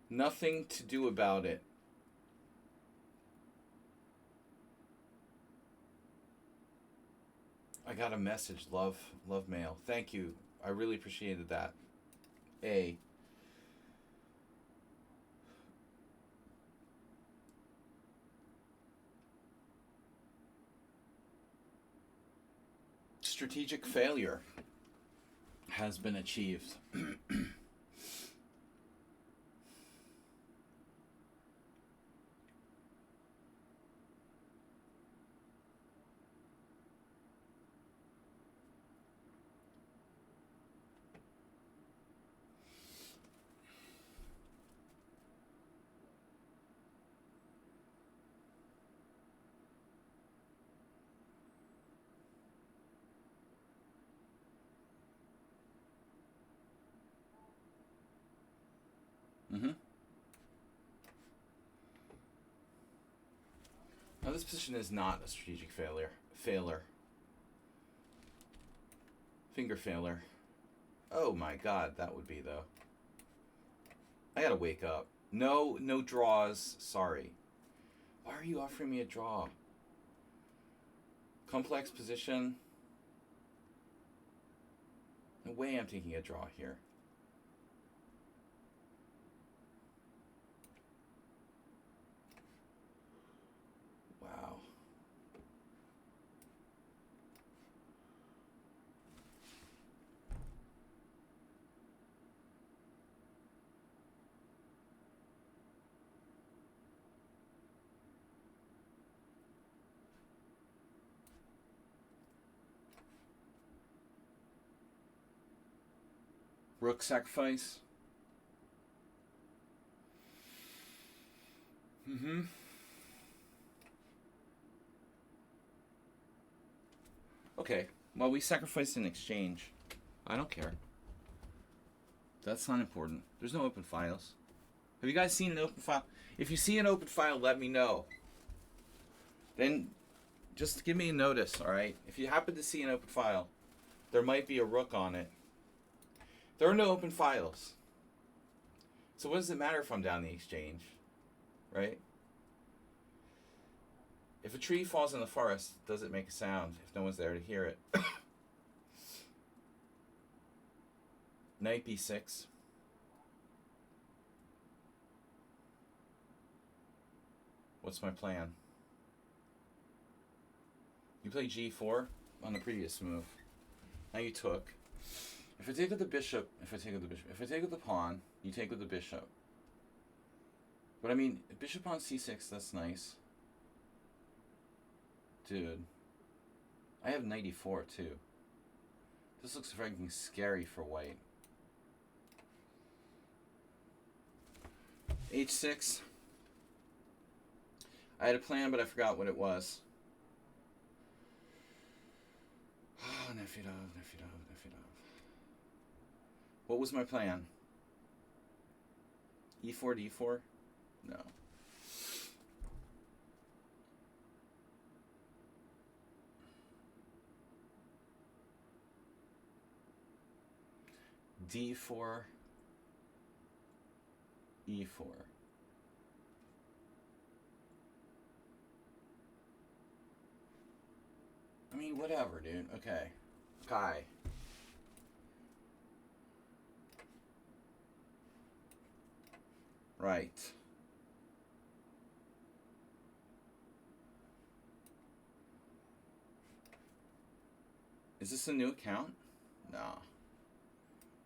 Nothing to do about it. I got a message. Love mail. Thank you. I really appreciated that. Strategic failure has been achieved. Mm-hmm. Now this position is not a strategic failure. Finger failure. Oh my god, that would be though. I gotta wake up. No draws. Sorry. Why are you offering me a draw? Complex position. No way I'm taking a draw here. Wow. Rook sacrifice. Mm-hmm. Okay. Well, we sacrificed in exchange. I don't care. That's not important. There's no open files. Have you guys seen an open file? If you see an open file, let me know. Then just give me a notice, alright? If you happen to see an open file, there might be a rook on it. There are no open files. So what does it matter if I'm down the exchange? Right? If a tree falls in the forest, does it make a sound if no one's there to hear it? Knight b6. What's my plan? You play g4 on the previous move. Now you took. If I take with the bishop, if I take with the pawn, you take with the bishop. But I mean, bishop on c6, that's nice. Dude. I have knight e4 too. This looks freaking scary for white. h6. I had a plan, but I forgot what it was. Oh, Nefidov. What was my plan? e4 to e4? No. d4, e4. I mean, whatever, dude. Okay. Kai. Right. Is this a new account? No.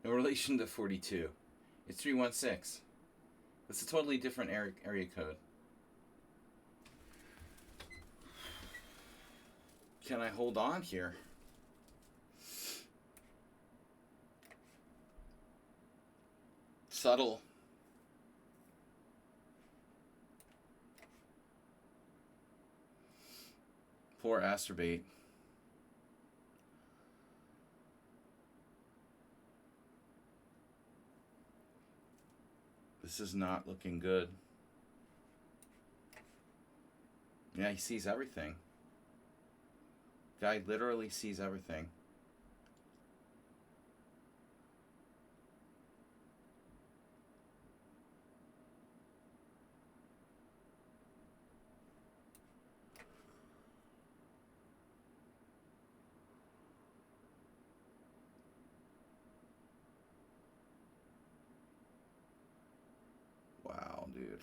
No relation to 42. It's 316. That's a totally different area code. Can I hold on here? Subtle. Poor Asterbait. This is not looking good. Yeah, he sees everything. Guy literally sees everything. Wow, dude.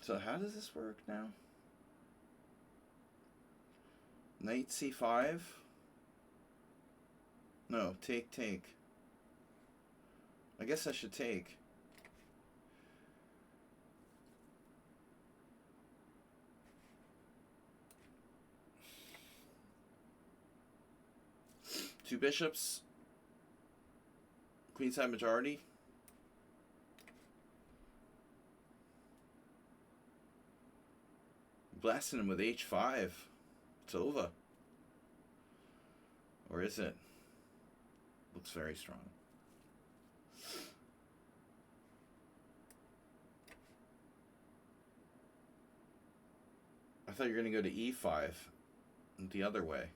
So how does this work now? Knight c5? No, take. I guess I should take. Two bishops. Queenside majority. Blasting him with h5. It's over. Or is it? Looks very strong. I thought you were going to go to e5 the other way.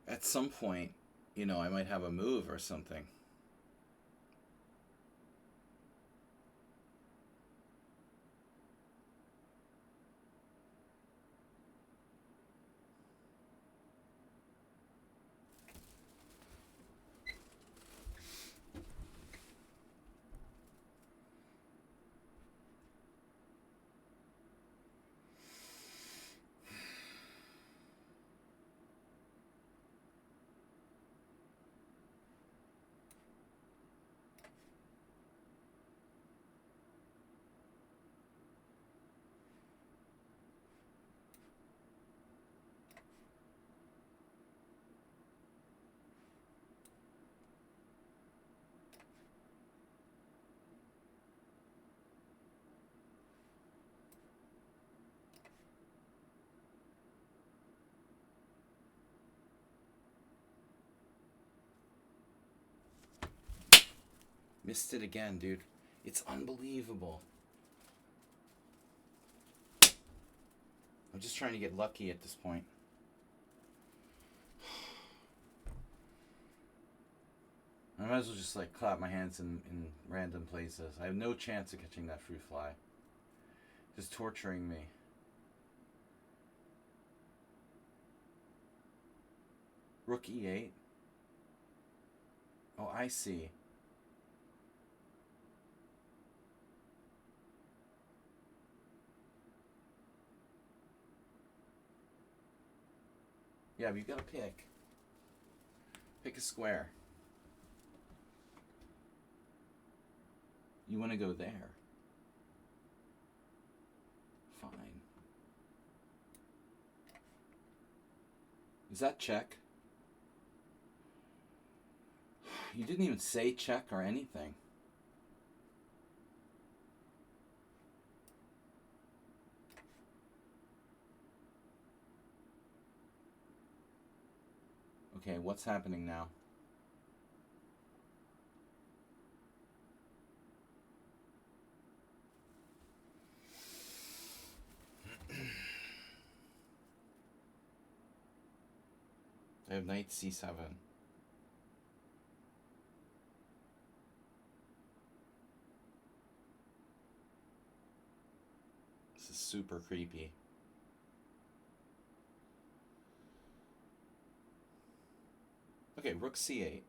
At some point, you know, I might have a move or something. Missed it again, dude. It's unbelievable. I'm just trying to get lucky at this point. I might as well just like clap my hands in random places. I have no chance of catching that fruit fly. Just torturing me. Rook e8. Oh, I see. Yeah, but you gotta pick. Pick a square. You want to go there. Fine. Is that check? You didn't even say check or anything. Okay, what's happening now? I have knight c7. This is super creepy. Okay, rook c8.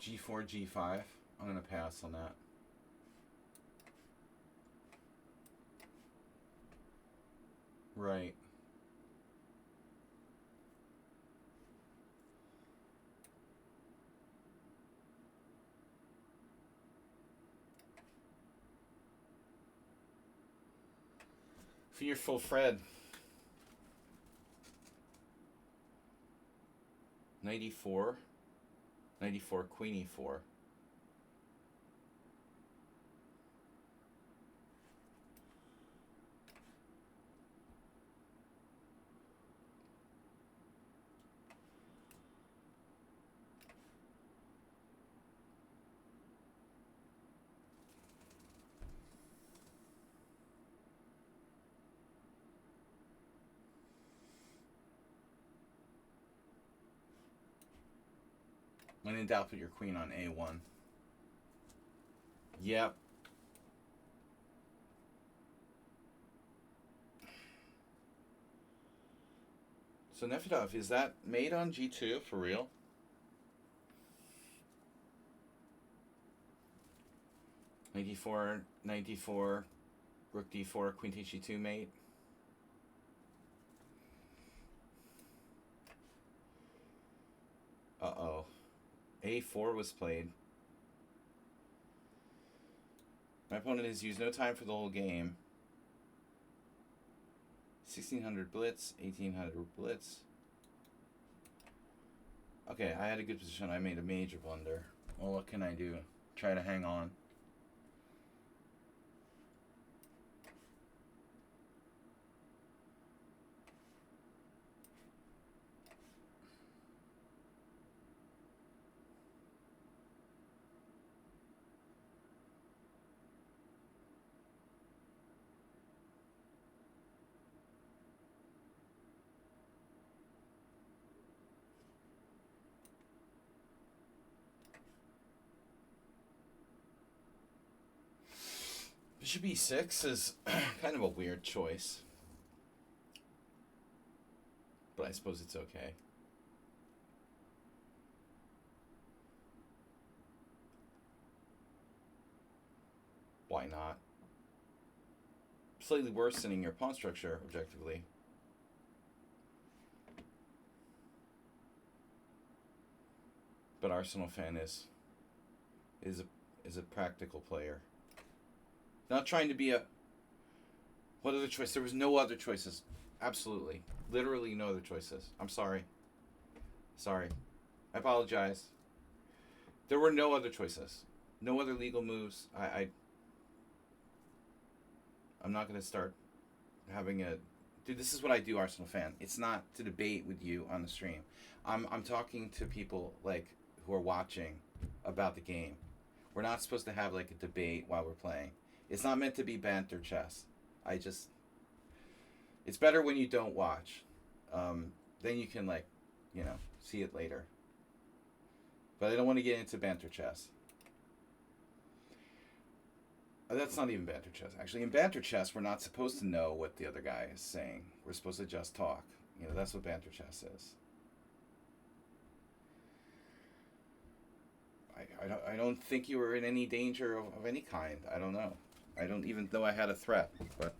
G4, G5. I'm going to pass on that. Right. Fearful Fred. Knight e4. Knight e4, queen e4. When in doubt, put your queen on a1. Yep. So Nefedov, is that made on G2 for real? Knight d4, knight d4, rook d4, queen takes g2 mate. Uh-oh. a4 was played. My opponent has used no time for the whole game. 1600 blitz, 1800 blitz. Okay, I had a good position. I made a major blunder. Well, what can I do? Try to hang on. Bishop e6 is kind of a weird choice. But I suppose it's okay. Why not? Slightly worsening your pawn structure, objectively. But Arsenal fan is a practical player. Not trying to be a... What other choice? There was no other choices. Absolutely. Literally no other choices. I'm sorry. Sorry. I apologize. There were no other choices. No other legal moves. I'm not going to start having a... Dude, this is what I do, Arsenal fan. It's not to debate with you on the stream. I'm talking to people like who are watching about the game. We're not supposed to have like a debate while we're playing. It's not meant to be banter chess. It's better when you don't watch. Then you can like, see it later. But I don't want to get into banter chess. That's not even banter chess. Actually, in banter chess, we're not supposed to know what the other guy is saying. We're supposed to just talk. That's what banter chess is. I don't think you were in any danger of any kind. I don't know. I don't even know I had a threat. But,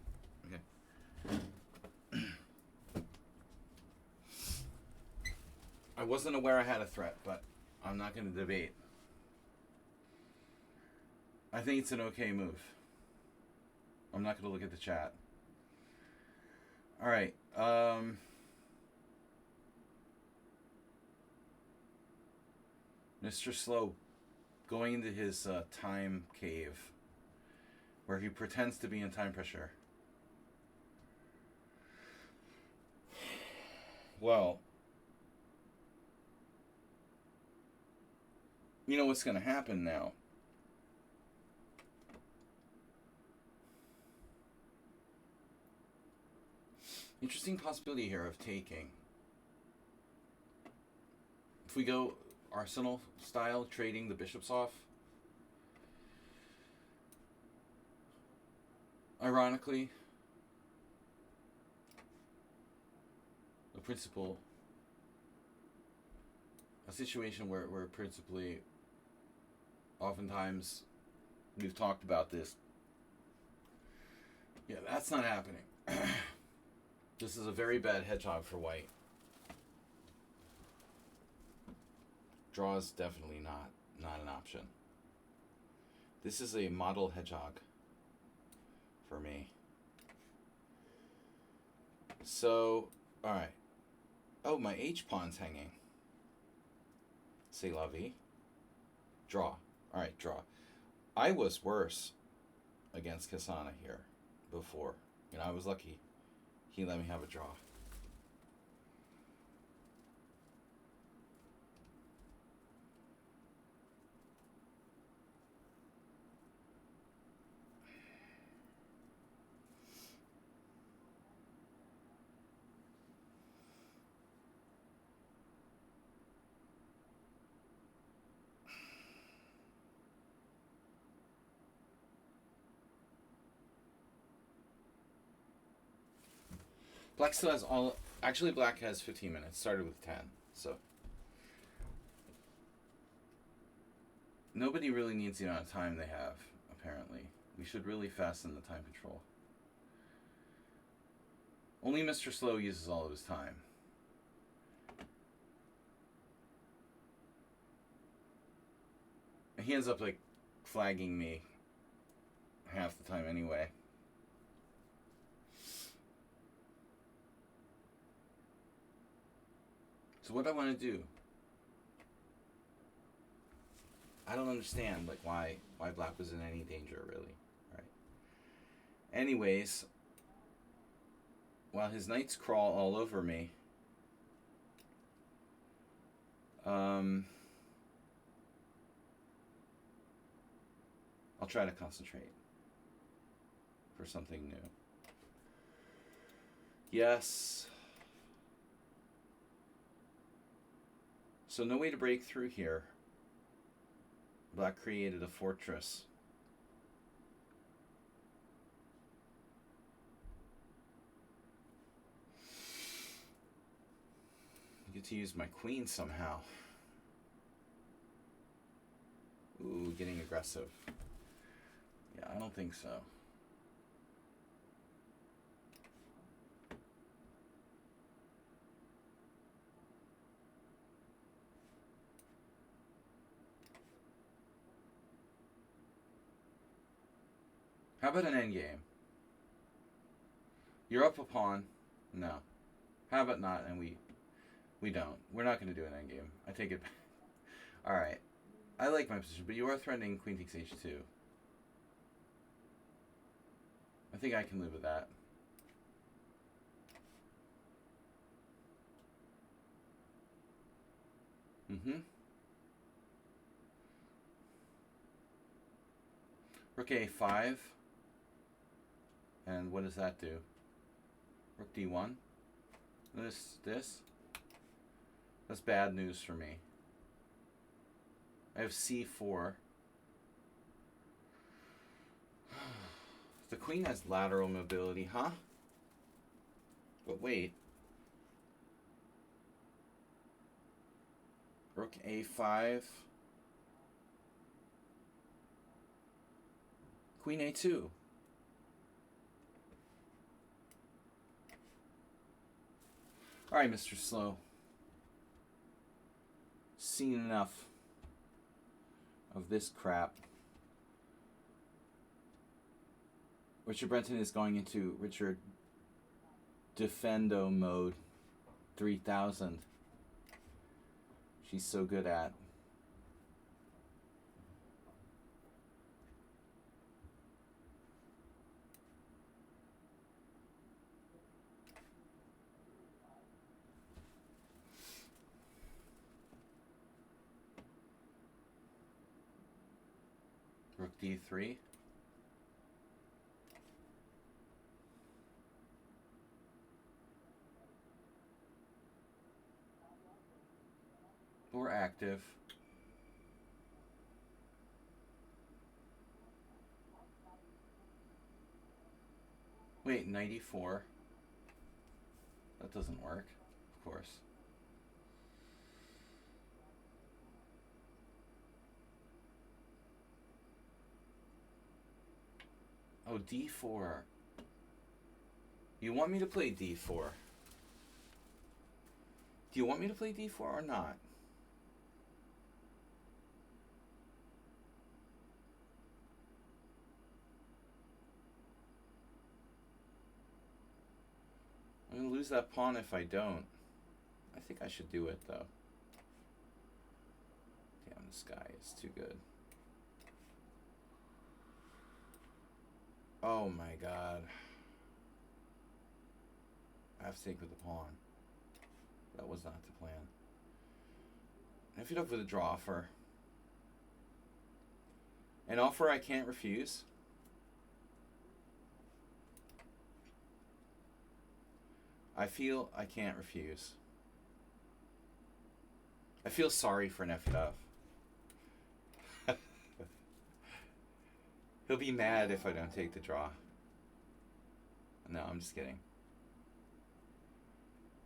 okay. I wasn't aware I had a threat, but I'm not going to debate. I think it's an okay move. I'm not going to look at the chat. All right. Mr. Slow going into his time cave where he pretends to be in time pressure. Well, you know what's going to happen now. Interesting possibility here of taking. If we go Arsenal style, trading the bishops off. Ironically, the principle, a situation where principally, oftentimes, we've talked about this. Yeah, that's not happening. This is a very bad hedgehog for white. Draw is definitely not an option. This is a model hedgehog for me. So, alright. Oh, my H-pawn's hanging. C'est la vie. Draw. Alright, draw. I was worse against Kasana here before. I was lucky. He let me have a draw. Black still has all... Actually, black has 15 minutes. Started with 10, so... Nobody really needs the amount of time they have, apparently. We should really fasten the time control. Only Mr. Slow uses all of his time. He ends up, like, flagging me half the time anyway. So what do I want to do? I don't understand, like, why black was in any danger, really. Right. Anyways, while his knights crawl all over me, I'll try to concentrate for something new. Yes. So no way to break through here. Black created a fortress. I get to use my queen somehow. Ooh, getting aggressive. Yeah, I don't think so. How about an endgame? You're up a pawn. No. How about not? And we don't. We're not going to do an endgame. I take it back. All right. I like my position, but you are threatening queen takes h2. I think I can live with that. Mm-hmm. Rook a5. And what does that do? Rook d1. This. That's bad news for me. I have c4. The queen has lateral mobility, huh? But wait. Rook a5. Queen a2. Alright, Mr. Slow. Seen enough of this crap. Richard Brenton is going into Richard Defendo mode 3000. She's so good at. Rook d3. We're active. Wait, knight e4. That doesn't work, of course. Oh, d4. You want me to play d4? Do you want me to play d4 or not? I'm going to lose that pawn if I don't. I think I should do it, though. Damn, this guy is too good. Oh my god. I have to take with the pawn. That was not the plan. If you'd up with a draw offer. An offer I can't refuse. I feel I can't refuse. I feel sorry for Nefedov. He'll be mad if I don't take the draw. No, I'm just kidding.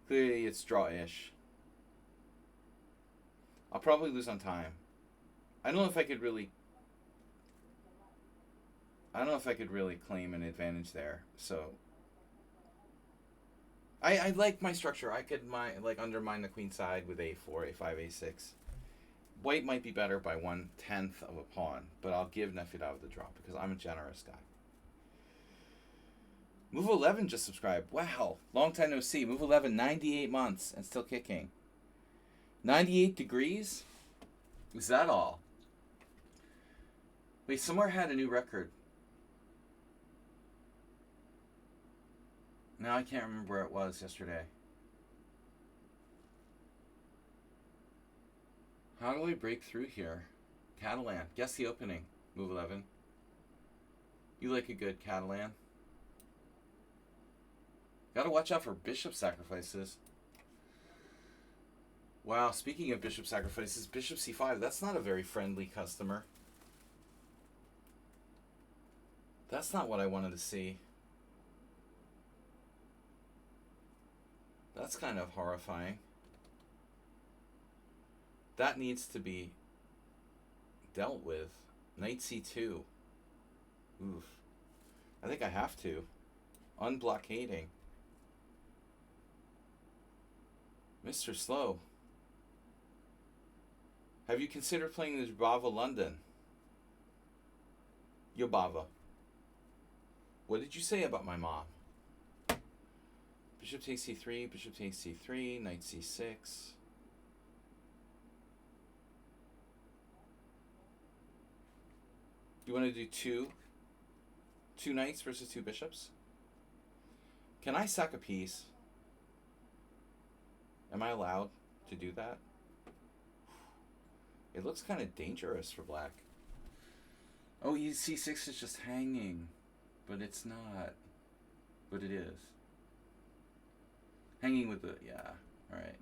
Clearly, it's draw-ish. I'll probably lose on time. I don't know if I could really. I don't know if I could really claim an advantage there. So I like my structure. I could undermine the queen side with a4, a5, a6. White might be better by 1/10 of a pawn, but I'll give Nefedov the draw because I'm a generous guy. Move 11 just subscribed. Wow, long time no see. Move 11, 98 months and still kicking. 98 degrees? Is that all? Wait, somewhere had a new record. Now I can't remember where it was yesterday. How do I break through here? Catalan. Guess the opening. Move 11. You like a good Catalan. Gotta watch out for bishop sacrifices. Wow, speaking of bishop sacrifices, bishop c5. That's not a very friendly customer. That's not what I wanted to see. That's kind of horrifying. That needs to be dealt with. Knight c2. Oof. I think I have to. Unblockading. Mr. Slow. Have you considered playing the Jobava London? Yobava. What did you say about my mom? Bishop takes c3, bishop takes c3, knight c6. You want to do two knights versus two bishops? Can I sack a piece? Am I allowed to do that? It looks kind of dangerous for black. Oh, c6 is just hanging. But it's not. But it is. Hanging with the... Yeah. Alright.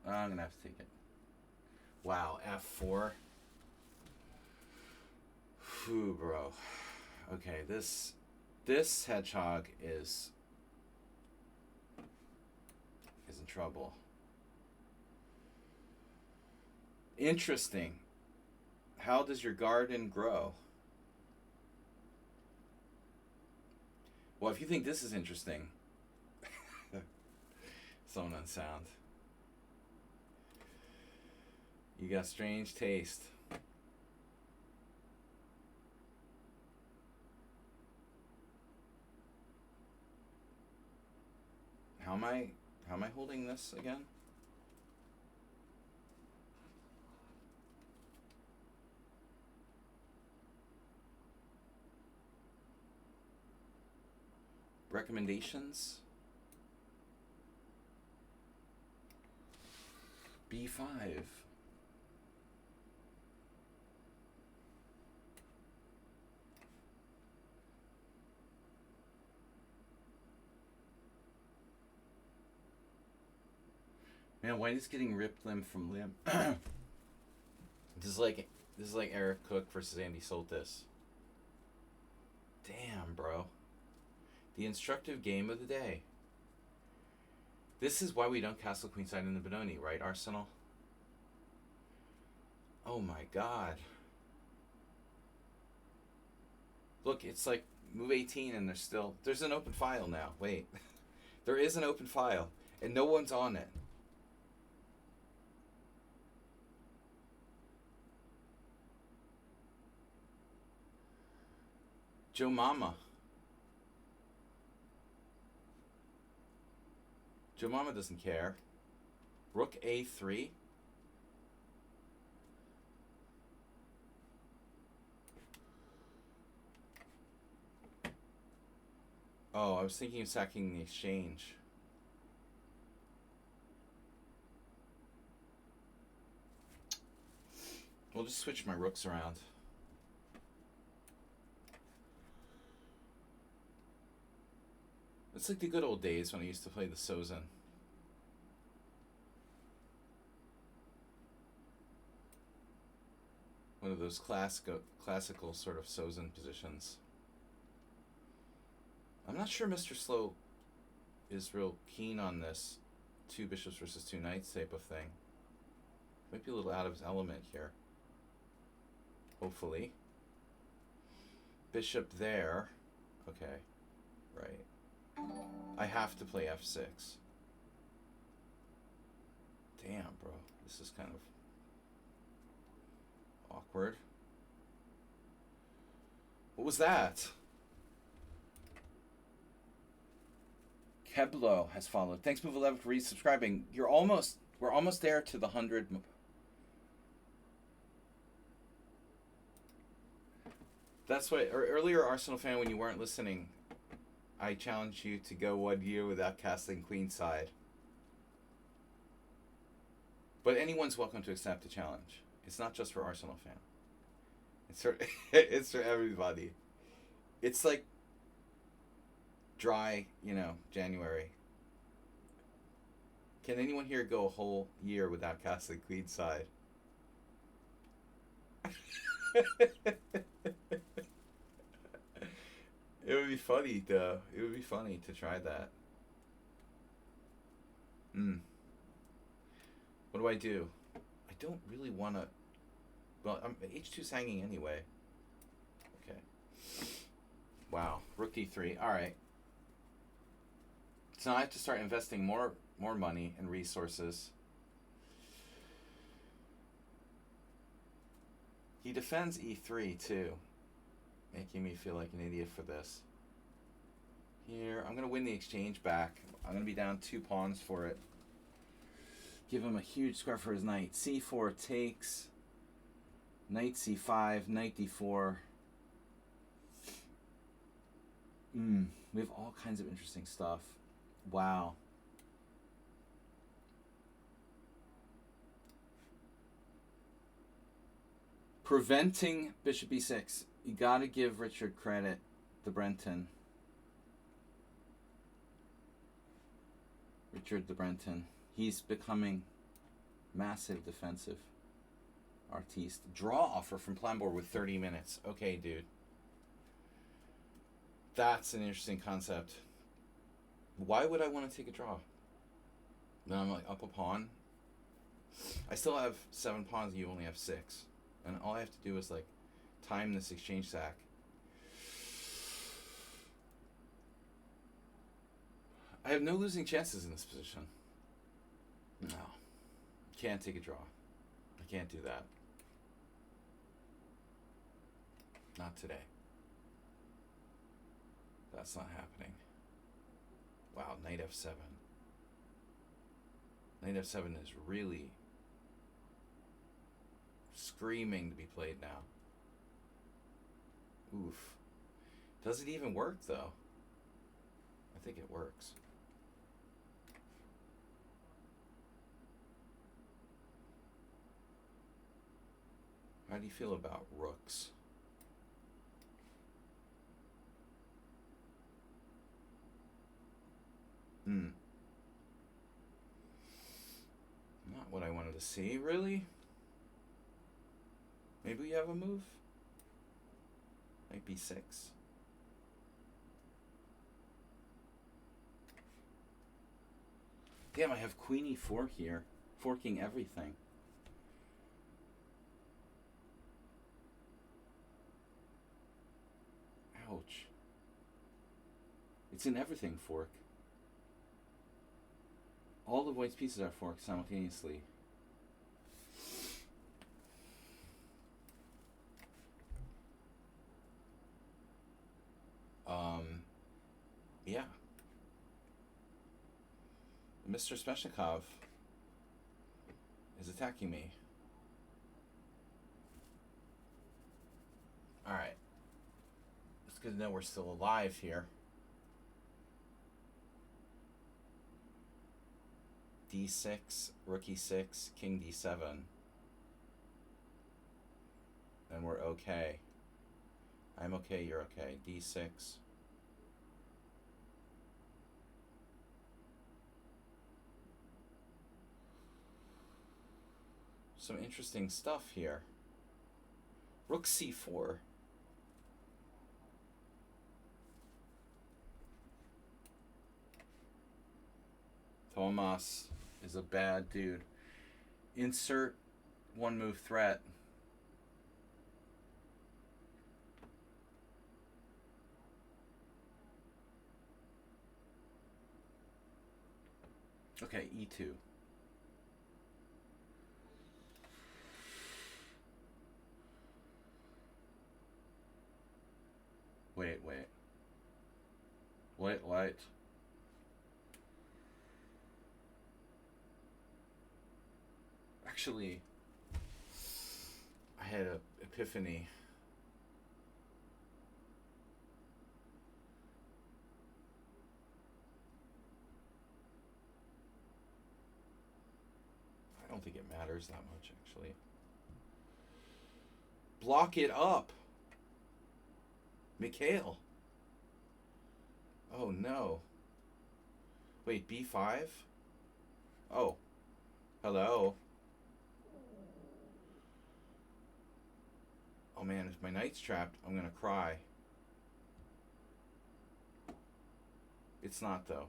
I'm going to have to take it. Wow. F4. Phew, bro. Okay, this hedgehog is in trouble. Interesting. How does your garden grow? Well, if you think this is interesting, someone unsound. You got strange taste. How am I holding this again? Recommendations? B5. Man, white is getting ripped limb from limb. This is like Eric Cook versus Andy Soltis. Damn, bro. The instructive game of the day. This is why we don't castle queenside in the Benoni, right, Arsenal? Oh my god. Look, it's like move 18 and there's an open file now. Wait. There is an open file and no one's on it. Joe Mama. Joe Mama doesn't care. Rook A3. Oh, I was thinking of sacking the exchange. We'll just switch my rooks around. It's like the good old days when I used to play the Sozin. One of those classical sort of Sozin positions. I'm not sure Mr. Slow is real keen on this. two bishops versus two knights type of thing. Might be a little out of his element here. Hopefully. Bishop there. Okay. Right. I have to play f6. Damn, bro. This is kind of awkward. What was that? Keblo has followed. Thanks, Move 11, for resubscribing. We're almost there to the 100. That's what, earlier, Arsenal fan, when you weren't listening, I challenged you to go 1 year without casting queenside. But anyone's welcome to accept the challenge. It's not just for Arsenal fan. It's for everybody. It's like dry, January. Can anyone here go a whole year without casting queenside? It would be funny, though. It would be funny to try that. What do I do? I don't really want to... Well, H2's hanging anyway. Okay. Wow. Rook d3. All right. So now I have to start investing more money and resources. He defends e3 too, making me feel like an idiot for this. Here, I'm going to win the exchange back. I'm going to be down 2 pawns for it. Give him a huge square for his knight. c4 takes. Knight c5, knight d4. We have all kinds of interesting stuff. Wow. Preventing bishop e6. You gotta give Richard credit, the Brenton. Richard the Brenton. He's becoming massive defensive artiste. Draw offer from Plambor with 30 minutes. Okay, dude. That's an interesting concept. Why would I want to take a draw? Then I'm like up a pawn. I still have 7 pawns and you only have 6. And all I have to do is like time this exchange sack. I have no losing chances in this position. No. Can't take a draw. I can't do that. Not today. That's not happening. Wow, knight f7. Knight f7 is really screaming to be played now. Oof. Does it even work, though? I think it works. How do you feel about rooks? Not what I wanted to see, really. Maybe we have a move? Might be 6. Damn, I have queen e4 here, forking everything. Ouch. It's in everything fork. All the white's pieces are forked simultaneously. Yeah. Mr. Smeshnikov is attacking me. Alright. It's good to know we're still alive here. d6, rook e6, king d7. And we're okay. I'm okay, you're okay. d6. Some interesting stuff here. Rook c4. Tomas is a bad dude. Insert one move threat. Okay, E2. Wait. What? Actually, I had an epiphany. I don't think it matters that much, actually. Block it up! Mikhail! Oh, no. Wait, B5? Oh. Hello. Oh, man, if my knight's trapped, I'm gonna cry. It's not, though.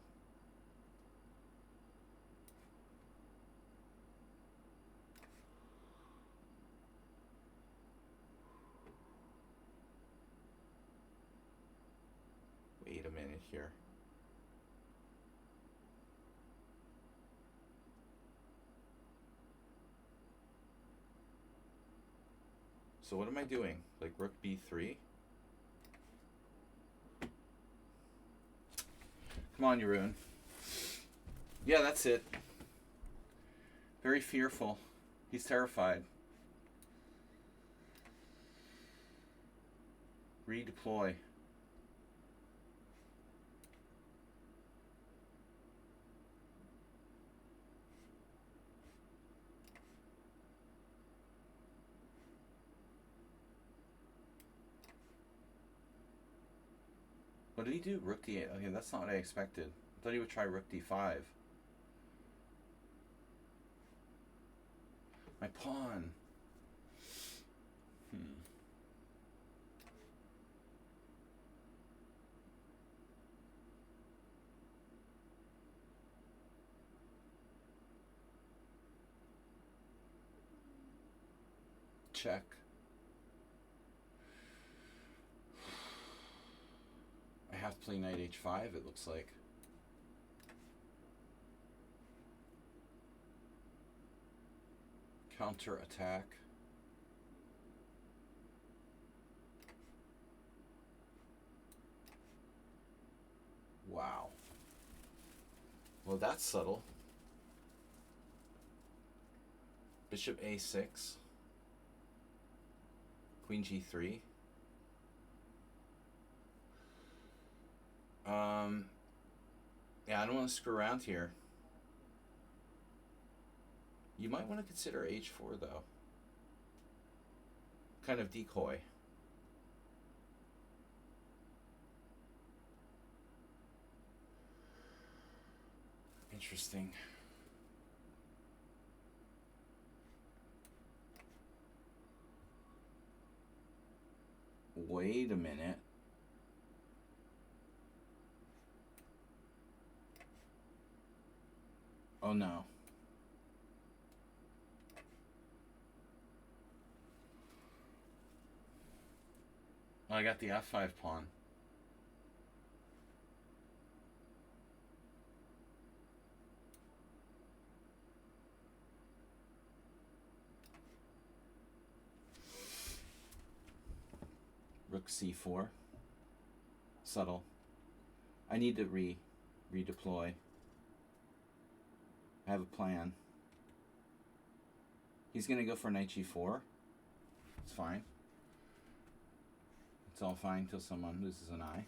Wait a minute here. So what am I doing? Like rook b3? Come on, Jeroen. Yeah, that's it. Very fearful. He's terrified. Redeploy. What did he do? Rook d8. Okay, that's not what I expected. I thought he would try rook d5. My pawn. Check. I have to play knight h5, it looks like. Counter attack. Wow. Well, that's subtle. Bishop a6. Queen g3. Yeah, I don't want to screw around here. You might want to consider h4, though. Kind of decoy. Interesting. Wait a minute. Oh no. Oh, I got the f5 pawn. Rook c4. Subtle. I need to redeploy. I have a plan. He's going to go for knight g4. It's fine. It's all fine till someone loses an eye.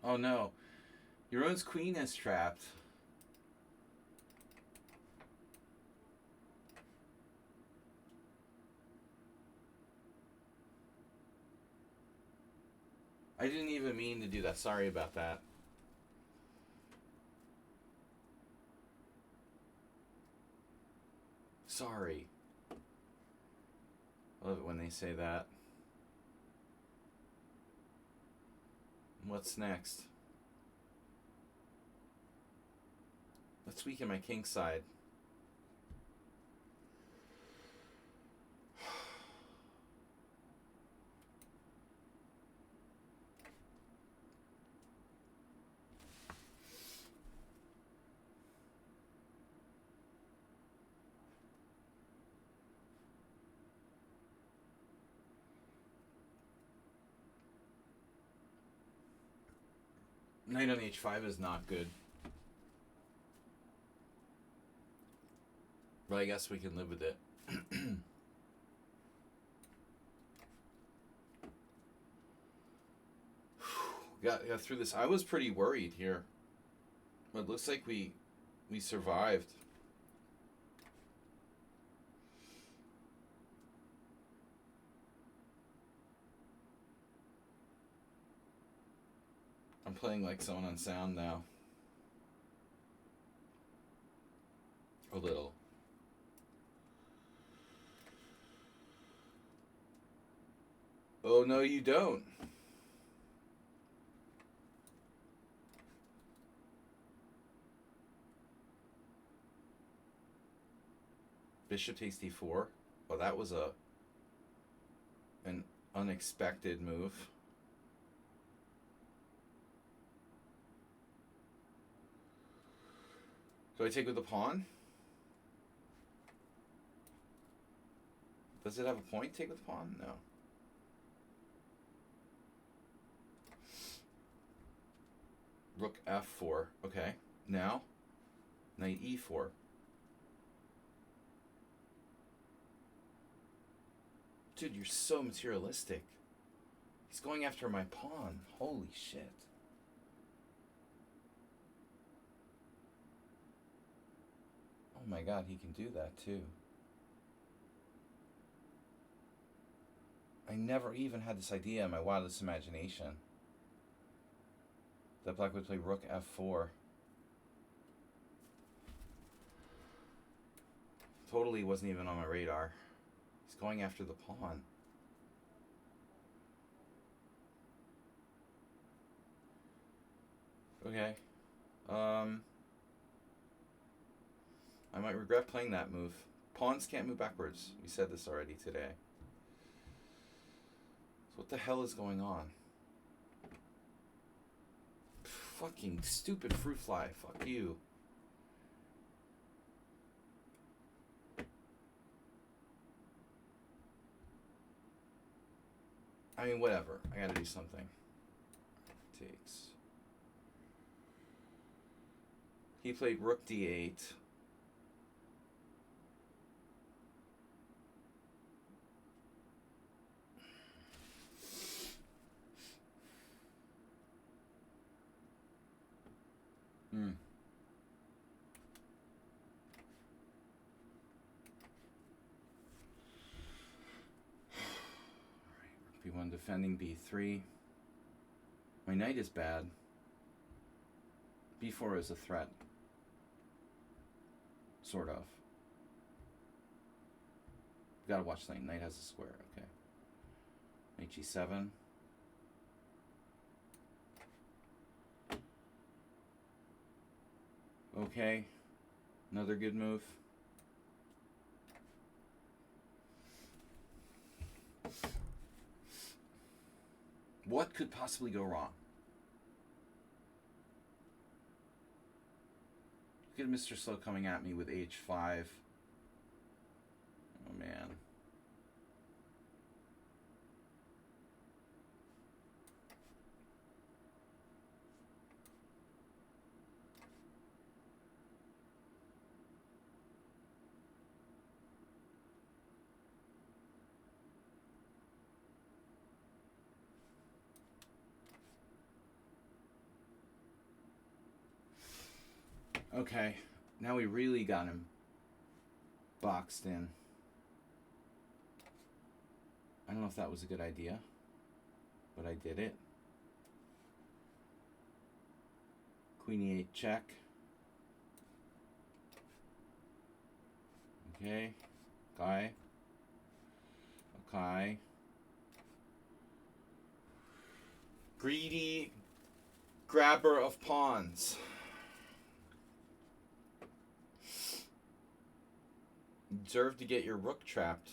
Oh no. Jeroen's queen is trapped. I didn't even mean to do that. Sorry about that. Sorry. I love it when they say that. What's next? Let's weaken my king side. Knight on h5 is not good. But I guess we can live with it. got through this. I was pretty worried here. But it looks like we survived. I'm playing like someone on sound now. A little. Oh, no, you don't. Bishop takes d4. Oh, that was an unexpected move. Do I take with the pawn? Does it have a point? Take with the pawn? No. Rook f4. Okay. Now, knight e4. Dude, you're so materialistic. He's going after my pawn. Holy shit. Oh my god, he can do that too. I never even had this idea in my wildest imagination that black would play rook f4. Totally wasn't even on my radar. He's going after the pawn. Okay. I might regret playing that move. Pawns can't move backwards. We said this already today. So what the hell is going on? Fucking stupid fruit fly. Fuck you. I mean, whatever. I gotta do something. Takes. He played rook d8. B1 defending b3. My knight is bad. b4 is a threat. Sort of. Gotta watch knight. Knight has a square. Okay. Knight g7. Okay. Another good move. What could possibly go wrong? Look at Mr. Slow coming at me with h5. Oh, man. Okay, now we really got him boxed in. I don't know if that was a good idea, but I did it. Queen e8 check. Okay. Okay. Okay. Greedy grabber of pawns. You deserve to get your rook trapped.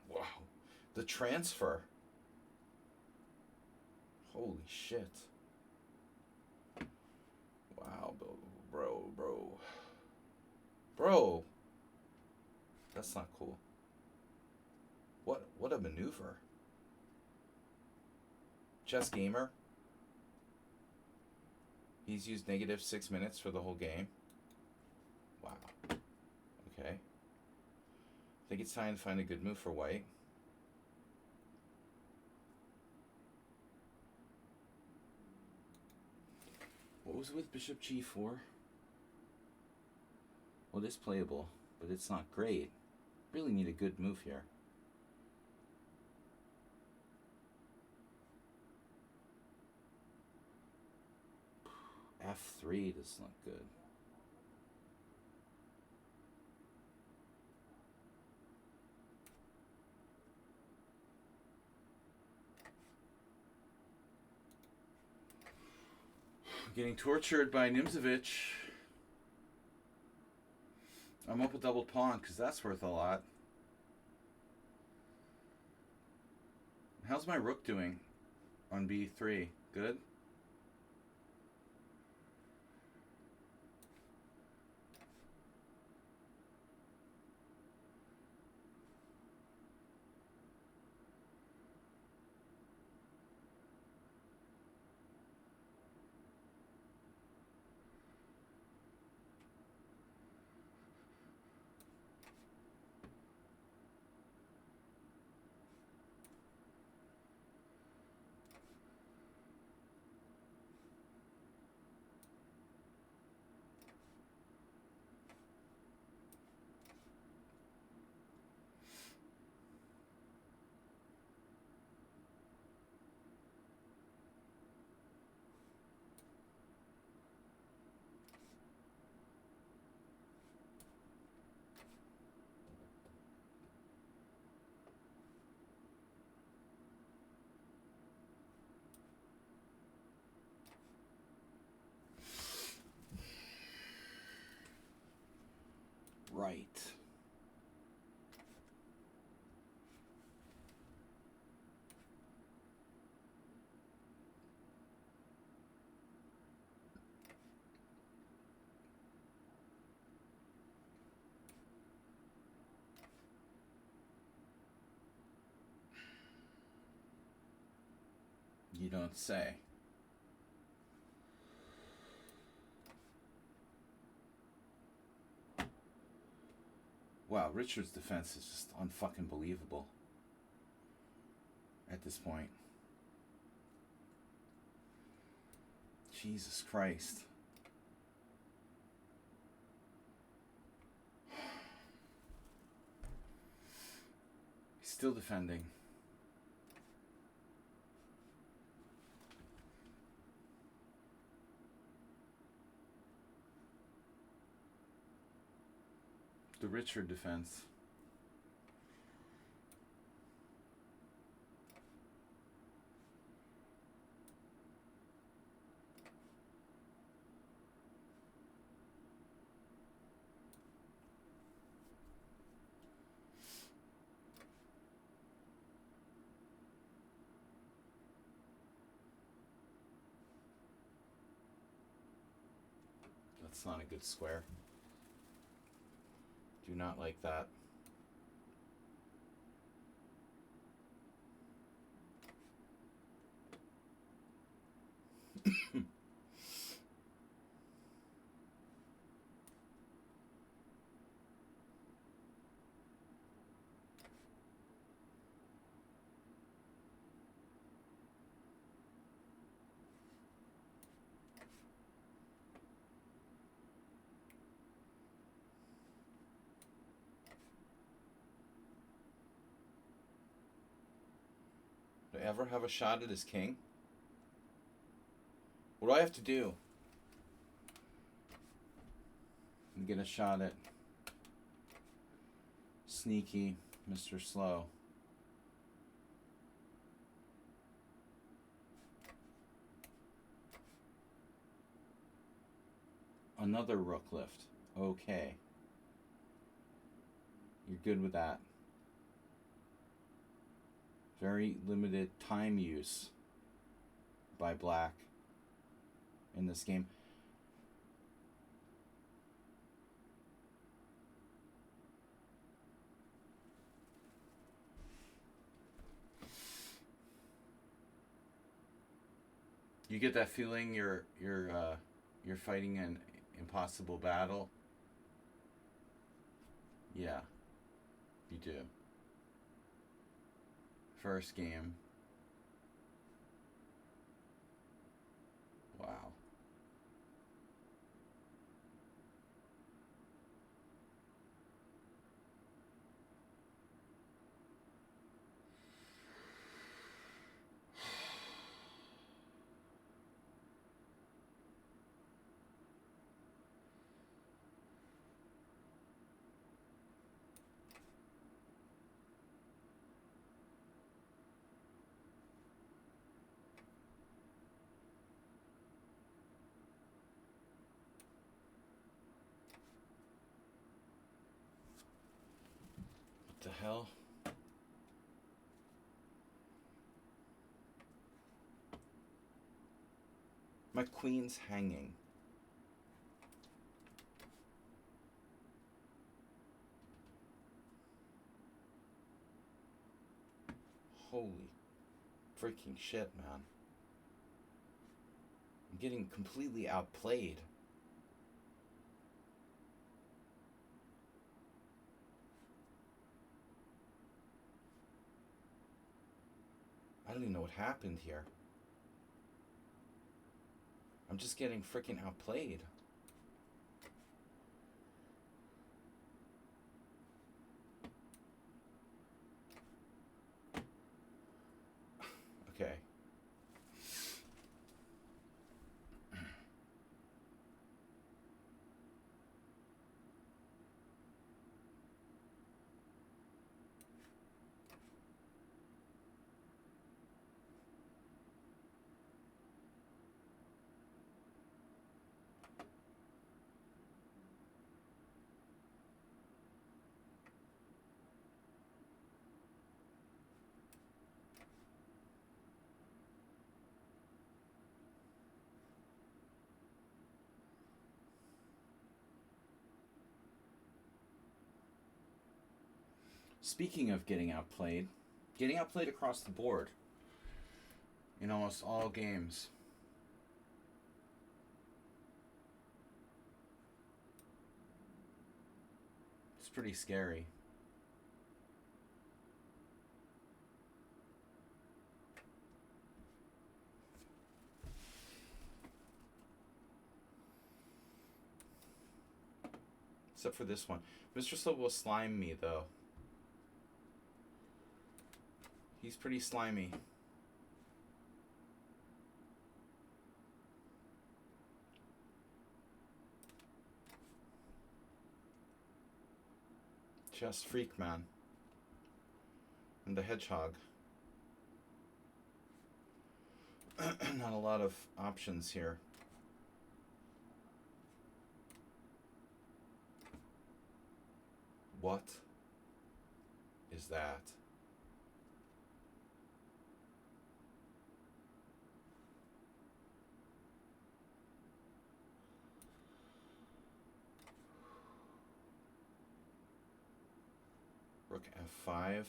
Wow. The transfer. Holy shit. Wow, bro. Bro. That's not cool. What a maneuver. Chess Gamer. He's used negative 6 minutes for the whole game. Wow. Okay. I think it's time to find a good move for white. What was with bishop g4? Well, it is playable, but it's not great. Really need a good move here. f3 does not good. Getting tortured by Nimzovich. I'm up a double pawn because that's worth a lot. How's my rook doing on b3? Good? Right. You don't say. Wow, Richard's defense is just unfucking believable at this point. Jesus Christ. He's still defending. The Richard defense. That's not a good square. Do not like that. ever have a shot at his king? What do I have to do? And get a shot at sneaky Mr. Slow. Another rook lift. Okay. You're good with that. Very limited time use by black in this game. You get that feeling you're fighting an impossible battle. Yeah, you do. First game. Wow. What the hell? My queen's hanging. Holy freaking shit, man. I'm getting completely outplayed. I don't even know what happened here. I'm just getting freaking outplayed. Okay. Speaking of getting outplayed across the board in almost all games. It's pretty scary. Except for this one. Mr. Slow will slime me, though. He's pretty slimy. Just freak, man. And the hedgehog. Not a lot of options here. What is that? Rook F5.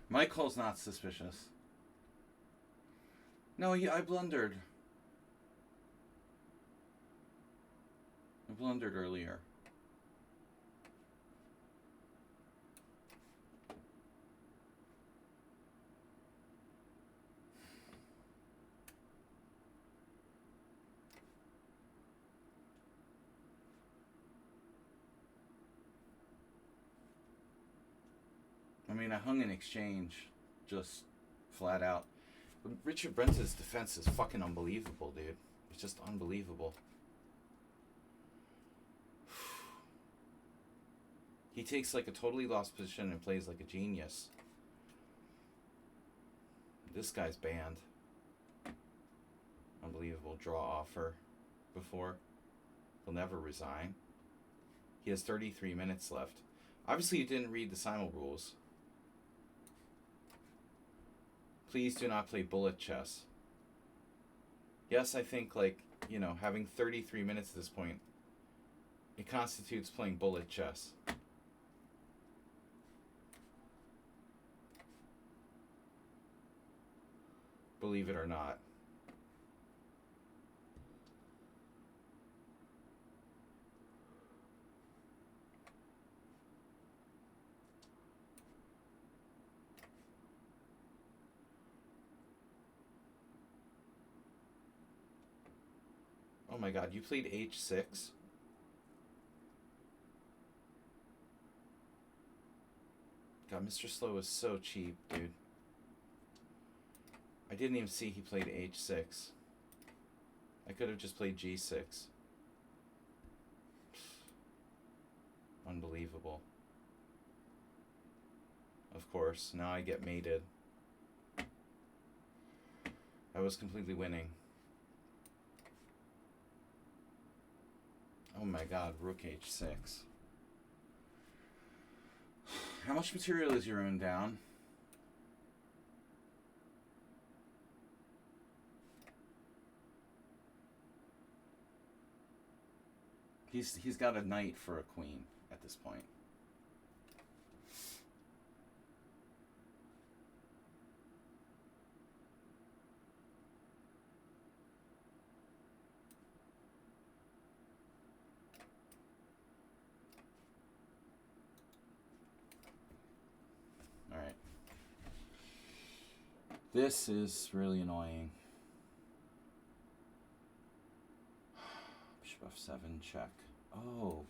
My call's not suspicious. No, I blundered. I blundered earlier. I mean, I hung an exchange, just flat out. But Richard Brent's defense is fucking unbelievable, dude. It's just unbelievable. He takes like a totally lost position and plays like a genius. This guy's banned. Unbelievable. Draw offer before. He'll never resign. He has 33 minutes left. Obviously, you didn't read the Simul rules. Please do not play bullet chess. Yes, I think, like, you know, having 33 minutes at this point, it constitutes playing bullet chess. Believe it or not. Oh my god, you played h6? God, Mr. Slow is so cheap, dude. I didn't even see he played h6. I could have just played g6. Unbelievable. Of course, now I get mated. I was completely winning. Oh my god, rook h6. How much material is your own down? He's got a knight for a queen at this point. All right. This is really annoying. Bishop f7 check. Oh,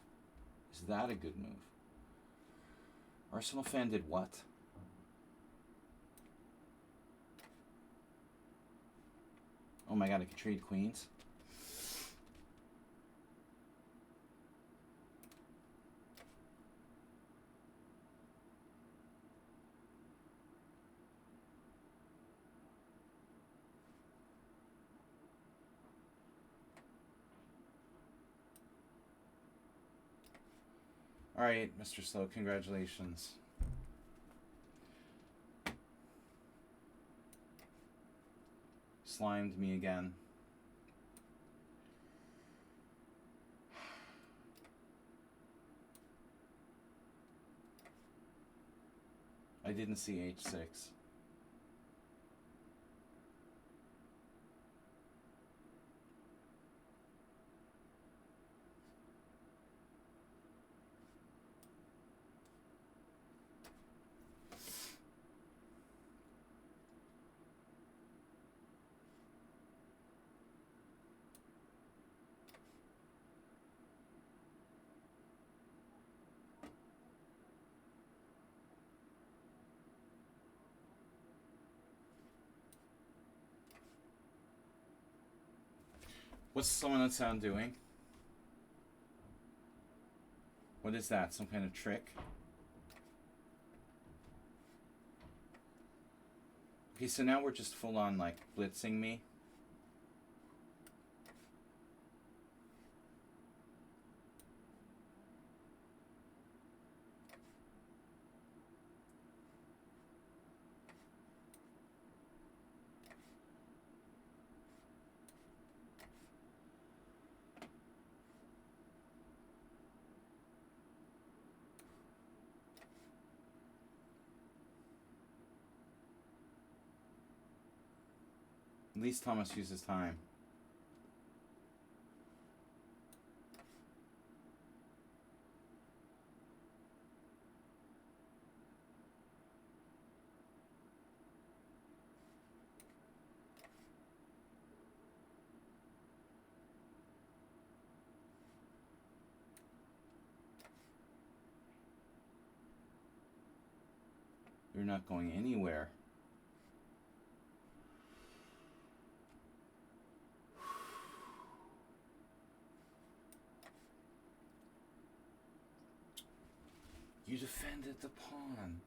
is that a good move? Arsenal fan did what? Oh my god, I could trade queens. All right, Mr. Slow, congratulations. Slimed me again. I didn't see h6. What's someone on sound doing? What is that? Some kind of trick? Okay, so now we're just full on like blitzing me. At least Thomas uses time. You're not going anywhere. You defended the pawn.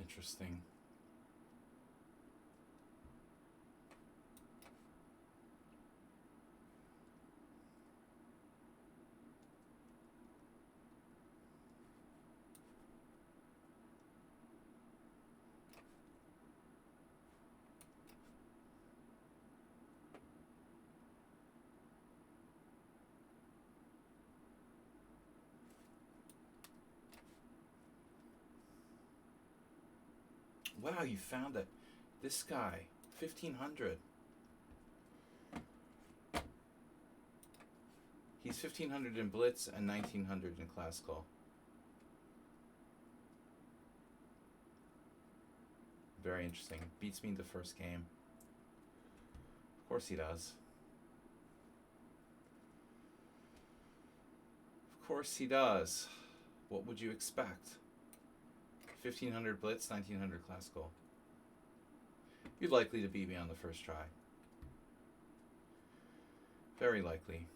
Interesting. Wow, you found it. This guy, 1500. He's 1500 in Blitz and 1900 in Classical. Very interesting. Beats me in the first game. Of course he does. Of course he does. What would you expect? 1500 Blitz, 1900 Classical. You're likely to beat me on the first try. Very likely.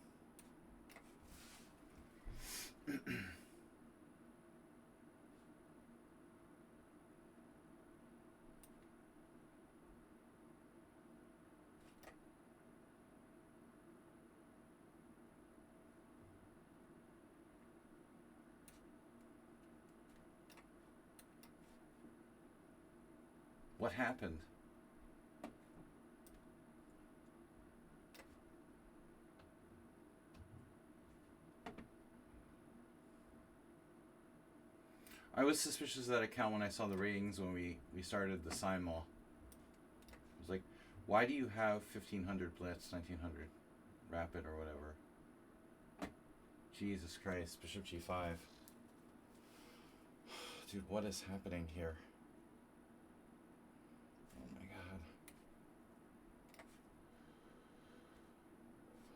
What happened? I was suspicious of that account when I saw the ratings when we started the Simul. I was like, why do you have 1500 Blitz, 1900 Rapid or whatever? Jesus Christ, Bishop G5. Dude, what is happening here? Oh my god.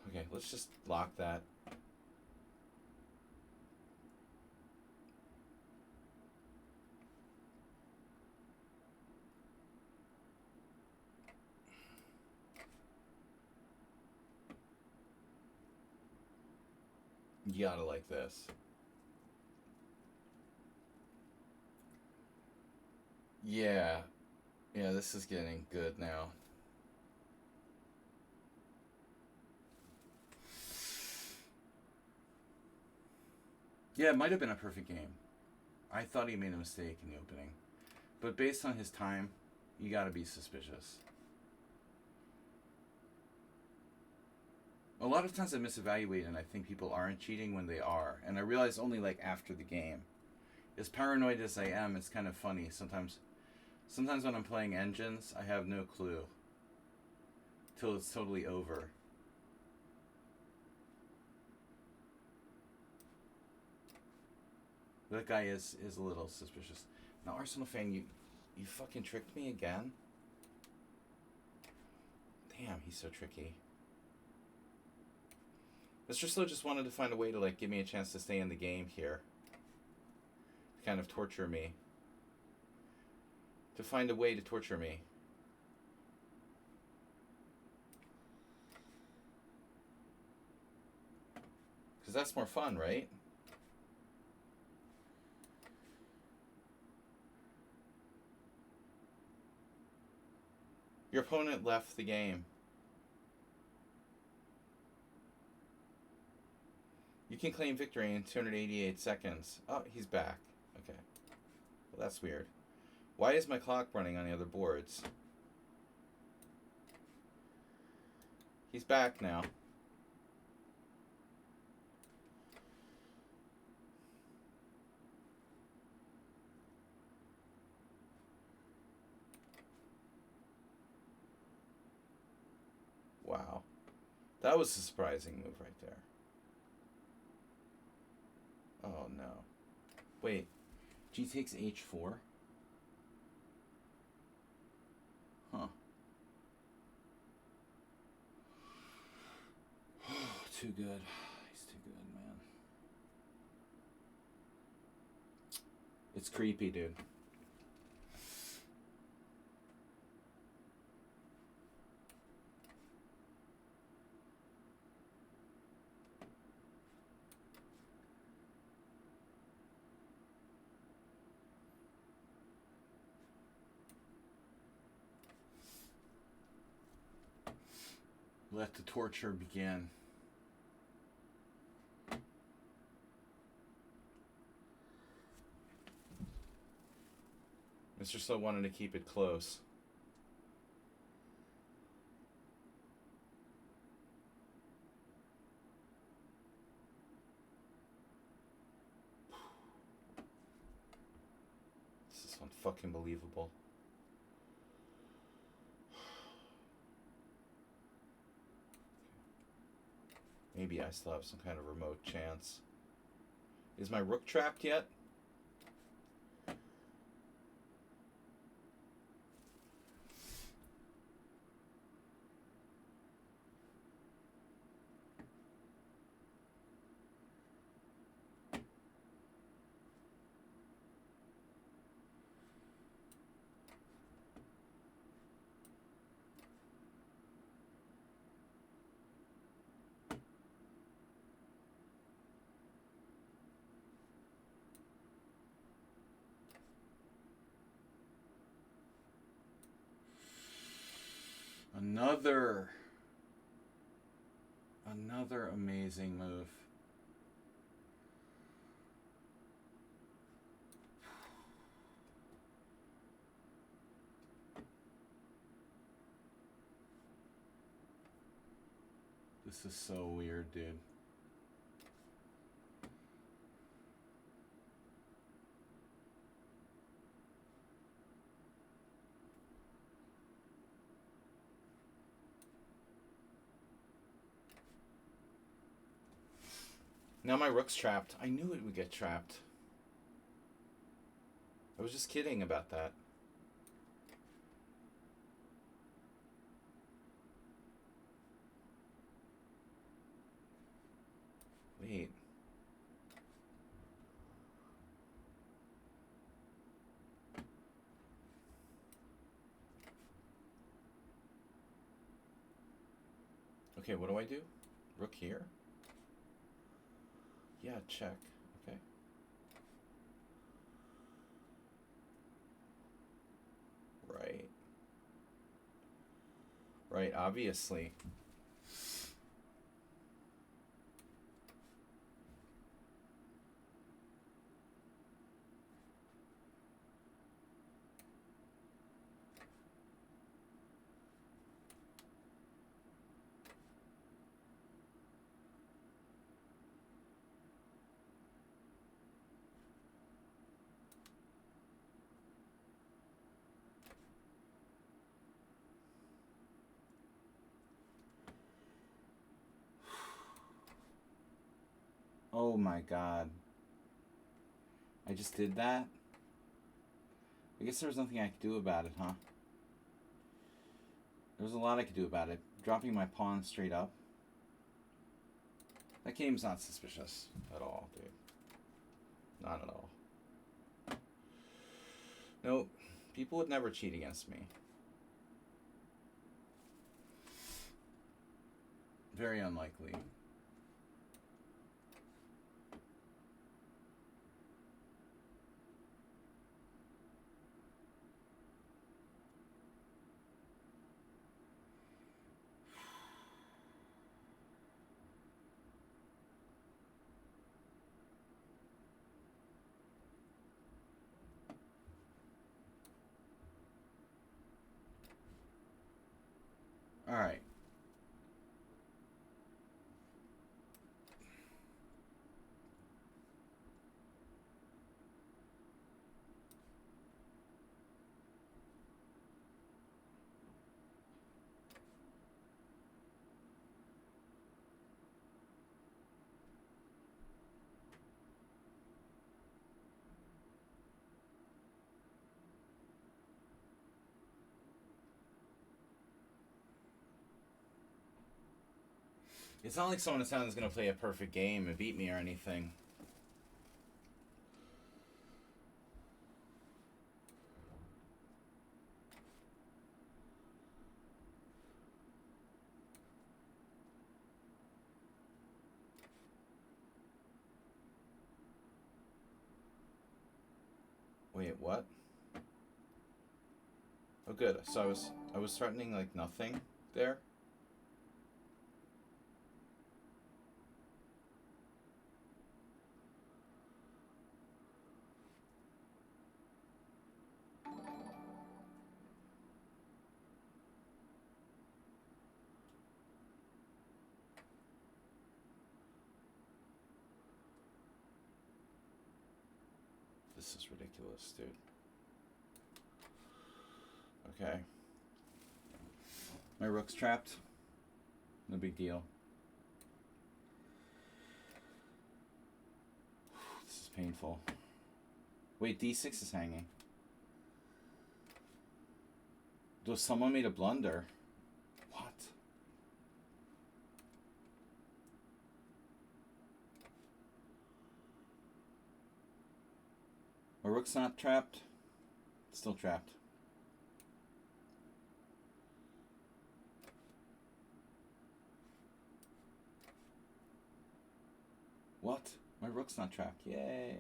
Okay, let's just lock that. You gotta like this. Yeah. Yeah, this is getting good now. Yeah, it might have been a perfect game. I thought he made a mistake in the opening. But based on his time, you gotta be suspicious. A lot of times I misevaluate and I think people aren't cheating when they are. And I realize only like after the game. As paranoid as I am, it's kind of funny. Sometimes when I'm playing engines, I have no clue. Till it's totally over. That guy is a little suspicious. Now, Arsenal fan, you fucking tricked me again? Damn, he's so tricky. Mr. Slow just wanted to find a way to like give me a chance to stay in the game here. To kind of torture me. To find a way to torture me. Because that's more fun, right? Your opponent left the game. You can claim victory in 288 seconds. Oh, he's back. Okay. Well, that's weird. Why is my clock running on the other boards? He's back now. Wow. That was a surprising move right there. Oh, no. Wait. G takes h4? Huh. Too good. He's too good, man. It's creepy, dude. Let the torture begin. Mr. Slow wanted to keep it close. This is fucking believable. Maybe I still have some kind of remote chance. Is my rook trapped yet? Another amazing move. This is so weird, dude. Now my rook's trapped. I knew it would get trapped. I was just kidding about that. Wait. Okay, what do I do? Rook here? Yeah, check. Okay. Right. Right, obviously. Oh my god. I just did that? I guess there was nothing I could do about it, huh? There was a lot I could do about it. Dropping my pawn straight up. That game's not suspicious at all, dude. Not at all. Nope. People would never cheat against me. Very unlikely. Alright. It's not like someone in town is going to play a perfect game and beat me or anything. Wait, what? Oh, good. So I was threatening like nothing there. This is ridiculous, dude. Okay. My rook's trapped. No big deal. This is painful. Wait, d6 is hanging. Does someone made a blunder? What? My rook's not trapped. Still trapped. What? My rook's not trapped. Yay.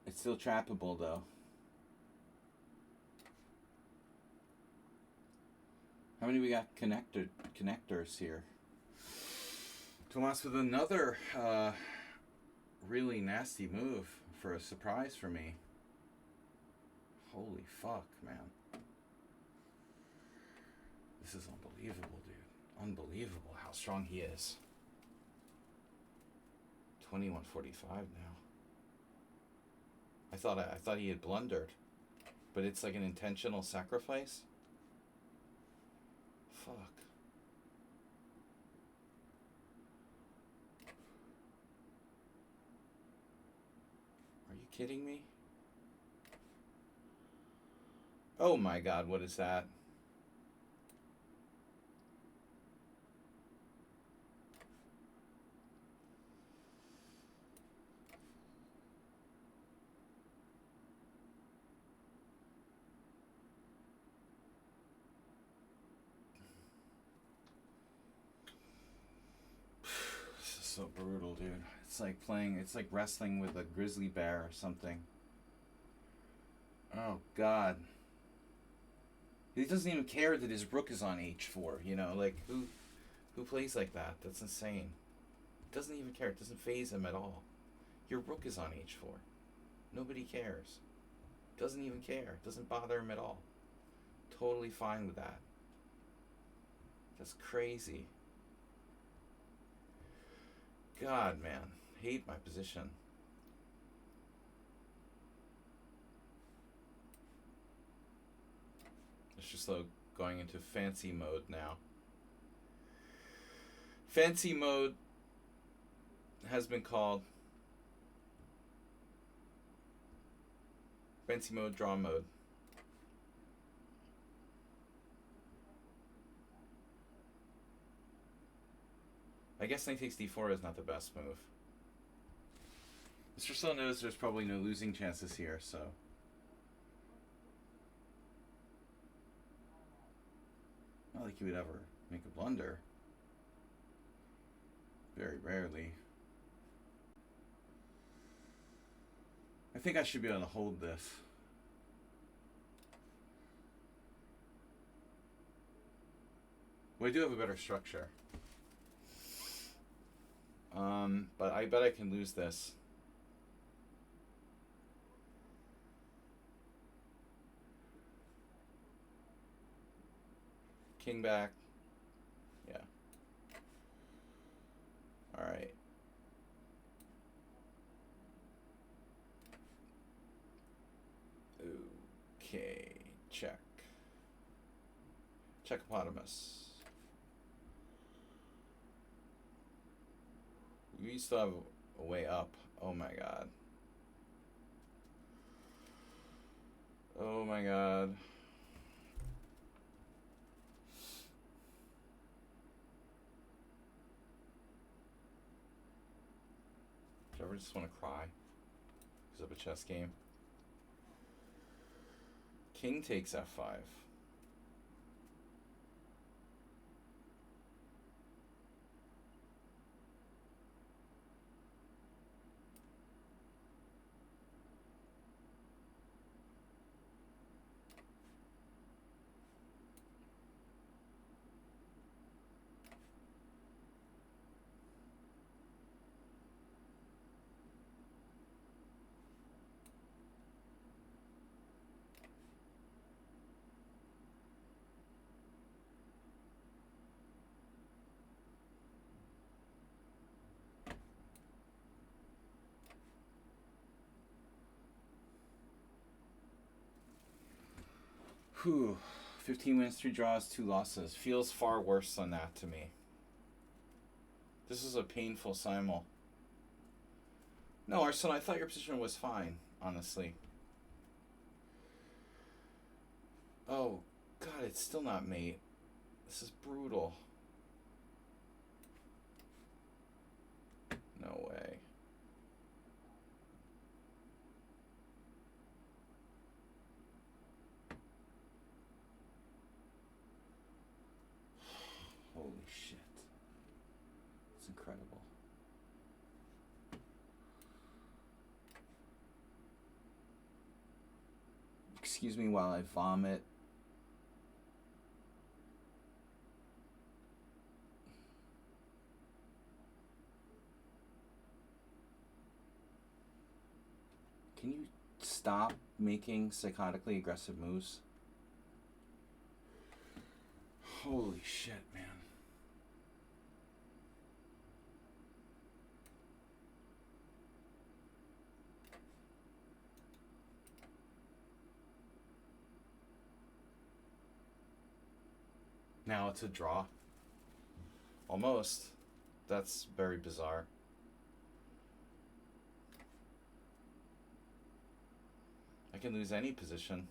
It's still trappable though. How many we got connectors here? Tomas with another really nasty move for a surprise for me. Holy fuck, man. This is unbelievable, dude. Unbelievable how strong he is. 21:45 now. I thought he had blundered, but it's like an intentional sacrifice. Fuck. Are you kidding me? Oh my god, what is that? dude. It's like playing, it's like wrestling with a grizzly bear or something. Oh, God. He doesn't even care that his rook is on h4, you know? Like, who plays like that? That's insane. Doesn't even care. It doesn't faze him at all. Your rook is on h4. Nobody cares. Doesn't even care. Doesn't bother him at all. Totally fine with that. That's crazy. God, man. Hate my position. It's just like going into fancy mode now. Fancy mode has been called fancy mode, draw mode. I guess knight takes d4 is not the best move. Mr. Slow knows there's probably no losing chances here, so. Not like you would ever make a blunder. Very rarely. I think I should be able to hold this. Well, I do have a better structure. But I bet I can lose this. King back. Yeah. Alright. Okay. Check. Checkopotamus. We still have a way up. Oh my god. Oh my god. Do you ever just want to cry because of a chess game? King takes f5. Whew. 15 wins, 3 draws, 2 losses. Feels far worse than that to me. This is a painful simul. No, Arsenal, I thought your position was fine, honestly. Oh, God, it's still not mate. This is brutal. No way. Holy shit. It's incredible. Excuse me while I vomit. Can you stop making psychotically aggressive moves? Holy shit, man. Now it's a draw. Almost. That's very bizarre. I can lose any position.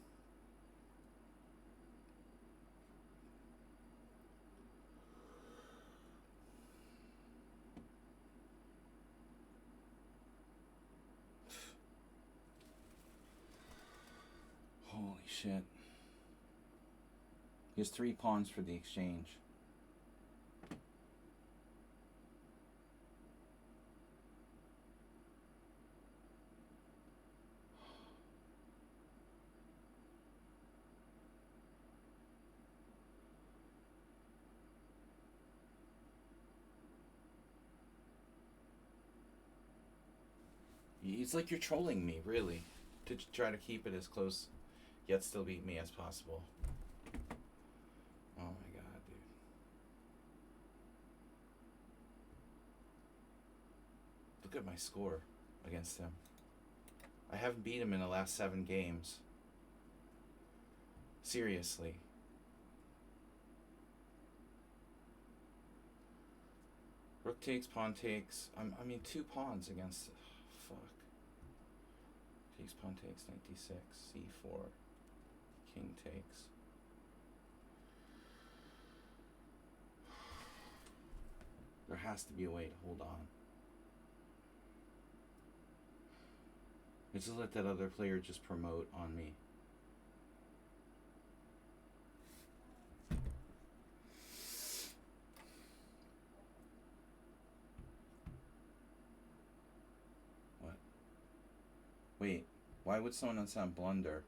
Holy shit. He has 3 pawns for the exchange. It's like you're trolling me, really, to try to keep it as close, yet still beat me as possible. Oh my god, dude. Look at my score against him. I haven't beat him in the last 7 games. Seriously. Rook takes, pawn takes. I mean, 2 pawns against... Fuck. Takes, pawn takes, knight d6, c4. King takes. There has to be a way to hold on. Just let that other player just promote on me. What? Wait, why would someone sound blunder?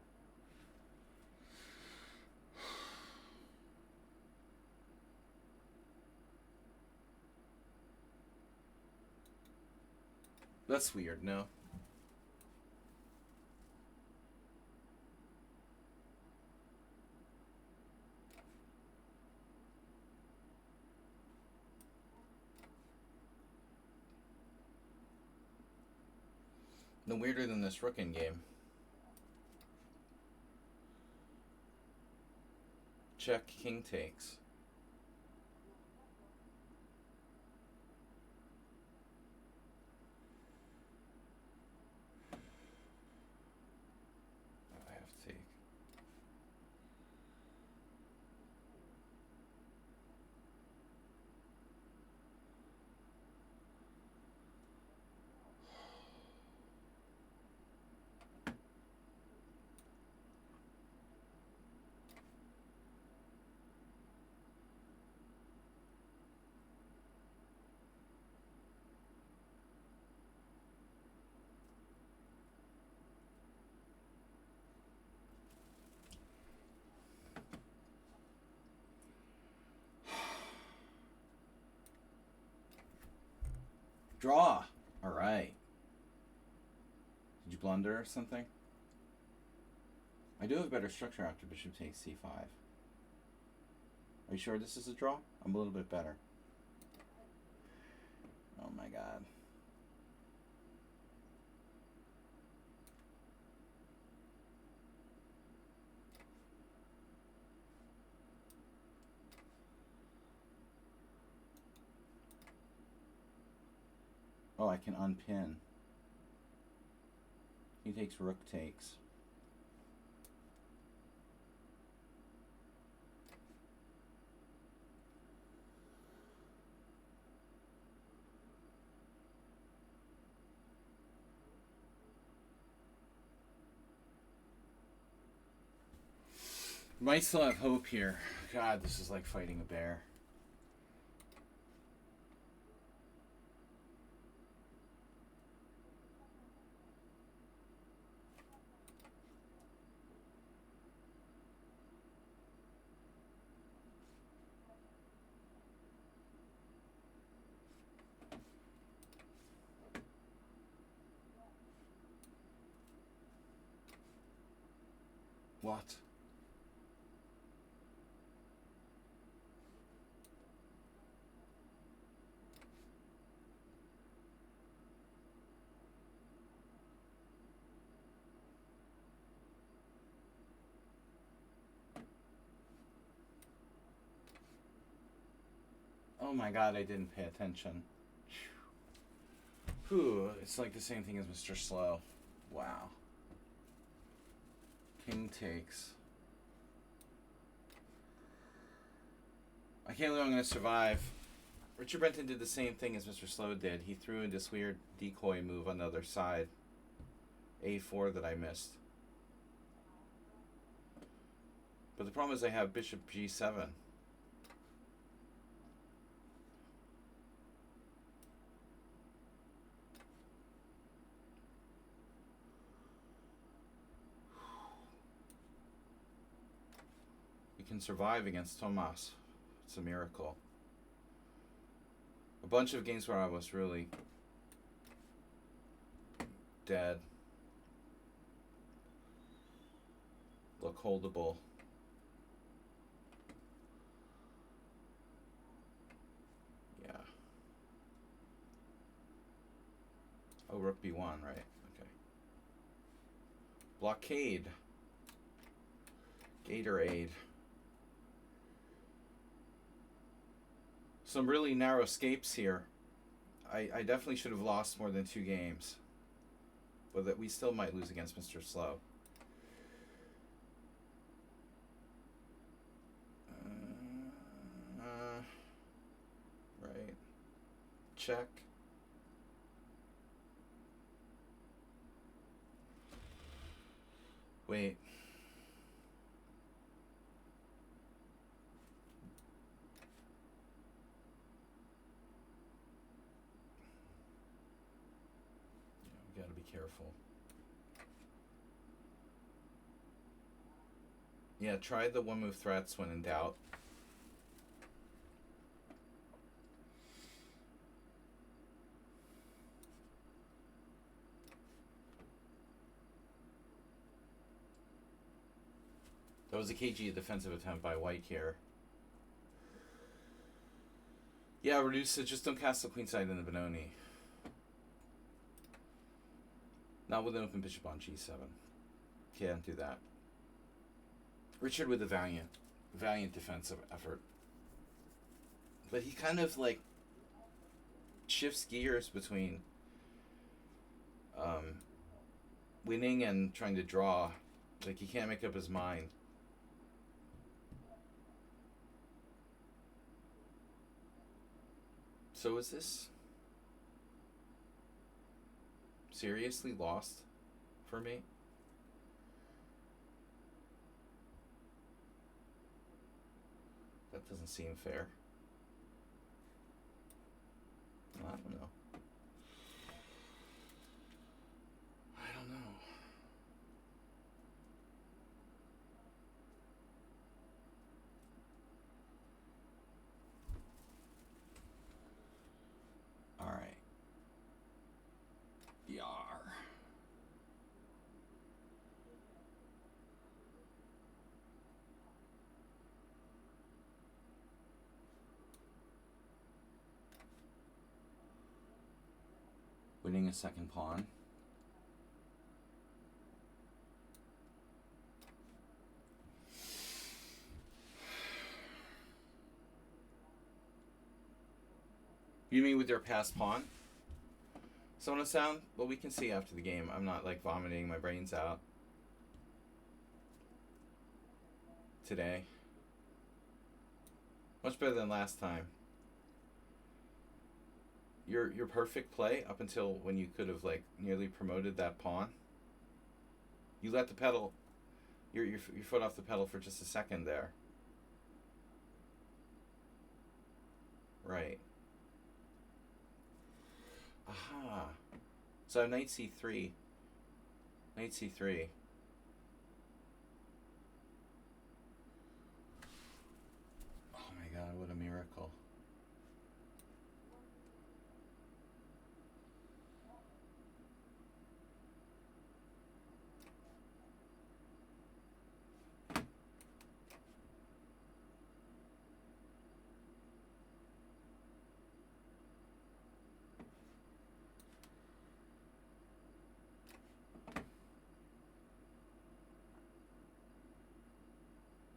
That's weird, no? No weirder than this rook in game. Check, king takes. I have to take. Draw! Alright. Did you blunder or something? I do have better structure after bishop takes c5. Are you sure this is a draw? I'm a little bit better. Oh my god. Oh, I can unpin. He takes, rook takes. Might still have hope here. God, this is like fighting a bear. What? Oh my god, I didn't pay attention. Whew, it's like the same thing as Mr. Slow. Wow. King takes. I can't believe I'm going to survive. Richard Benton did the same thing as Mr. Slow did. He threw in this weird decoy move on the other side. A4 that I missed. But the problem is I have bishop g7. We can survive against Tomas. It's a miracle. A bunch of games where I was really Dead. Look holdable. Yeah. Oh, rook b1, right? Okay. Blockade. Gatorade. Some really narrow escapes here. I definitely should have lost more than 2 games. But that we still might lose against Mr. Slow. Right. Check. Wait. Yeah, we gotta be careful. Yeah, try the one move threats when in doubt. That was a KG defensive attempt by White here. Yeah, reduce it. Just don't cast the queenside in the Benoni. Not with an open bishop on g7. Can't do that. Richard with a valiant defensive effort. But he kind of like shifts gears between winning and trying to draw. Like he can't make up his mind. So is this seriously lost for me? That doesn't seem fair. I don't know. I don't know. All right. Yar. Winning a second pawn. You mean with their passed pawn? Sona sound? Well, we can see after the game. I'm not like vomiting my brains out today. Much better than last time. Your perfect play up until when you could have like nearly promoted that pawn. You let the pedal, your foot off the pedal for just a second there. Right. Aha. So knight c3. Knight c3. Oh my god, what a miracle.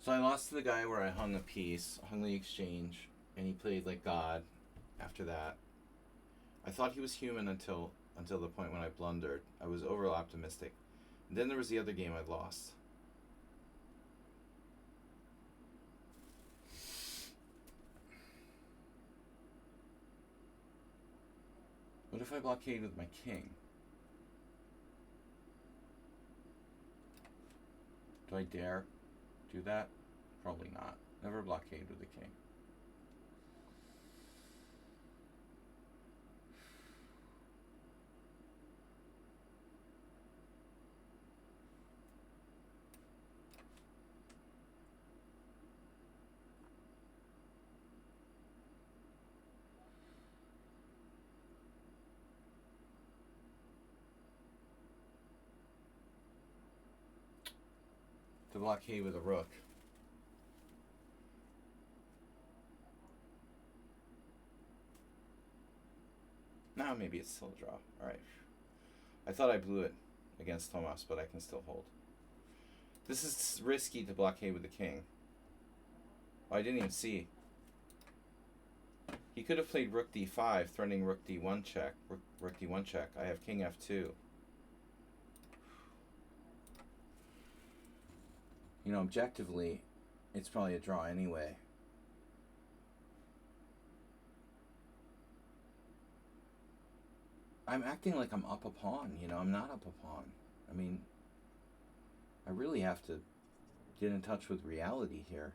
So I lost to the guy where I hung a piece, hung the exchange, and he played like God after that. I thought he was human until the point when I blundered. I was over optimistic. And then there was the other game I lost. What if I blockade with my king? Do I dare do that? Probably not. Never blockade with the king. to blockade with a rook. Now maybe it's still a draw. Alright. I thought I blew it against Tomas, but I can still hold. This is risky to blockade with the king. Oh, I didn't even see. He could have played rook d5, threatening rook d1 check. Rook d1 check. I have king f2. You know, objectively, it's probably a draw anyway. I'm acting like I'm up a pawn, you know, I'm not up a pawn. I mean, I really have to get in touch with reality here.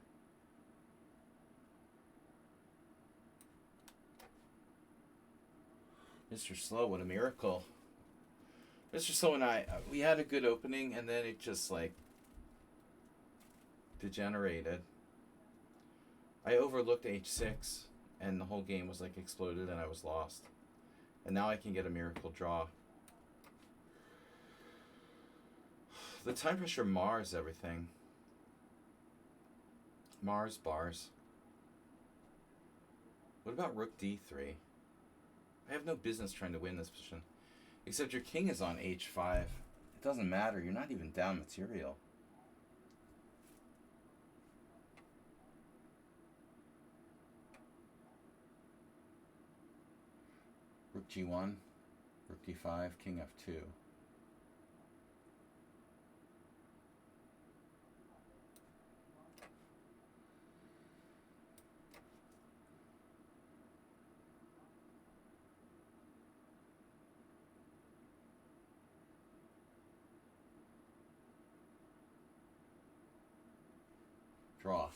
Mr. Slow, what a miracle. Mr. Slow and I, we had a good opening, and then it just, like, degenerated. I overlooked h6, and the whole game was, like, exploded, and I was lost. And now I can get a miracle draw. The time pressure mars everything. Mars bars. What about rook d3? I have no business trying to win this position. Except your king is on h5. It doesn't matter. You're not even down material. Rook g1. Rook d5. King f2. Draw.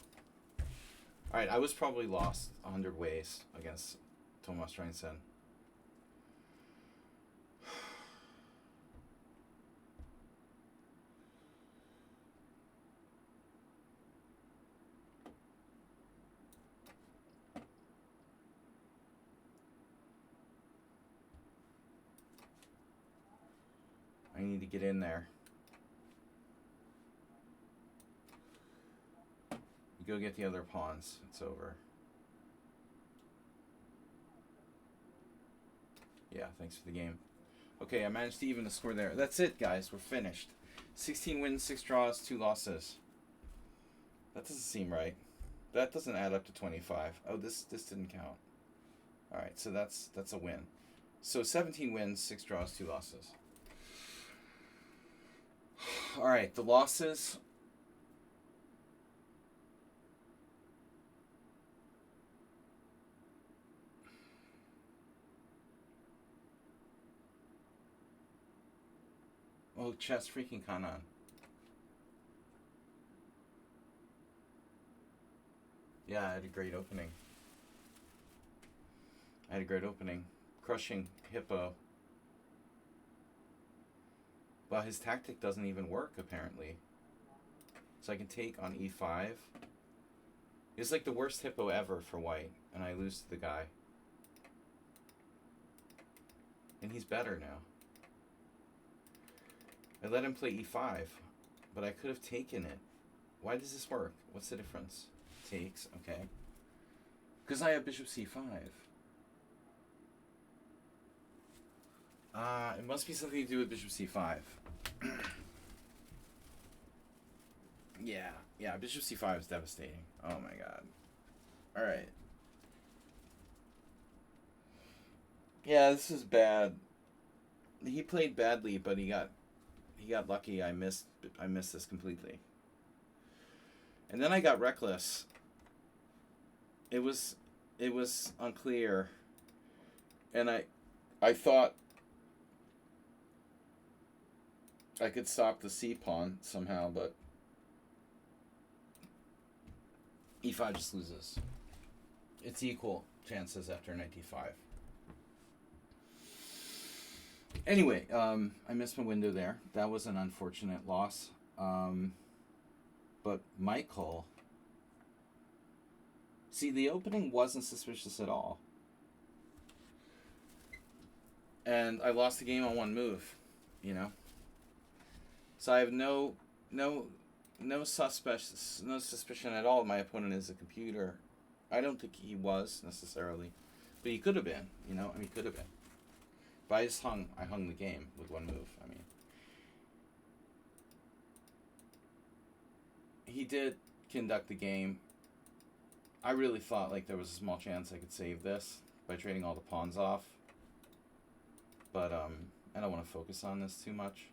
Alright, I was probably lost 100 ways against Tomas Reinsen. I need to get in there. You go get the other pawns. It's over. Yeah, thanks for the game. Okay, I managed to even the score there. That's it, guys. We're finished. 16 wins, 6 draws, 2 losses. That doesn't seem right. That doesn't add up to 25. Oh, this didn't count. All right, so that's a win. So 17 wins, 6 draws, 2 losses. All right, the losses. Oh, chess freaking Kanan. Yeah, I had a great opening. Crushing Hippo. Well, his tactic doesn't even work, apparently. So I can take on e5. It's like the worst Hippo ever for white, and I lose to the guy. And he's better now. I let him play e5, but I could have taken it. Why does this work? What's the difference? Takes, okay. Because I have bishop c5. It must be something to do with bishop c5. Yeah, bishop c5 is devastating. Oh my god. Alright. Yeah, this is bad. He played badly, but he got lucky. I missed this completely. And then I got reckless. It was unclear. And I thought I could stop the c pawn somehow, but e5 just loses. It's equal chances after knight d5. Anyway, I missed my window there. That was an unfortunate loss. But Michael, see, the opening wasn't suspicious at all. And I lost the game on one move, you know? So I have no No suspicion at all. My opponent is a computer. I don't think he was necessarily, but he could have been. You know, I mean, he could have been. But I hung the game with one move. I mean, he did conduct the game. I really thought like there was a small chance I could save this by trading all the pawns off. But I don't want to focus on this too much.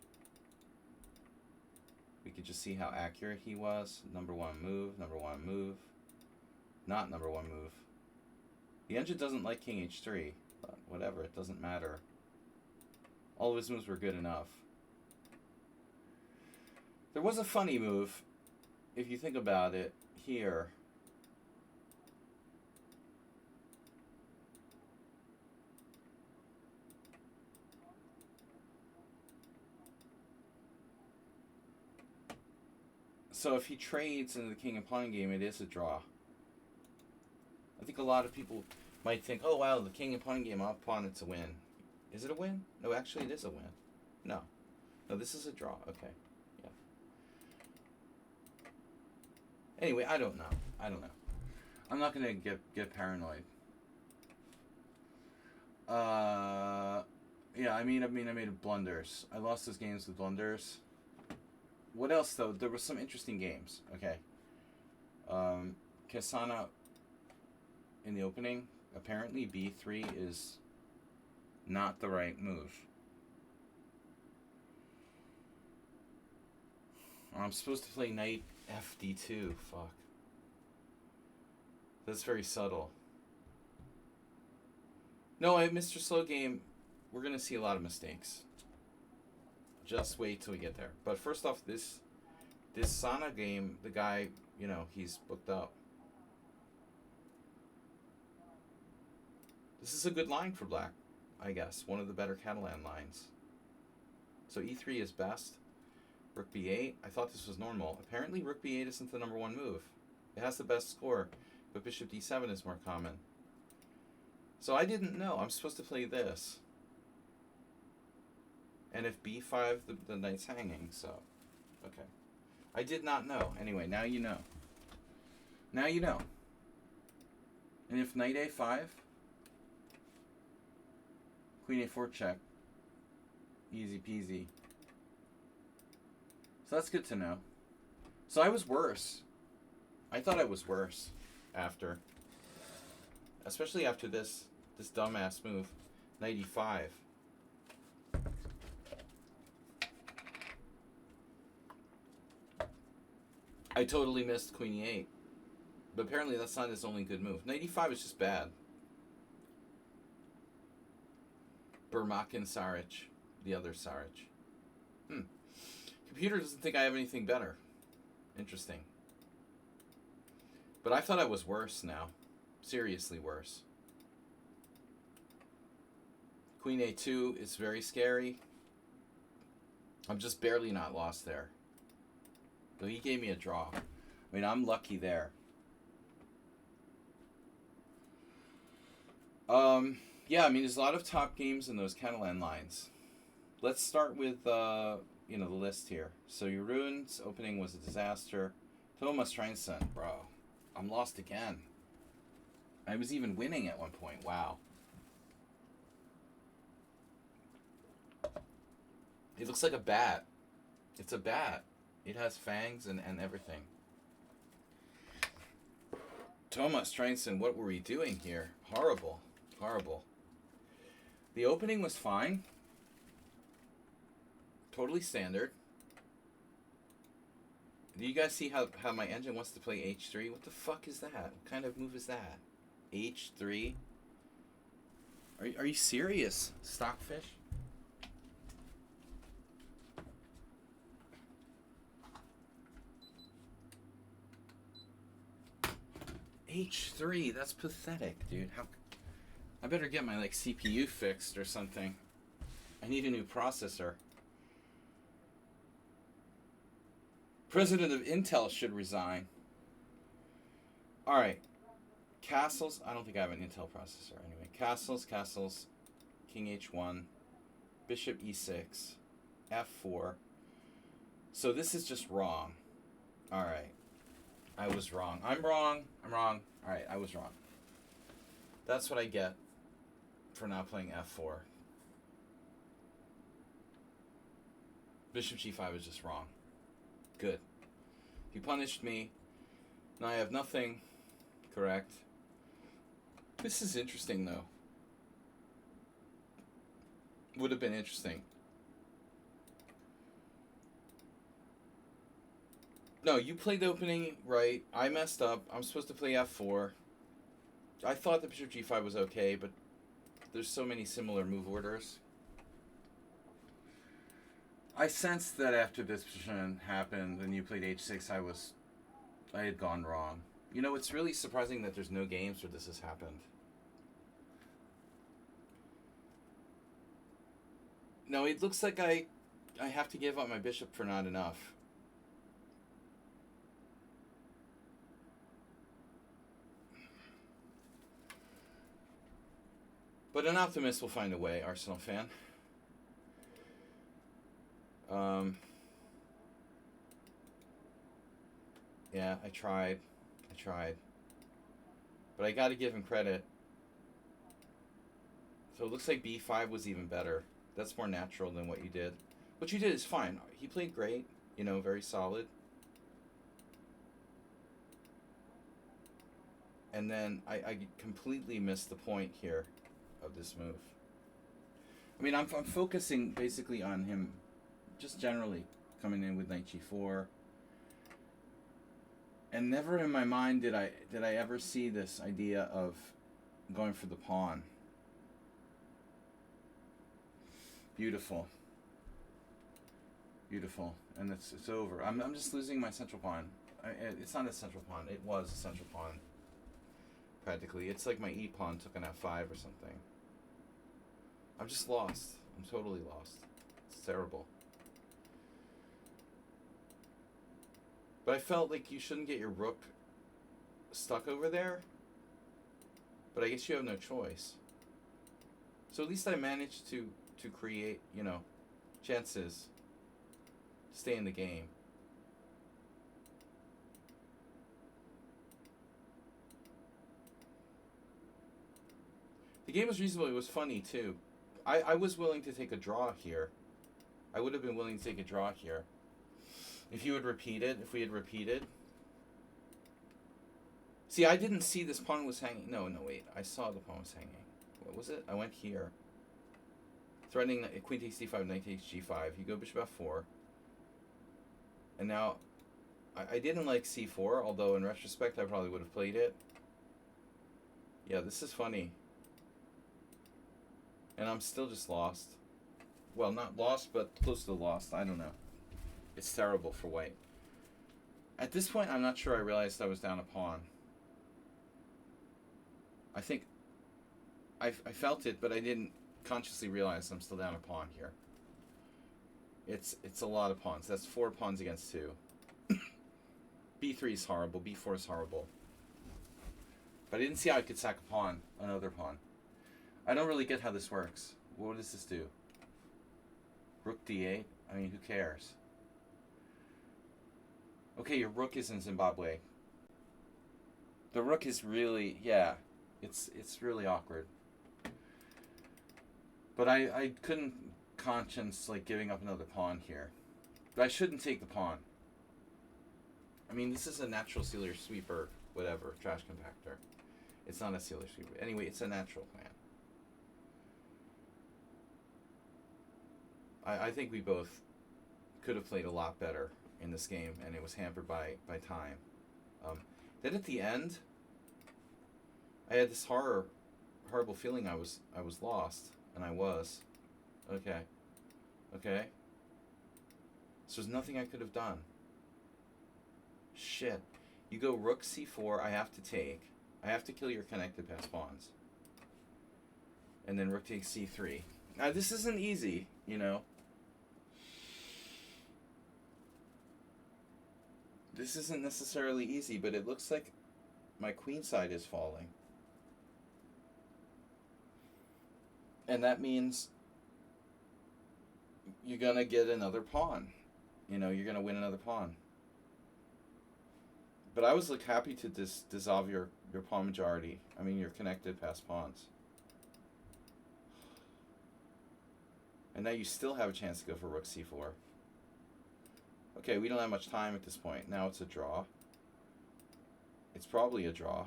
We could just see how accurate he was. Number one move, not number one move. The engine doesn't like king h3, but whatever, it doesn't matter. All of his moves were good enough. There was a funny move, if you think about it, here. So if he trades into the king and pawn game, it is a draw. I think a lot of people might think, oh wow, the king and pawn game off pawn, it's a win. Is it a win? No, actually it is a win. No, this is a draw. Okay, yeah. Anyway, I don't know. I'm not gonna get paranoid. Yeah, I made blunders. I lost those games with blunders. What else though? There were some interesting games. Okay. Kasana in the opening. Apparently b3 is not the right move. I'm supposed to play knight fd2. Fuck. That's very subtle. No, Mr. Slow Game, we're going to see a lot of mistakes. Just wait till we get there. But first off, this Sana game, the guy, he's booked up. This is a good line for black, I guess. One of the better Catalan lines. So e3 is best. Rook b8. I thought this was normal. Apparently rook b8 isn't the number one move. It has the best score, but bishop d7 is more common. So I didn't know. I'm supposed to play this. And if b5, the knight's hanging, so... Okay. I did not know. Anyway, now you know. Now you know. And if knight a5, queen a4 check, easy peasy. So that's good to know. So I was worse. I thought I was worse after. Especially after this dumbass move, knight e5. I totally missed queen e8. But apparently that's not his only good move. Knight e5 is just bad. Burmakin Saric. The other Saric. Computer doesn't think I have anything better. Interesting. But I thought I was worse now. Seriously worse. Queen a2 is very scary. I'm just barely not lost there. So he gave me a draw. I mean, I'm lucky there. Yeah, I mean, there's a lot of top games in those Catalan lines. Let's start with, the list here. So Jeroen's opening was a disaster. Thomas Treinson, bro. I'm lost again. I was even winning at one point. Wow. It looks like a bat. It's a bat. It has fangs and everything. Thomas Treinson, what were we doing here? Horrible. Horrible. The opening was fine. Totally standard. Do you guys see how my engine wants to play h3? What the fuck is that? What kind of move is that? h3? Are you serious, Stockfish? h3, that's pathetic, dude. I better get my CPU fixed or something. I need a new processor. President of Intel should resign. Alright. Castles. I don't think I have an Intel processor anyway. Castles. King h1. Bishop e6. f4. So this is just wrong. All right. I was wrong. I'm wrong. I'm wrong. All right. I was wrong. That's what I get for not playing f4. Bishop g5 is just wrong. Good. You punished me. Now I have nothing. Correct. This is interesting, though. Would have been interesting. No, you played the opening right. I messed up. I'm supposed to play f4. I thought the bishop g5 was okay, but there's so many similar move orders. I sensed that after this position happened and you played h6, I had gone wrong. You know, it's really surprising that there's no games where this has happened. No, it looks like I have to give up my bishop for not enough. But an optimist will find a way, Arsenal fan. Yeah, I tried. But I got to give him credit. So it looks like b5 was even better. That's more natural than what you did. What you did is fine. He played great, you know, very solid. And then I completely missed the point here of this move. I mean, I'm focusing basically on him just generally coming in with knight g4. And never in my mind did I ever see this idea of going for the pawn. Beautiful. Beautiful. And it's over. I'm just losing my central pawn. It's not a central pawn. It was a central pawn. Practically. It's like my e pawn took an f5 or something. I'm just lost. I'm totally lost. It's terrible. But I felt like you shouldn't get your rook stuck over there. But I guess you have no choice. So at least I managed to create, you know, chances to stay in the game. The game was reasonable. It was funny, too. I was willing to take a draw here. I would have been willing to take a draw here. If you had repeated, if we had repeated. See, I didn't see this pawn was hanging. No, wait. I saw the pawn was hanging. What was it? I went here. Threatening queen takes d5, knight takes g5. You go bishop f4. And now, I didn't like c4, although in retrospect I probably would have played it. Yeah, this is funny. And I'm still just lost. Well, not lost, but close to lost. I don't know. It's terrible for white. At this point, I'm not sure I realized I was down a pawn. I think I felt it, but I didn't consciously realize I'm still down a pawn here. It's a lot of pawns. That's 4 pawns against 2. b3 is horrible. b4 is horrible. But I didn't see how I could sack a pawn, another pawn. I don't really get how this works. What does this do? Rook d8? I mean, who cares? Okay, your rook is in Zimbabwe. The rook is really, yeah, it's really awkward. But I couldn't conscience like giving up another pawn here. But I shouldn't take the pawn. I mean, this is a natural sealer sweeper, whatever, trash compactor. It's not a sealer sweeper. Anyway, it's a natural plan. I think we both could have played a lot better in this game, and it was hampered by time. Then at the end, I had this horrible feeling I was lost, and I was. Okay. So there's nothing I could have done. Shit. You go rook c4, I have to take. I have to kill your connected pass pawns. And then rook takes c3. Now this isn't easy, you know. This isn't necessarily easy, but it looks like my queen side is falling. And that means you're going to get another pawn. You know, you're going to win another pawn. But I was like happy to dissolve your pawn majority. I mean, you're connected past pawns. And now you still have a chance to go for rook c4. Okay, we don't have much time at this point. Now it's a draw. It's probably a draw.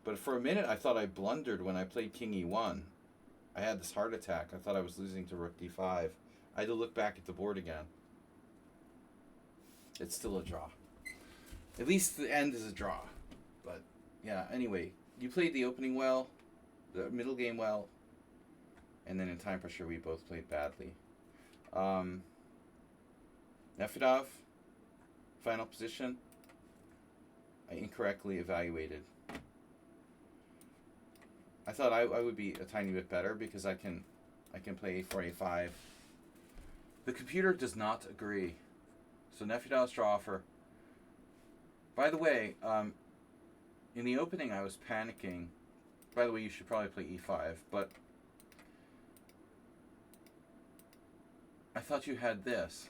But for a minute, I thought I blundered when I played king e1. I had this heart attack. I thought I was losing to rook d5. I had to look back at the board again. It's still a draw. At least the end is a draw. But, yeah, anyway. You played the opening well, the middle game well, and then in time pressure, we both played badly. Nefedov, final position. I incorrectly evaluated. I thought I would be a tiny bit better because I can play a4, a5. The computer does not agree. So Nefedov's draw offer. By the way, in the opening I was panicking. By the way, you should probably play e5, but I thought you had this.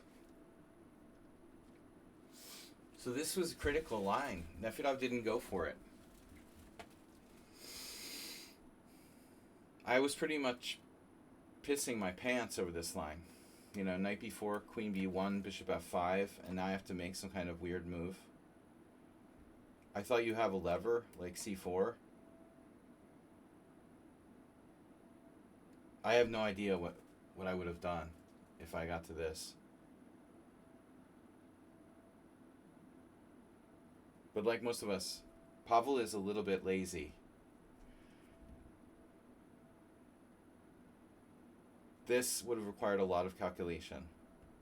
So this was a critical line. Nefedov didn't go for it. I was pretty much pissing my pants over this line. You know, knight b4, queen b1, bishop f5, and now I have to make some kind of weird move. I thought you have a lever, like c4. I have no idea what I would have done if I got to this. But like most of us, Pavel is a little bit lazy. This would have required a lot of calculation,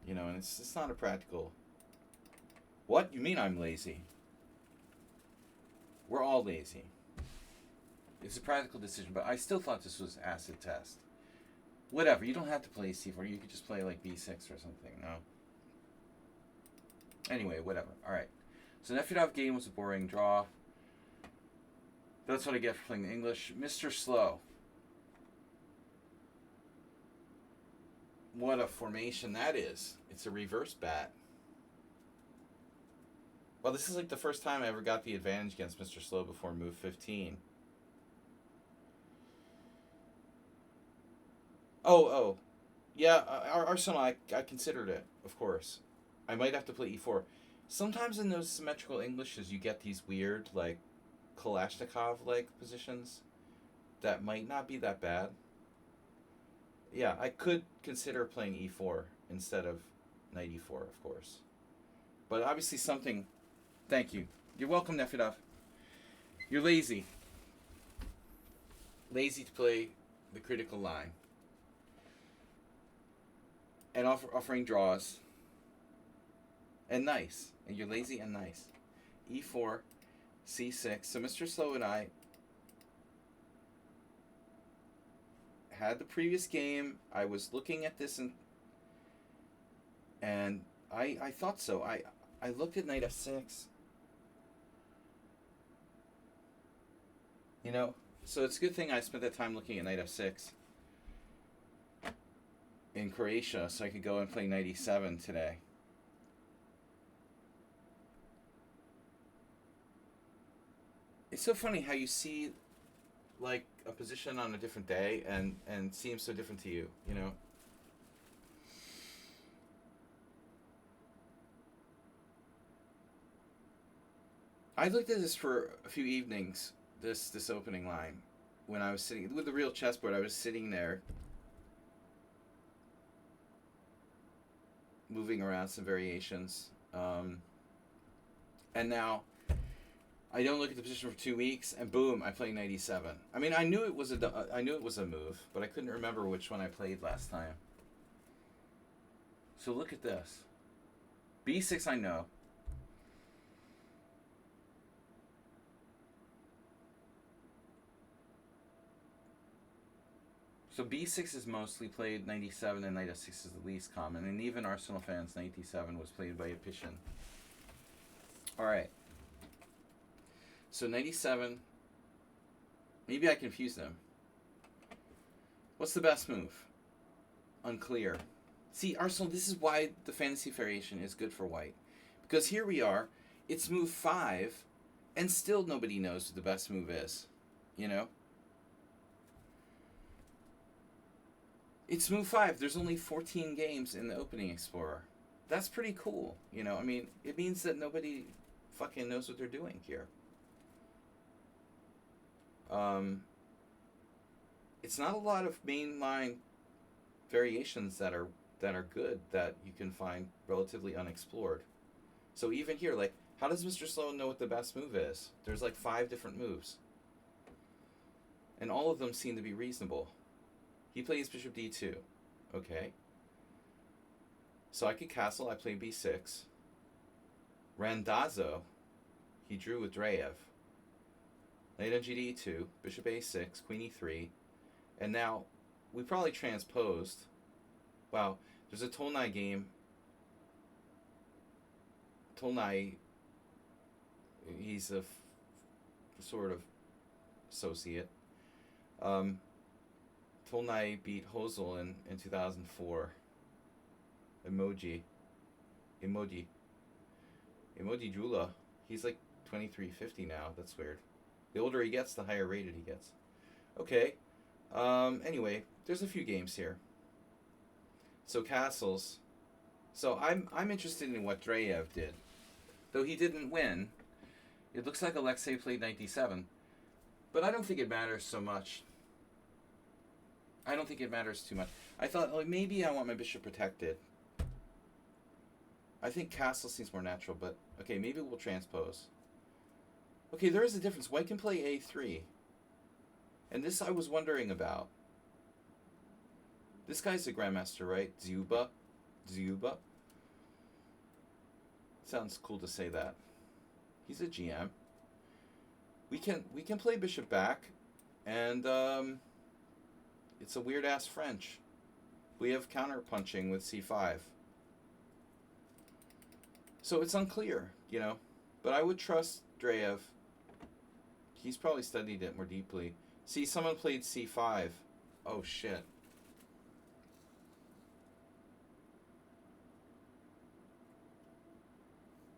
you know, and it's not a practical. What? You mean I'm lazy? We're all lazy. It's a practical decision, but I still thought this was acid test. Whatever, you don't have to play c4. You could just play like b6 or something, no? Anyway, whatever. All right. So Nefedov game was a boring draw. That's what I get for playing the English. Mr. Slow. What a formation that is. It's a reverse bat. Well, this is like the first time I ever got the advantage against Mr. Slow before move 15. Oh. Yeah, Arsenal, I considered it, of course. I might have to play e4. Sometimes in those symmetrical Englishes, you get these weird, like, Kalashnikov-like positions that might not be that bad. Yeah, I could consider playing e4 instead of knight e4, of course. But obviously something... Thank you. You're welcome, Nefedov. You're lazy. Lazy to play the critical line. And offering draws. And nice. And you're lazy and nice. e4, c6. So Mr. Slow and I had the previous game. I was looking at this and I thought so. I looked at knight f6. You know, so it's a good thing I spent that time looking at knight f6 in Croatia, so I could go and play knight e7 today. It's so funny how you see, like, a position on a different day and seems so different to you, you know? I looked at this for a few evenings, this opening line, when I was sitting with the real chessboard. I was sitting there moving around some variations, and now I don't look at the position for 2 weeks, and boom, I play knight e7. I mean, I knew it was a move, but I couldn't remember which one I played last time. So look at this. b6 I know. So b6 is mostly played, knight e7 and knight f6 is the least common. And even Arsenal fans, knight e7 was played by Epishin. Alright. So knight e7. Maybe I confused them. What's the best move? Unclear. See, Arsenal, this is why the fantasy variation is good for white. Because here we are, it's move 5, and still nobody knows what the best move is. You know? It's move 5. There's only 14 games in the opening Explorer. That's pretty cool. You know, I mean, it means that nobody fucking knows what they're doing here. It's not a lot of mainline variations that are good that you can find relatively unexplored. So even here, like, how does Mr. Sloan know what the best move is? There's like 5 different moves. And all of them seem to be reasonable. He plays bishop d2. Okay. So I could castle, I play b6. Randazzo, he drew with Dreyev. Knight on gd2, bishop a6, queen e3. And now, we probably transposed. Wow, there's a Tolnai game. Tolnai, he's a sort of associate. Tolnai beat Hosel in 2004. Emoji Jula. He's like 2350 now. That's weird. The older he gets, the higher rated he gets. Okay. Anyway, there's a few games here. So castles. So I'm interested in what Dreyev did. Though he didn't win. It looks like Alexei played knight d7. But I don't think it matters so much. I don't think it matters too much. I thought, oh, maybe I want my bishop protected. I think castle seems more natural, but okay, maybe we'll transpose. Okay, there is a difference. White can play a3. And this I was wondering about. This guy's a grandmaster, right? Dziuba? Sounds cool to say that. He's a GM. We can play bishop back, and it's a weird ass French. We have counter punching with c5. So it's unclear, you know. But I would trust Dreyev. He's probably studied it more deeply. See, someone played c5. Oh shit.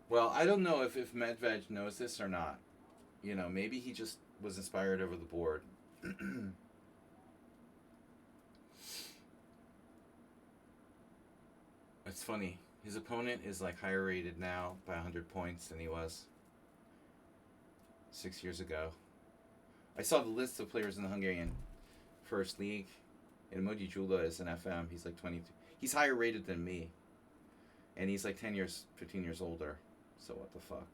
Well, I don't know if Medved knows this or not. You know, maybe he just was inspired over the board. It's funny. His opponent is like higher rated now by 100 points than he was 6 years ago. I saw the list of players in the Hungarian First League. And Emoji Jula is an FM. He's like 22. He's higher rated than me. And he's like 15 years older. So what the fuck?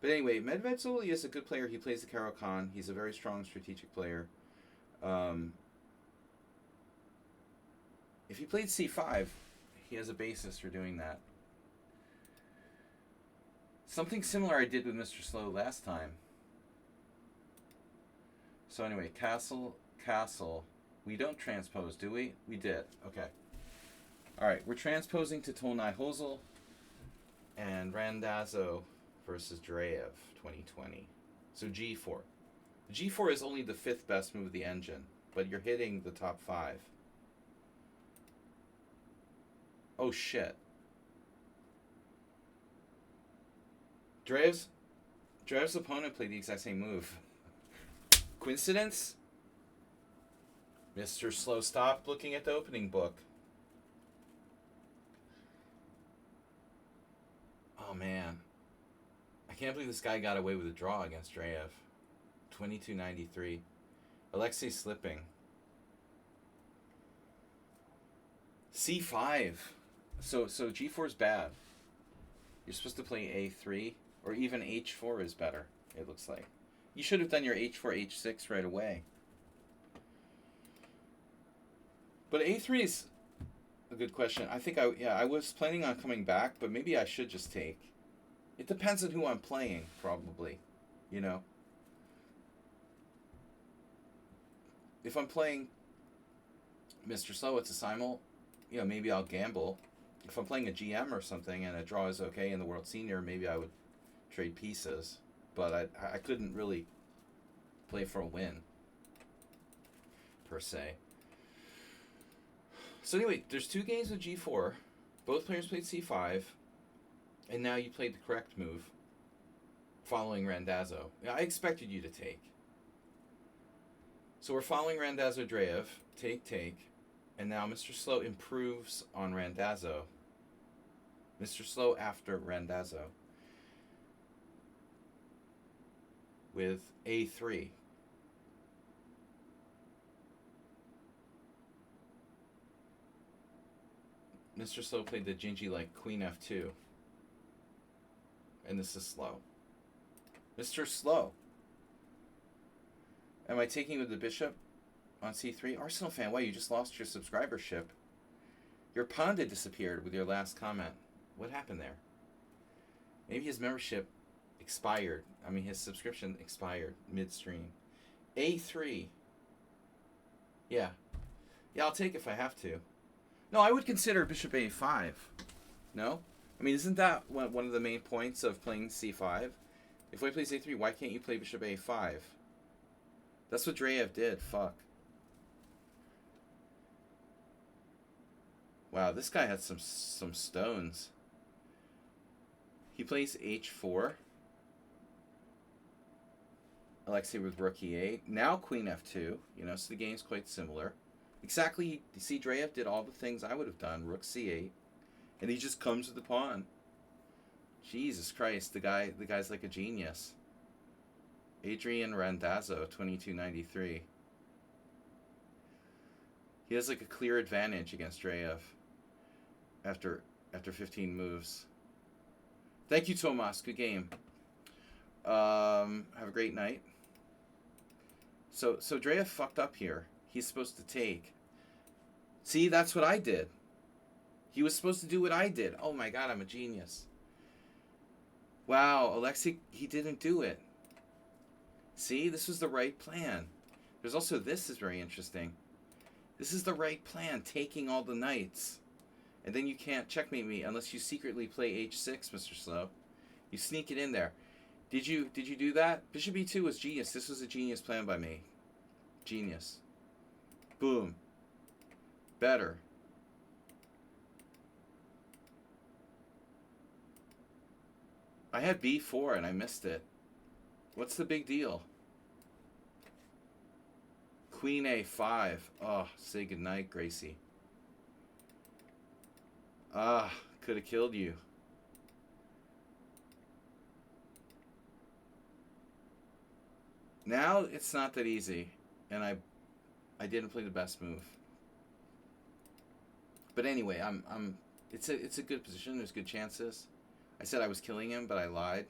But anyway, Medved Zoli is a good player. He plays the Caro-Kann. He's a very strong strategic player. If he played c5, he has a basis for doing that. Something similar I did with Mr. Slow last time. So anyway, castle. We don't transpose, do we? We did. Okay. Alright, we're transposing to Tolnai Hosel and Randazzo versus Dreyev 2020. So g4. G4 is only the 5th best move of the engine, but you're hitting the top 5. Oh shit. Dreyev's opponent played the exact same move. Coincidence? Mr. Slow, stop looking at the opening book. Oh man. I can't believe this guy got away with a draw against Dreyev. 2293. Alexei slipping. C5. So G4 is bad. You're supposed to play A3, or even H4 is better, it looks like. You should have done your H4, H6 right away. But A3 is a good question. I think I was planning on coming back, but maybe I should just take. It depends on who I'm playing, probably. You know? If I'm playing Mr. Slow, it's a simul, you know, maybe I'll gamble. If I'm playing a GM or something and a draw is okay in the World Senior, maybe I would trade pieces. But I couldn't really play for a win, per se. So anyway, there's 2 games with G4. Both players played C5. And now you played the correct move following Randazzo. I expected you to take. So we're following Randazzo Dreyev. Take, take. And now Mr. Slow improves on Randazzo. Mr. Slow after Randazzo. With A3. Mr. Slow played the Gingy like Queen F2. And this is slow. Mr. Slow. Am I taking with the bishop on C3? Arsenal fan, wow, you just lost your subscribership. Your panda disappeared with your last comment. What happened there? Maybe his membership expired. I mean, his subscription expired midstream. A3. Yeah. Yeah, I'll take it if I have to. No, I would consider bishop A5. No? I mean, isn't that one of the main points of playing C5? If white plays A3, why can't you play bishop A5? That's what Dreyev did. Fuck. Wow, this guy had some stones. He plays H4. Alexei with rook E8. Now Queen F2. You know, so the game's quite similar. Exactly. You see, Dreyev did all the things I would have done. Rook C8. And he just comes with the pawn. Jesus Christ, the guy's like a genius. Adrian Randazzo, 2293. He has like a clear advantage against Dreyev after 15 moves. Thank you, Tomas. Good game. Have a great night. So Dreyev fucked up here. He's supposed to take. See, that's what I did. He was supposed to do what I did. Oh my god, I'm a genius. Wow, Alexei, he didn't do it. See, this was the right plan. There's also this is very interesting. This is the right plan, taking all the knights. And then you can't checkmate me unless you secretly play H6, Mr. Slow. You sneak it in there. Did you do that? Bishop E2 was genius. This was a genius plan by me. Genius. Boom. Better. I had B4 and I missed it. What's the big deal? Queen A5. Oh, say goodnight, Gracie. Ah, could have killed you. Now it's not that easy, and I didn't play the best move. But anyway, it's a good position. There's good chances. I said I was killing him, but I lied.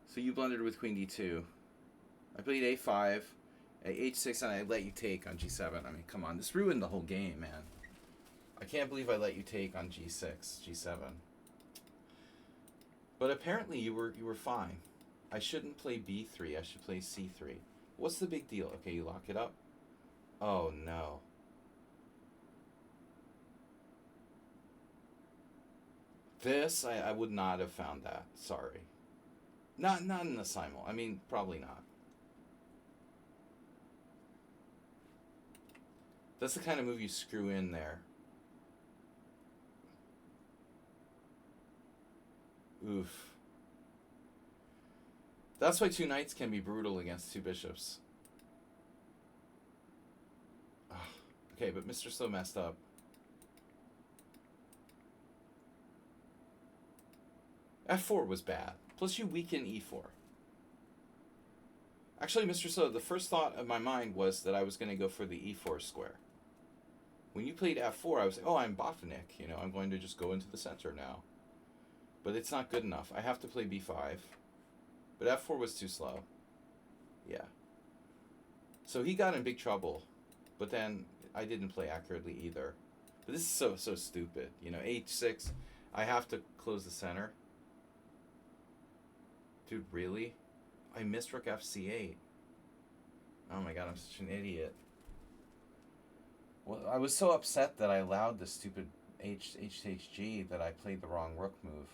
So you blundered with Queen D2. I played A5, H6, and I let you take on G7. I mean, come on, this ruined the whole game, man. I can't believe I let you take on G6, G7. But apparently you were fine. I shouldn't play B3. I should play C3. What's the big deal? Okay, you lock it up. Oh no. This I would not have found that. Sorry. Not in the simul. I mean, probably not. That's the kind of move you screw in there. Oof. That's why two knights can be brutal against two bishops. Ugh. Okay, but Mr. Slow messed up. F4 was bad. Plus you weaken E4. Actually, Mr. Slow, the first thought of my mind was that I was going to go for the E4 square. When you played F4, I was like, oh, I'm Botvinnik. You know, I'm going to just go into the center now. But it's not good enough. I have to play B5. But F4 was too slow. Yeah. So he got in big trouble. But then I didn't play accurately either. But this is so stupid. You know, H6, I have to close the center. Dude, really? I missed rook FC8. Oh my god, I'm such an idiot. Well, I was so upset that I allowed this stupid H takes G that I played the wrong rook move.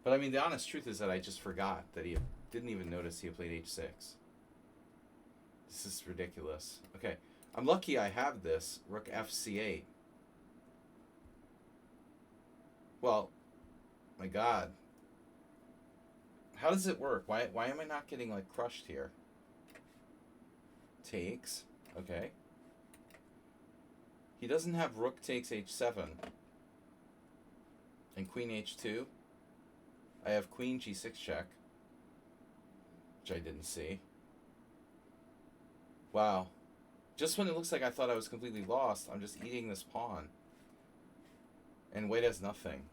But I mean, the honest truth is that I just forgot that he didn't even notice he had played H6. This is ridiculous. Okay, I'm lucky I have this rook FC8. Well, my God. How does it work? Why am I not getting, like, crushed here? Takes. Okay. He doesn't have rook takes h7. And queen h2. I have queen g6 check. Which I didn't see. Wow. Just when it looks like I thought I was completely lost, I'm just eating this pawn. And white has nothing.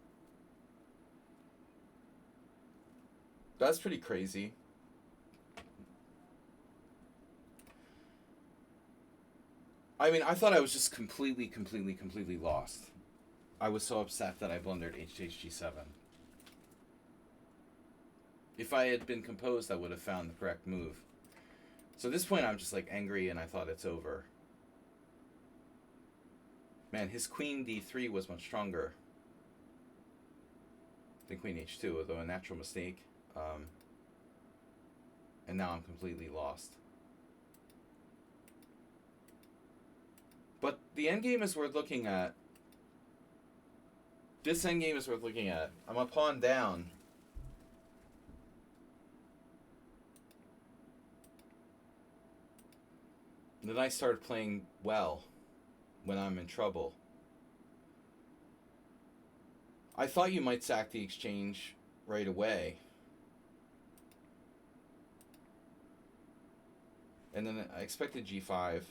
That's pretty crazy. I mean, I thought I was just completely lost. I was so upset that I blundered hg7. If I had been composed, I would have found the correct move. So at this point, I'm just like angry and I thought it's over. Man, his queen d3 was much stronger than queen h2, although a natural mistake. And now I'm completely lost. But the endgame is worth looking at. This endgame is worth looking at. I'm a pawn down. And then I started playing well when I'm in trouble. I thought you might sack the exchange right away. And then I expected g5.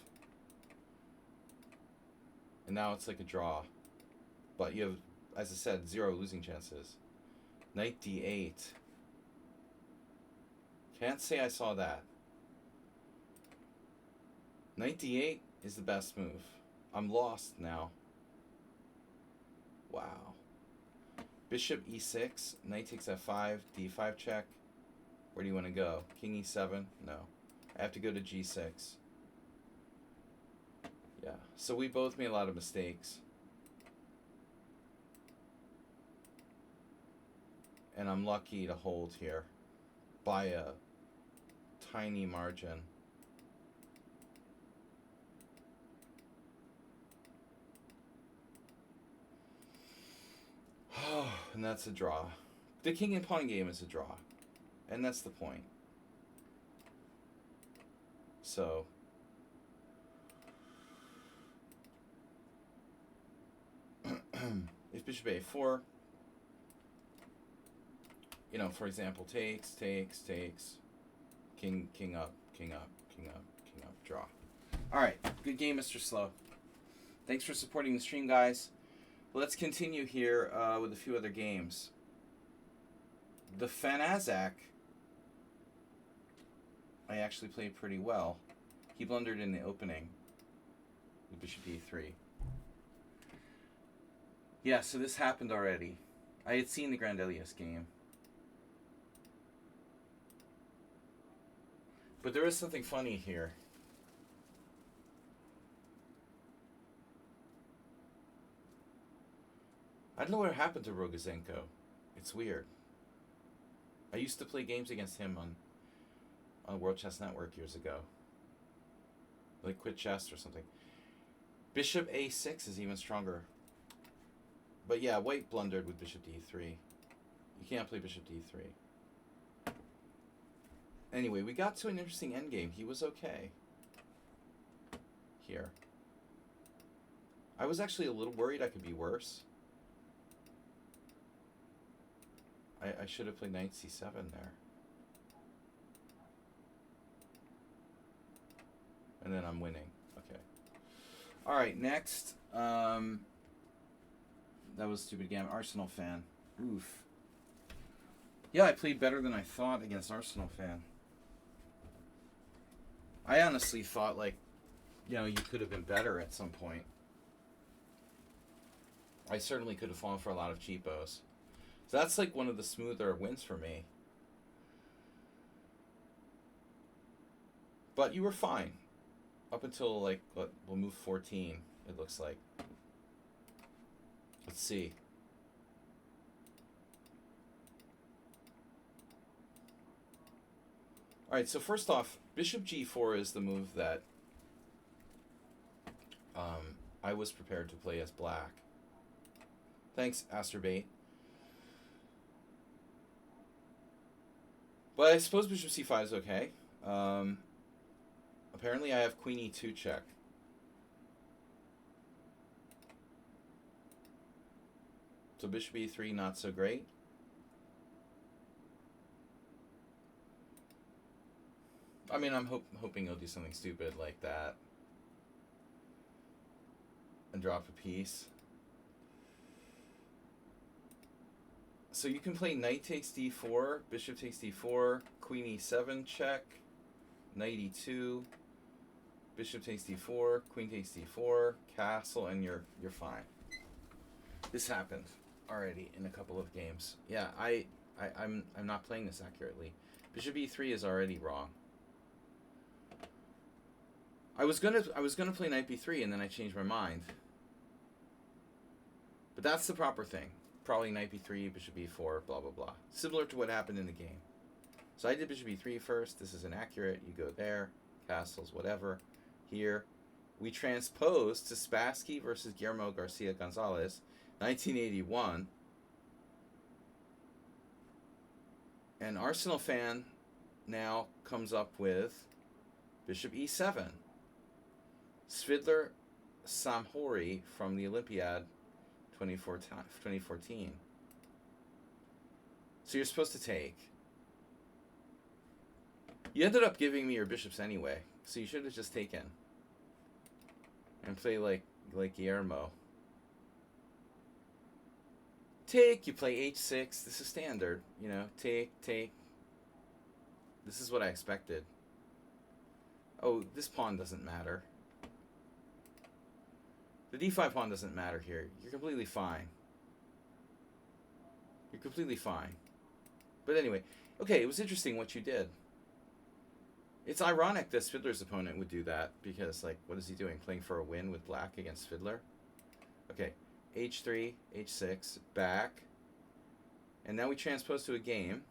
And now it's like a draw. But you have, as I said, 0 losing chances. Knight d8. Can't say I saw that. Knight d8 is the best move. I'm lost now. Wow. Bishop e6. Knight takes f5. d5 check. Where do you want to go? King e7? No. I have to go to g6. Yeah. So we both made a lot of mistakes. And I'm lucky to hold here by a tiny margin. And that's a draw. The king and pawn game is a draw. And that's the point. So if bishop a4, you know, for example, takes, king up, king up, king up, draw. All right, good game, Mr. Slow. Thanks for supporting the stream, guys. Let's continue here with a few other games. The Fanazak, I actually played pretty well. He blundered in the opening with bishop e3. Yeah, so this happened already. I had seen the Grand Elias game. But there is something funny here. I don't know what happened to Rogozenko. It's weird. I used to play games against him on World Chess Network years ago. Like Quit Chess or something. Bishop a6 is even stronger. But yeah, white blundered with bishop d3. You can't play bishop d3. Anyway, we got to an interesting endgame. He was okay. Here. I was actually a little worried I could be worse. I should have played knight c7 there. And then I'm winning. Okay. Alright, next. That was a stupid game. Arsenal fan. Oof. Yeah, I played better than I thought against Arsenal fan. I honestly thought, like, you know, you could have been better at some point. I certainly could have fallen for a lot of cheapos. So that's like one of the smoother wins for me. But you were fine. Up until, like, we'll move 14, it looks like. Let's see. Alright, so first off, bishop g4 is the move that I was prepared to play as black. Thanks, Asterbait. But I suppose bishop c5 is okay. Apparently I have queen e2 check. So bishop e3, not so great. I mean, I'm hoping he'll do something stupid like that. And drop a piece. So you can play knight takes d4, bishop takes d4, queen e7 check, knight e2, bishop takes d4, queen takes d4, castle, and you're fine. This happened already in a couple of games. Yeah, I'm not playing this accurately. Bishop e3 is already wrong. I was gonna play knight b3 and then I changed my mind. But that's the proper thing. Probably knight b3, bishop e4, blah blah blah. Similar to what happened in the game. So I did bishop e3 first. This is inaccurate. You go there, castles, whatever. Here, we transpose to Spassky versus Guillermo Garcia Gonzalez, 1981. And Arsenal fan now comes up with bishop e7. Svidler Samhori from the Olympiad 2014. So you're supposed to take. You ended up giving me your bishops anyway, so you should have just taken. And play like Guillermo. Take, you play h6. This is standard, you know. Take. This is what I expected. Oh, this pawn doesn't matter. The d5 pawn doesn't matter here. You're completely fine. You're completely fine. But anyway, okay, it was interesting what you did. It's ironic that Svidler's opponent would do that because, like, what is he doing? Playing for a win with black against Svidler? Okay, h3, h6, back. And now we transpose to a game.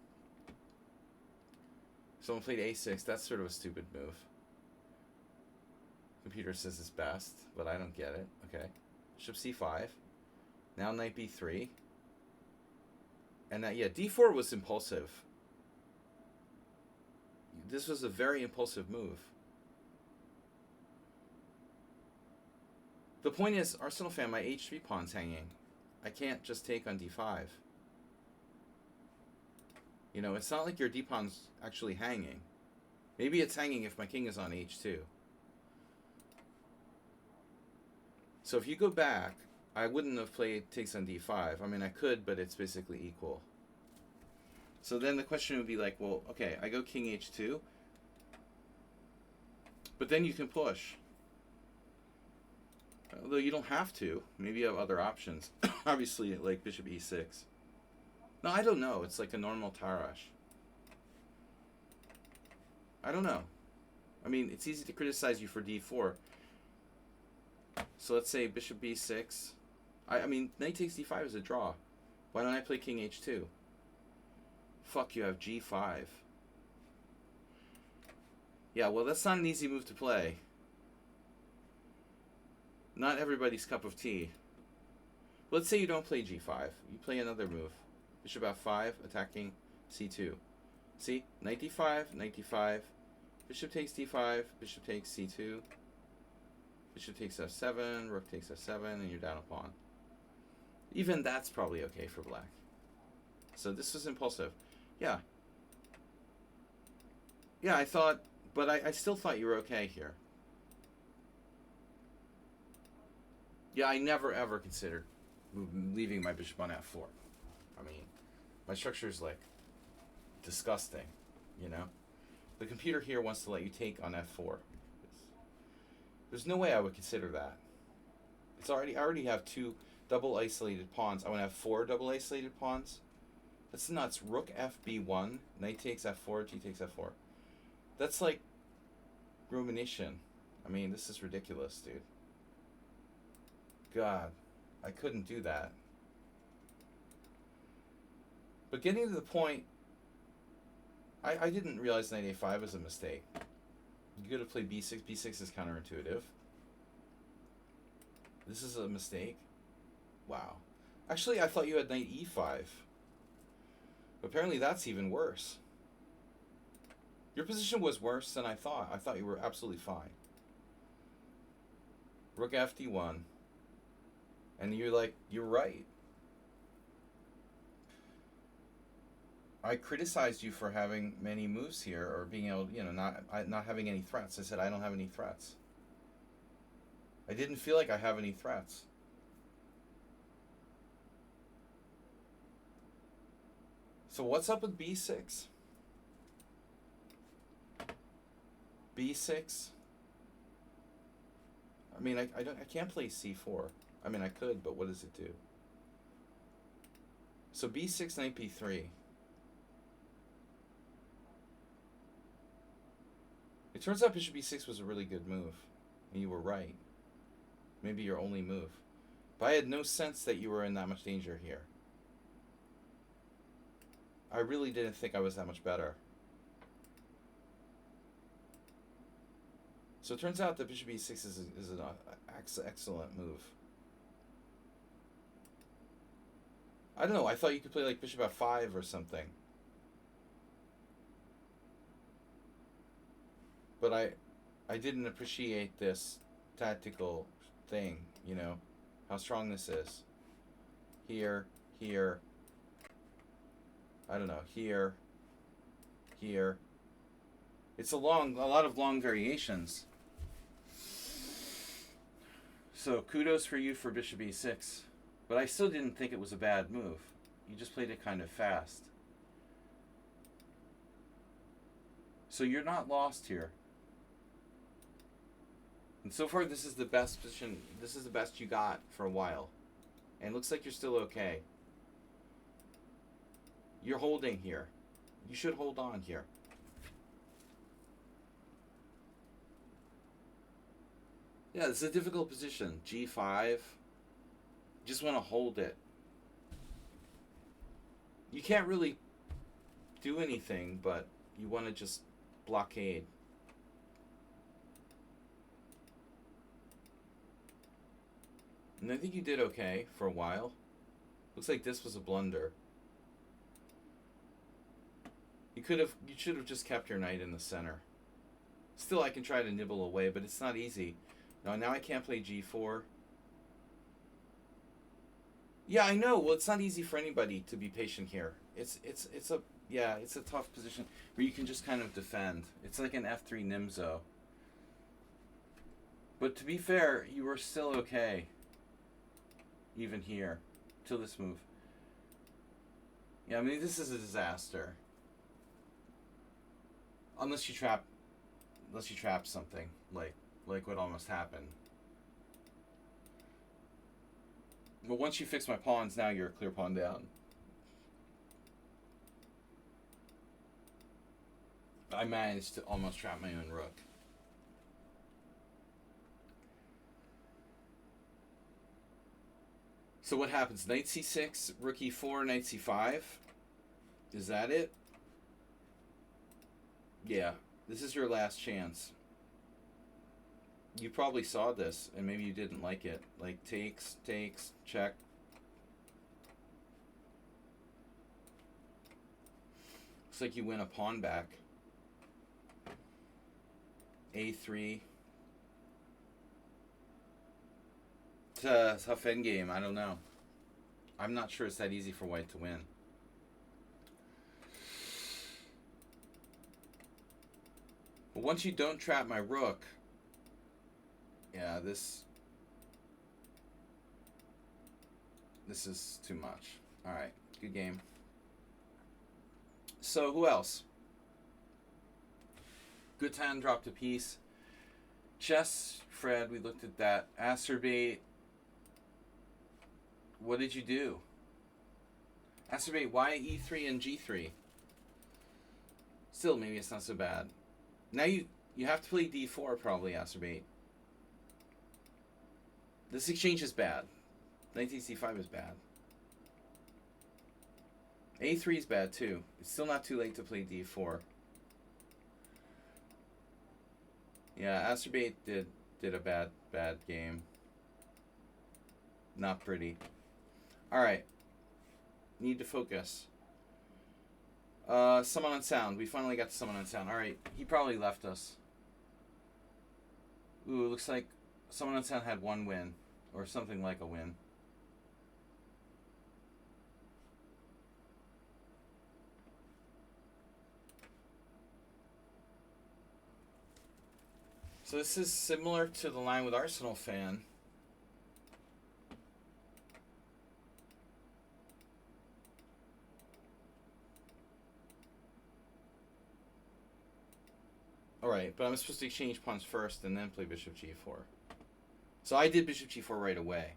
Someone played a6. That's sort of a stupid move. Computer says it's best, but I don't get it. Okay. Bishop c5. Now knight b3. And that, yeah, d4 was impulsive. This was a very impulsive move. The point is, Arsenal fan, my h3 pawn's hanging. I can't just take on d5. You know, it's not like your d-pawn's actually hanging. Maybe it's hanging if my king is on h2. So if you go back, I wouldn't have played takes on d5. I mean, I could, but it's basically equal. So then the question would be like, well, okay, I go king h2. But then you can push. Although you don't have to. Maybe you have other options. Obviously, like bishop e6. No, I don't know. It's like a normal Tarash. I don't know. I mean, it's easy to criticize you for d4. So let's say bishop b6. I mean, knight takes d5 is a draw. Why don't I play king h2? Fuck, you have g5. Yeah, well, that's not an easy move to play. Not everybody's cup of tea. Let's say you don't play g5. You play another move. Bishop f5, attacking c2. See? Knight d5, knight d5. Bishop takes d5, bishop takes c2. Bishop takes f7, rook takes f7, and you're down a pawn. Even that's probably okay for black. So this was impulsive. Yeah. Yeah, I thought, but I still thought you were okay here. Yeah, I never ever considered leaving my bishop on f4. I mean, my structure is like disgusting, you know? The computer here wants to let you take on f4. There's no way I would consider that. I already have 2 double isolated pawns. I want to have 4 double isolated pawns. That's nuts. Rook fb1, knight takes f4, g takes f4. That's like rumination. I mean, this is ridiculous, dude. God, I couldn't do that. But getting to the point, I didn't realize knight a5 was a mistake. You could have played b6. b6 is counterintuitive. This is a mistake. Wow. Actually, I thought you had knight e5. Apparently, that's even worse. Your position was worse than I thought. I thought you were absolutely fine. Rook FD1. And you're like, you're right. I criticized you for having many moves here, or being able, not having any threats. I said I don't have any threats. I didn't feel like I have any threats. So what's up with B6? B6. I mean, I can't play C4. I mean, I could, but what does it do? So B6, knight B3. It turns out bishop B6 was a really good move, and you were right. Maybe your only move. But I had no sense that you were in that much danger here. I really didn't think I was that much better. So it turns out that bishop E6 is an excellent move. I don't know, I thought you could play like bishop F5 or something. But I didn't appreciate this tactical thing, you know, how strong this is. Here, here, I don't know, here, here. It's a lot of long variations. So kudos for you for bishop E6. But I still didn't think it was a bad move. You just played it kind of fast. So you're not lost here. And so far, this is the best position. This is the best you got for a while. And it looks like you're still okay. You're holding here. You should hold on here. Yeah, this is a difficult position. G5. You just want to hold it. You can't really do anything, but you want to just blockade. And I think you did okay for a while. Looks like this was a blunder. You should have just kept your knight in the center. Still, I can try to nibble away, but it's not easy. Now I can't play G4. Yeah, I know. Well, it's not easy for anybody to be patient here. It's a tough position where you can just kind of defend. It's like an F3 Nimzo. But to be fair, you were still okay. Even here, till this move. Yeah, I mean, this is a disaster. Unless you trap something like what almost happened. But once you fix my pawns, now you're a clear pawn down. I managed to almost trap my own rook. So what happens? Knight c6, rook e4, knight c5. Is that it? Yeah, this is your last chance. You probably saw this, and maybe you didn't like it. Like, takes, check. Looks like you win a pawn back. A3. It's a tough endgame. I don't know. I'm not sure it's that easy for white to win. But once you don't trap my rook, yeah, this is too much. All right, good game. So who else? Gutan dropped a piece. Chess, Fred, we looked at that. Acerbate. What did you do? Acerbate, why E3 and G3? Still, maybe it's not so bad. Now you have to play D4 probably, Acerbate. This exchange is bad. Knight C5 is bad. A3 is bad too. It's still not too late to play D4. Yeah, Acerbate did a bad game. Not pretty. Alright. Need to focus. Summon on Sound. We finally got to Summon on Sound. Alright, he probably left us. Ooh, it looks like Summon on Sound had one win. Or something like a win. So this is similar to the line with Arsenal fan. Alright, but I'm supposed to exchange pawns first and then play bishop g4. So I did bishop g4 right away.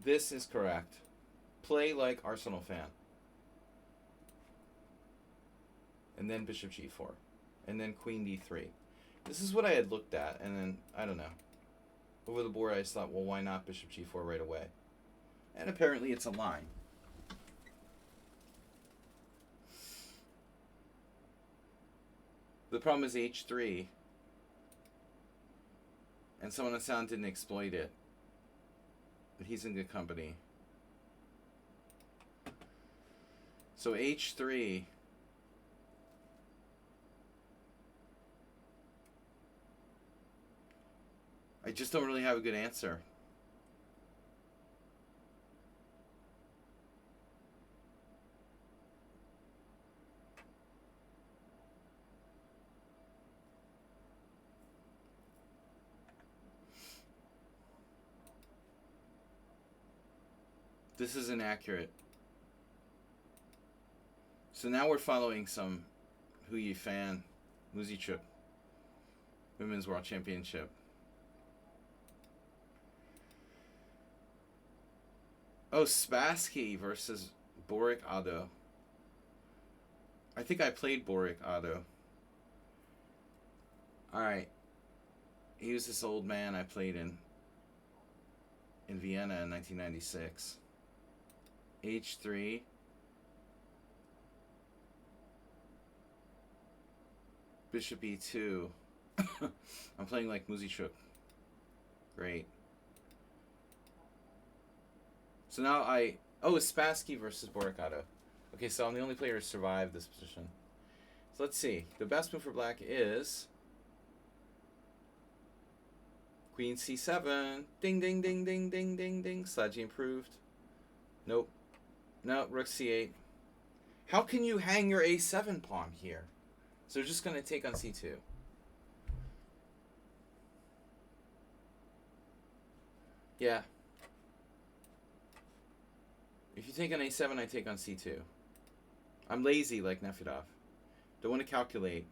This is correct. Play like Arsenal fan. And then bishop g4. And then queen d3. This is what I had looked at, and then, I don't know. Over the board I just thought, well, why not bishop g4 right away? And apparently it's a line. The problem is h3. And Summon on Sound didn't exploit it. But he's in good company. So h3. I just don't really have a good answer. This is inaccurate. So now we're following some Hu Yi Fan, Muzichuk, Women's World Championship. Oh, Spassky versus Boric Ado. I think I played Boric Ado. Alright. He was this old man I played in Vienna in 1996. H3. Bishop E2. I'm playing like Muzichuk. Great. So now oh, it's Spassky versus Boric Ado. Okay, so I'm the only player to survive this position. So let's see. The best move for black is Queen C7. Ding, ding, ding, ding, ding, ding, ding. Strategy improved. Nope. No, Rook C8. How can you hang your A7 pawn here? So they're just going to take on C2. Yeah. If you take on A7, I take on C2. I'm lazy like Nefedov. Don't want to calculate.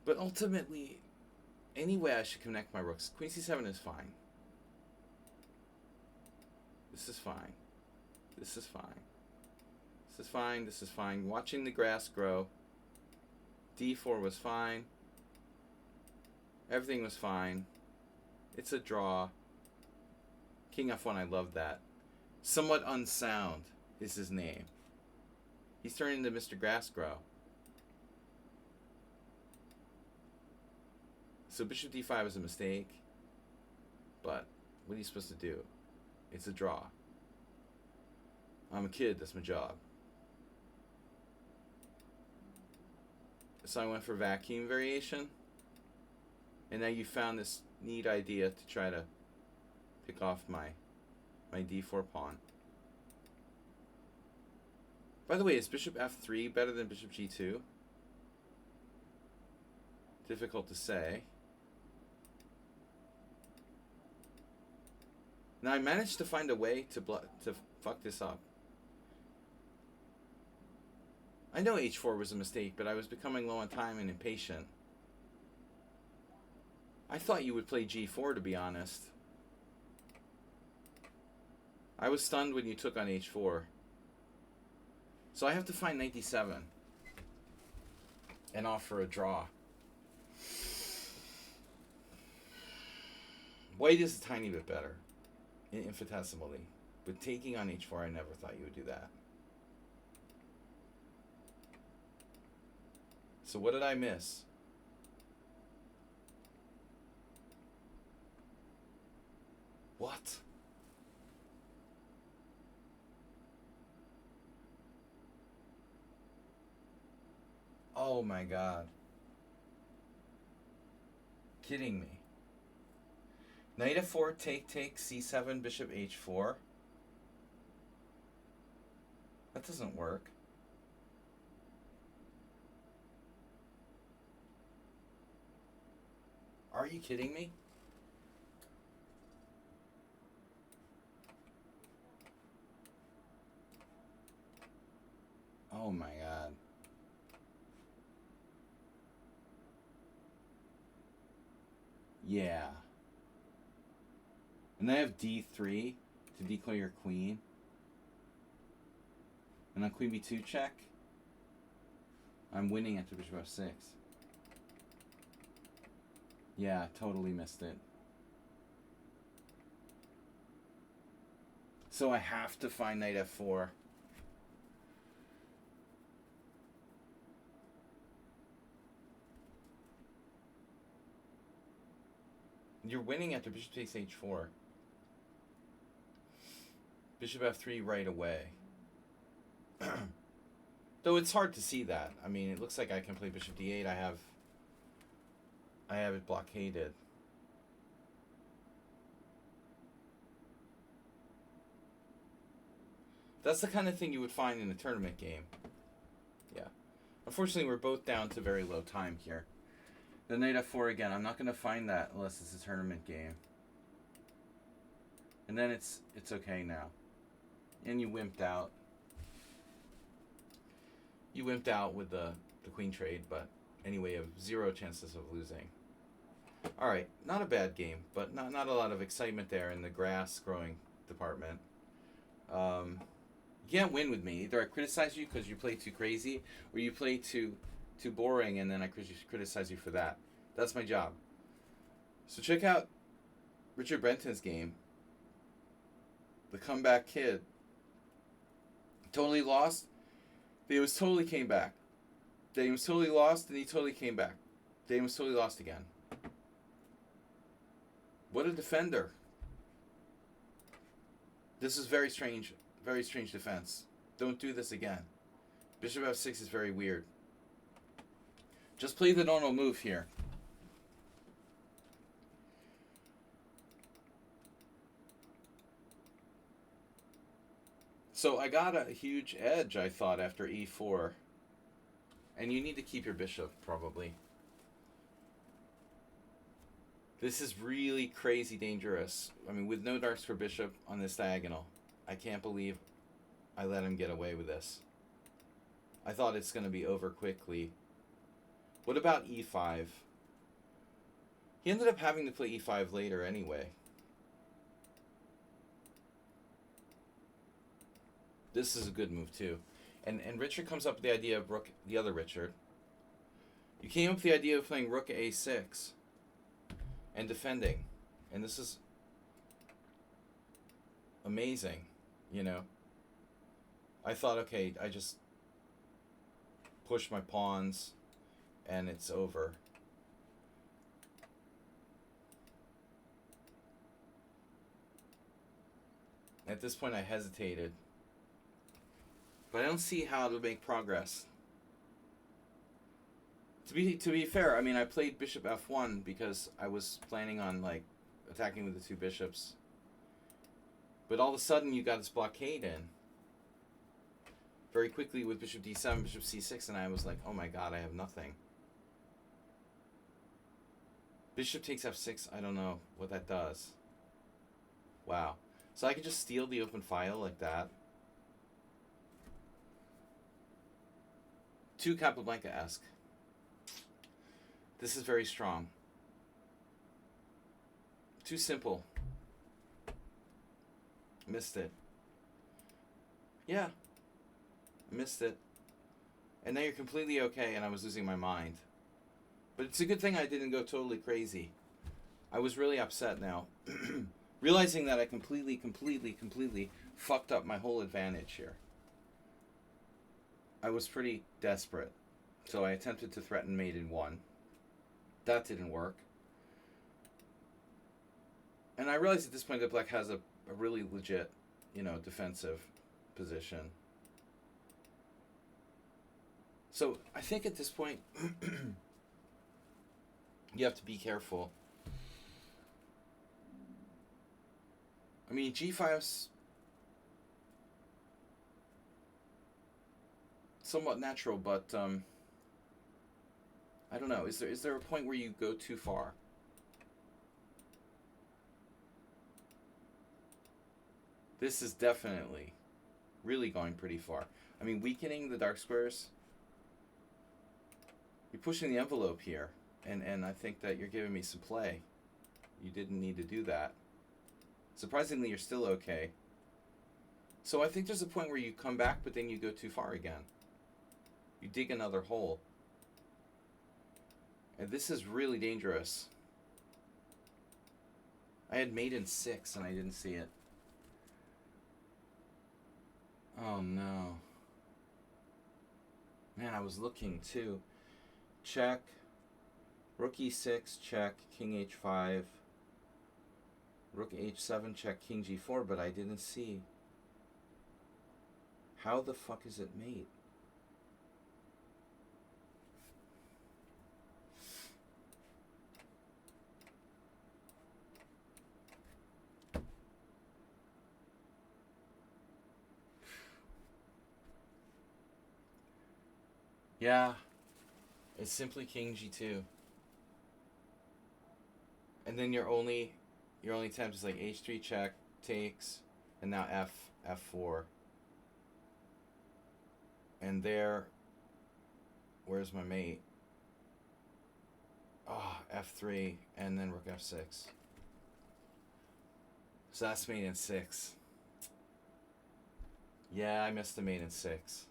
But ultimately, anyway, I should connect my rooks. Queen C7 is fine. This is fine. This is fine. This is fine. This is fine. Watching the grass grow. D4 was fine. Everything was fine. It's a draw. King F1, I love that. Somewhat Unsound is his name. He's turning into Mr. Grassgrow. So bishop d5 is a mistake. But what are you supposed to do? It's a draw. I'm a kid, that's my job. So I went for vacuum variation. And now you found this neat idea to try to pick off my d4 pawn. By the way, is bishop f3 better than bishop g2? Difficult to say. Now I managed to find a way to fuck this up. I know h4 was a mistake, but I was becoming low on time and impatient. I thought you would play g4, to be honest. I was stunned when you took on h4. So I have to find knight d7 and offer a draw. White is a tiny bit better, infinitesimally. But taking on h4, I never thought you would do that. So what did I miss? What? Oh my god. Kidding me. Knight f4, take, c7, bishop h4. That doesn't work. Are you kidding me? Oh my god. Yeah. And I have d3 to decoy your queen. And on queen b2 check, I'm winning after bishop f6. Yeah, totally missed it. So I have to find knight f4. You're winning after bishop takes h4. Bishop f3 right away. Though it's hard to see that. I mean, it looks like I can play bishop d8. I have it blockaded. That's the kind of thing you would find in a tournament game. Yeah. Unfortunately, we're both down to very low time here. The knight f4 again. I'm not going to find that unless it's a tournament game. And then it's okay now. And you wimped out. You wimped out with the queen trade, but anyway, you have 0 chances of losing. Alright, not a bad game, but not a lot of excitement there in the grass growing department. You can't win with me. Either I criticize you because you play too crazy, or you play too boring, and then I criticize you for that. That's my job. So check out Richard Brenton's game. The comeback kid. Totally lost. Then he was totally came back. Then he was totally lost, and he totally came back. Then he was totally lost again. What a defender. This is very strange defense. Don't do this again. Bishop f6 is very weird. Just play the normal move here. So I got a huge edge, I thought, after e4. And you need to keep your bishop, probably. This is really crazy dangerous. I mean, with no darks for bishop on this diagonal. I can't believe I let him get away with this. I thought it's going to be over quickly. What about e5? He ended up having to play e5 later anyway. This is a good move too. And Richard comes up with the idea of rook, the other Richard. You came up with the idea of playing rook a6 and defending. And this is amazing, you know. I thought, okay, I just push my pawns and it's over. At this point I hesitated. But I don't see how to make progress. To be fair, I mean, I played bishop f1 because I was planning on like attacking with the two bishops. But all of a sudden you got this blockade in very quickly with bishop d7, bishop c6, and I was like, oh my god, I have nothing. Bishop takes f6, I don't know what that does. Wow. So I could just steal the open file like that. Too Capablanca-esque. This is very strong. Too simple. Missed it. Yeah. Missed it. And now you're completely okay and I was losing my mind. But it's a good thing I didn't go totally crazy. I was really upset now. Realizing that I completely fucked up my whole advantage here. I was pretty desperate. So I attempted to threaten mate in 1. That didn't work. And I realize at this point that black has a really legit, defensive position. So I think at this point, you have to be careful. I mean, g5's somewhat natural, but I don't know. Is there a point where you go too far? This is definitely really going pretty far. I mean, weakening the dark squares. You're pushing the envelope here, and I think that you're giving me some play. You didn't need to do that. Surprisingly, you're still okay. So I think there's a point where you come back, but then you go too far again. You dig another hole. And this is really dangerous. I had mate in 6 and I didn't see it. Oh no. Man, I was looking too. Check. Rook e6, check. King h5. Rook h7, check. King g4, but I didn't see. How the fuck is it mate? Yeah. It's simply king g2. And then your only attempt is like h3 check, takes, and now f4. And there, where's my mate? Oh, f3, and then rook f6. So that's mate in 6. Yeah, I missed the mate in 6.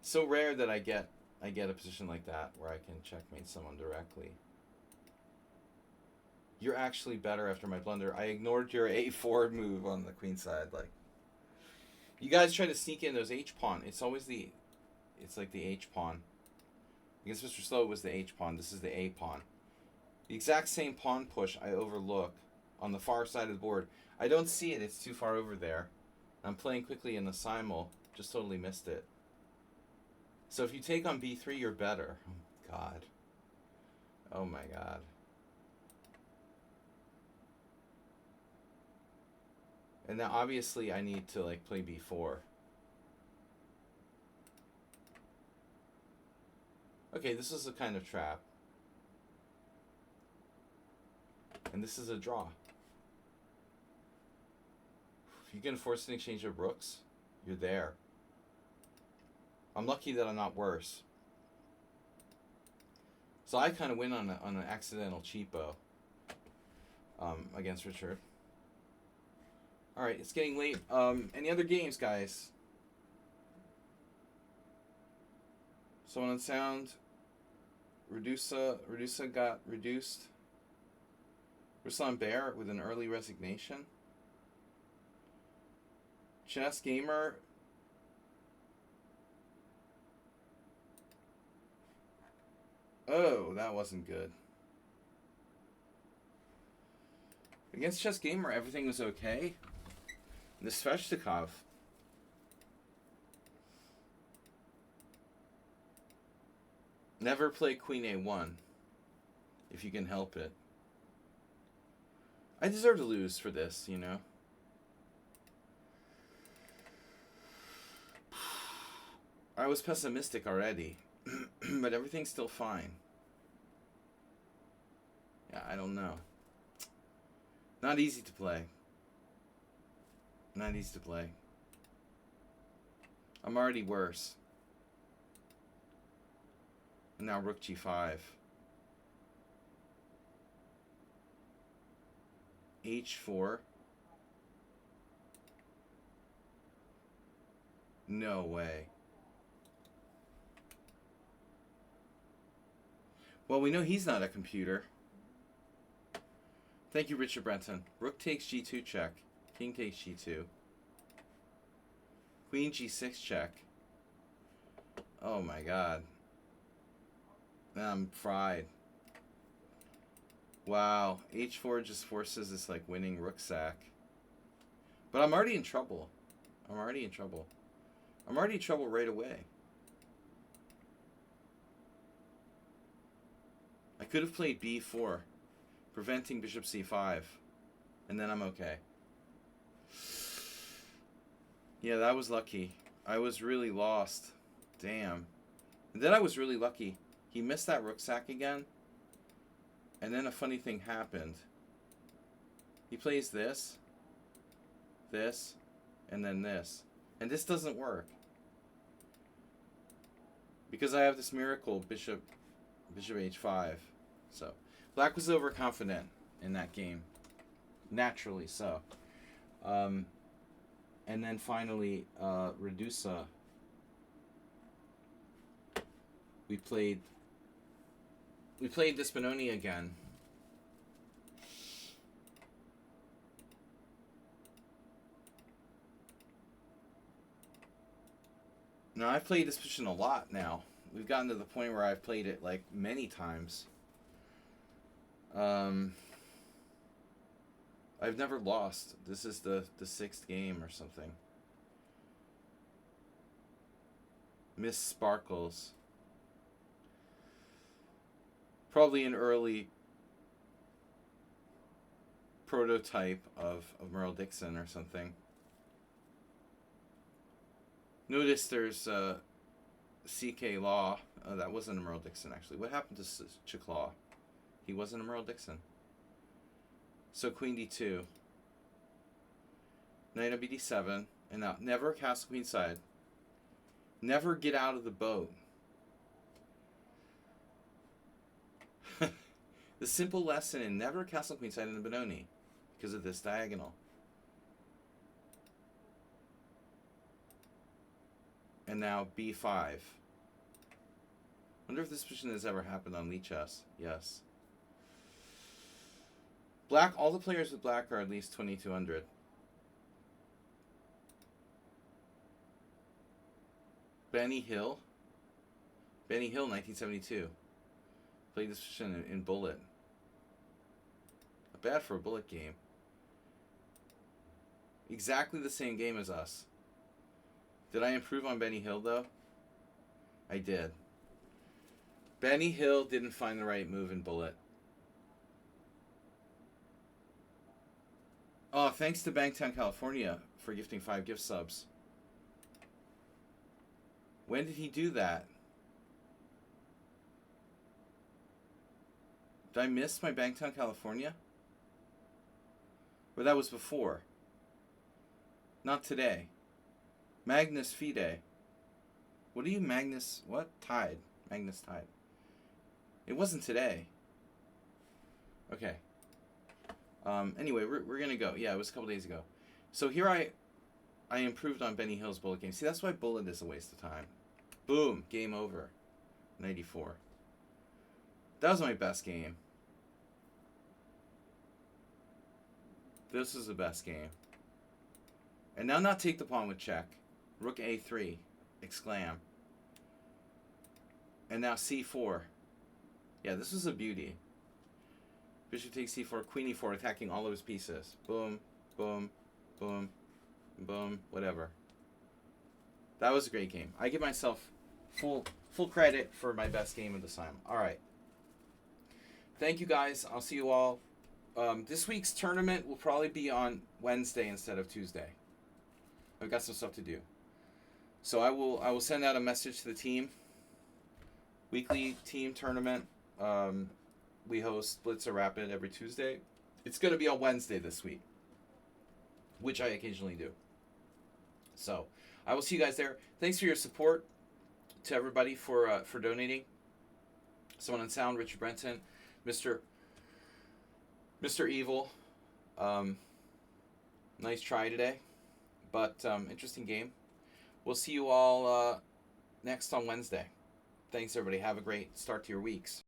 So rare that I get a position like that where I can checkmate someone directly. You're actually better after my blunder. I ignored your a4 move on the queen side. Like, you guys try to sneak in those h pawn. It's like the h pawn. Against Mr. Slow, it was the h pawn. This is the a pawn. The exact same pawn push I overlook on the far side of the board. I don't see it. It's too far over there. I'm playing quickly in the simul. Just totally missed it. So if you take on b3, you're better. Oh, God. Oh, my God. And now, obviously, I need to, like, play b4. Okay, this is a kind of trap. And this is a draw. If you can force an exchange of rooks, you're there. I'm lucky that I'm not worse. So I kind of win on an accidental cheapo against Richard. All right, it's getting late. Any other games, guys? Someone on sound. Redusa got reduced. Ruslan Bear with an early resignation. Chess Gamer. Oh, that wasn't good. Against Chess Gamer, everything was okay. The Sveshtikov. Never play Queen A1 if you can help it. I deserve to lose for this, you know. I was pessimistic already, but everything's still fine. Yeah, I don't know. Not easy to play. Not easy to play. I'm already worse. And now rook g5. h4. No way. Well, we know he's not a computer. Thank you, Richard Brenton. Rook takes g2 check. King takes g2. Queen g6 check. Oh my god. I'm fried. Wow, h4 just forces this like winning rook sack. But I'm already in trouble. I'm already in trouble. I'm already in trouble right away. I could have played b4, preventing bishop c5, and then I'm okay. Yeah, that was lucky. I was really lost. Damn. And then I was really lucky. He missed that rook sack again, and then a funny thing happened. He plays this, and then this. And this doesn't work. Because I have this miracle, bishop h5. So, black was overconfident in that game. Naturally so. And then finally, Redusa. We played this Benoni again. Now, I've played this position a lot now. We've gotten to the point where I've played it like many times. I've never lost. This is the 6th game or something. Miss Sparkles. Probably an early prototype of Merle Dixon or something. Notice there's C.K. Law. Oh, that wasn't a Merle Dixon, actually. What happened to Chick Law? He wasn't a Merle Dixon. So queen d2. Knight on bd7. And now, never castle queenside. Never get out of the boat. The simple lesson in never castle queenside in the Benoni. Because of this diagonal. And now b5. Wonder if this position has ever happened on lichess. Yes. Black, all the players with black are at least 2200. Benny Hill. Benny Hill, 1972. Played this position in Bullet. Not bad for a Bullet game. Exactly the same game as us. Did I improve on Benny Hill, though? I did. Benny Hill didn't find the right move in Bullet. Oh, thanks to Bangtown, California for gifting 5 gift subs. When did he do that? Did I miss my Bangtown, California? Or that was before? Not today. Magnus Fide. What are you, Magnus? What? Tide. Magnus Tide. It wasn't today. Okay. Anyway, we're going to go. Yeah, it was a couple days ago. So here I improved on Benny Hill's Bullet game. See, that's why Bullet is a waste of time. Boom. Game over. 94. That was my best game. This is the best game. And now not take the pawn with check. Rook a3. Exclam. And now c4. Yeah, this was a beauty. Bishop takes c4, queen e4, attacking all of his pieces. Boom, boom, boom, boom, whatever. That was a great game. I give myself full credit for my best game of the time. All right. Thank you, guys. I'll see you all. This week's tournament will probably be on Wednesday instead of Tuesday. I've got some stuff to do. So I will send out a message to the team. Weekly team tournament. We host Blitzer Rapid every Tuesday. It's going to be on Wednesday this week, which I occasionally do. So I will see you guys there. Thanks for your support to everybody for donating. Someone on sound, Richard Brenton, Mr. Evil. Nice try today, but interesting game. We'll see you all next on Wednesday. Thanks, everybody. Have a great start to your weeks.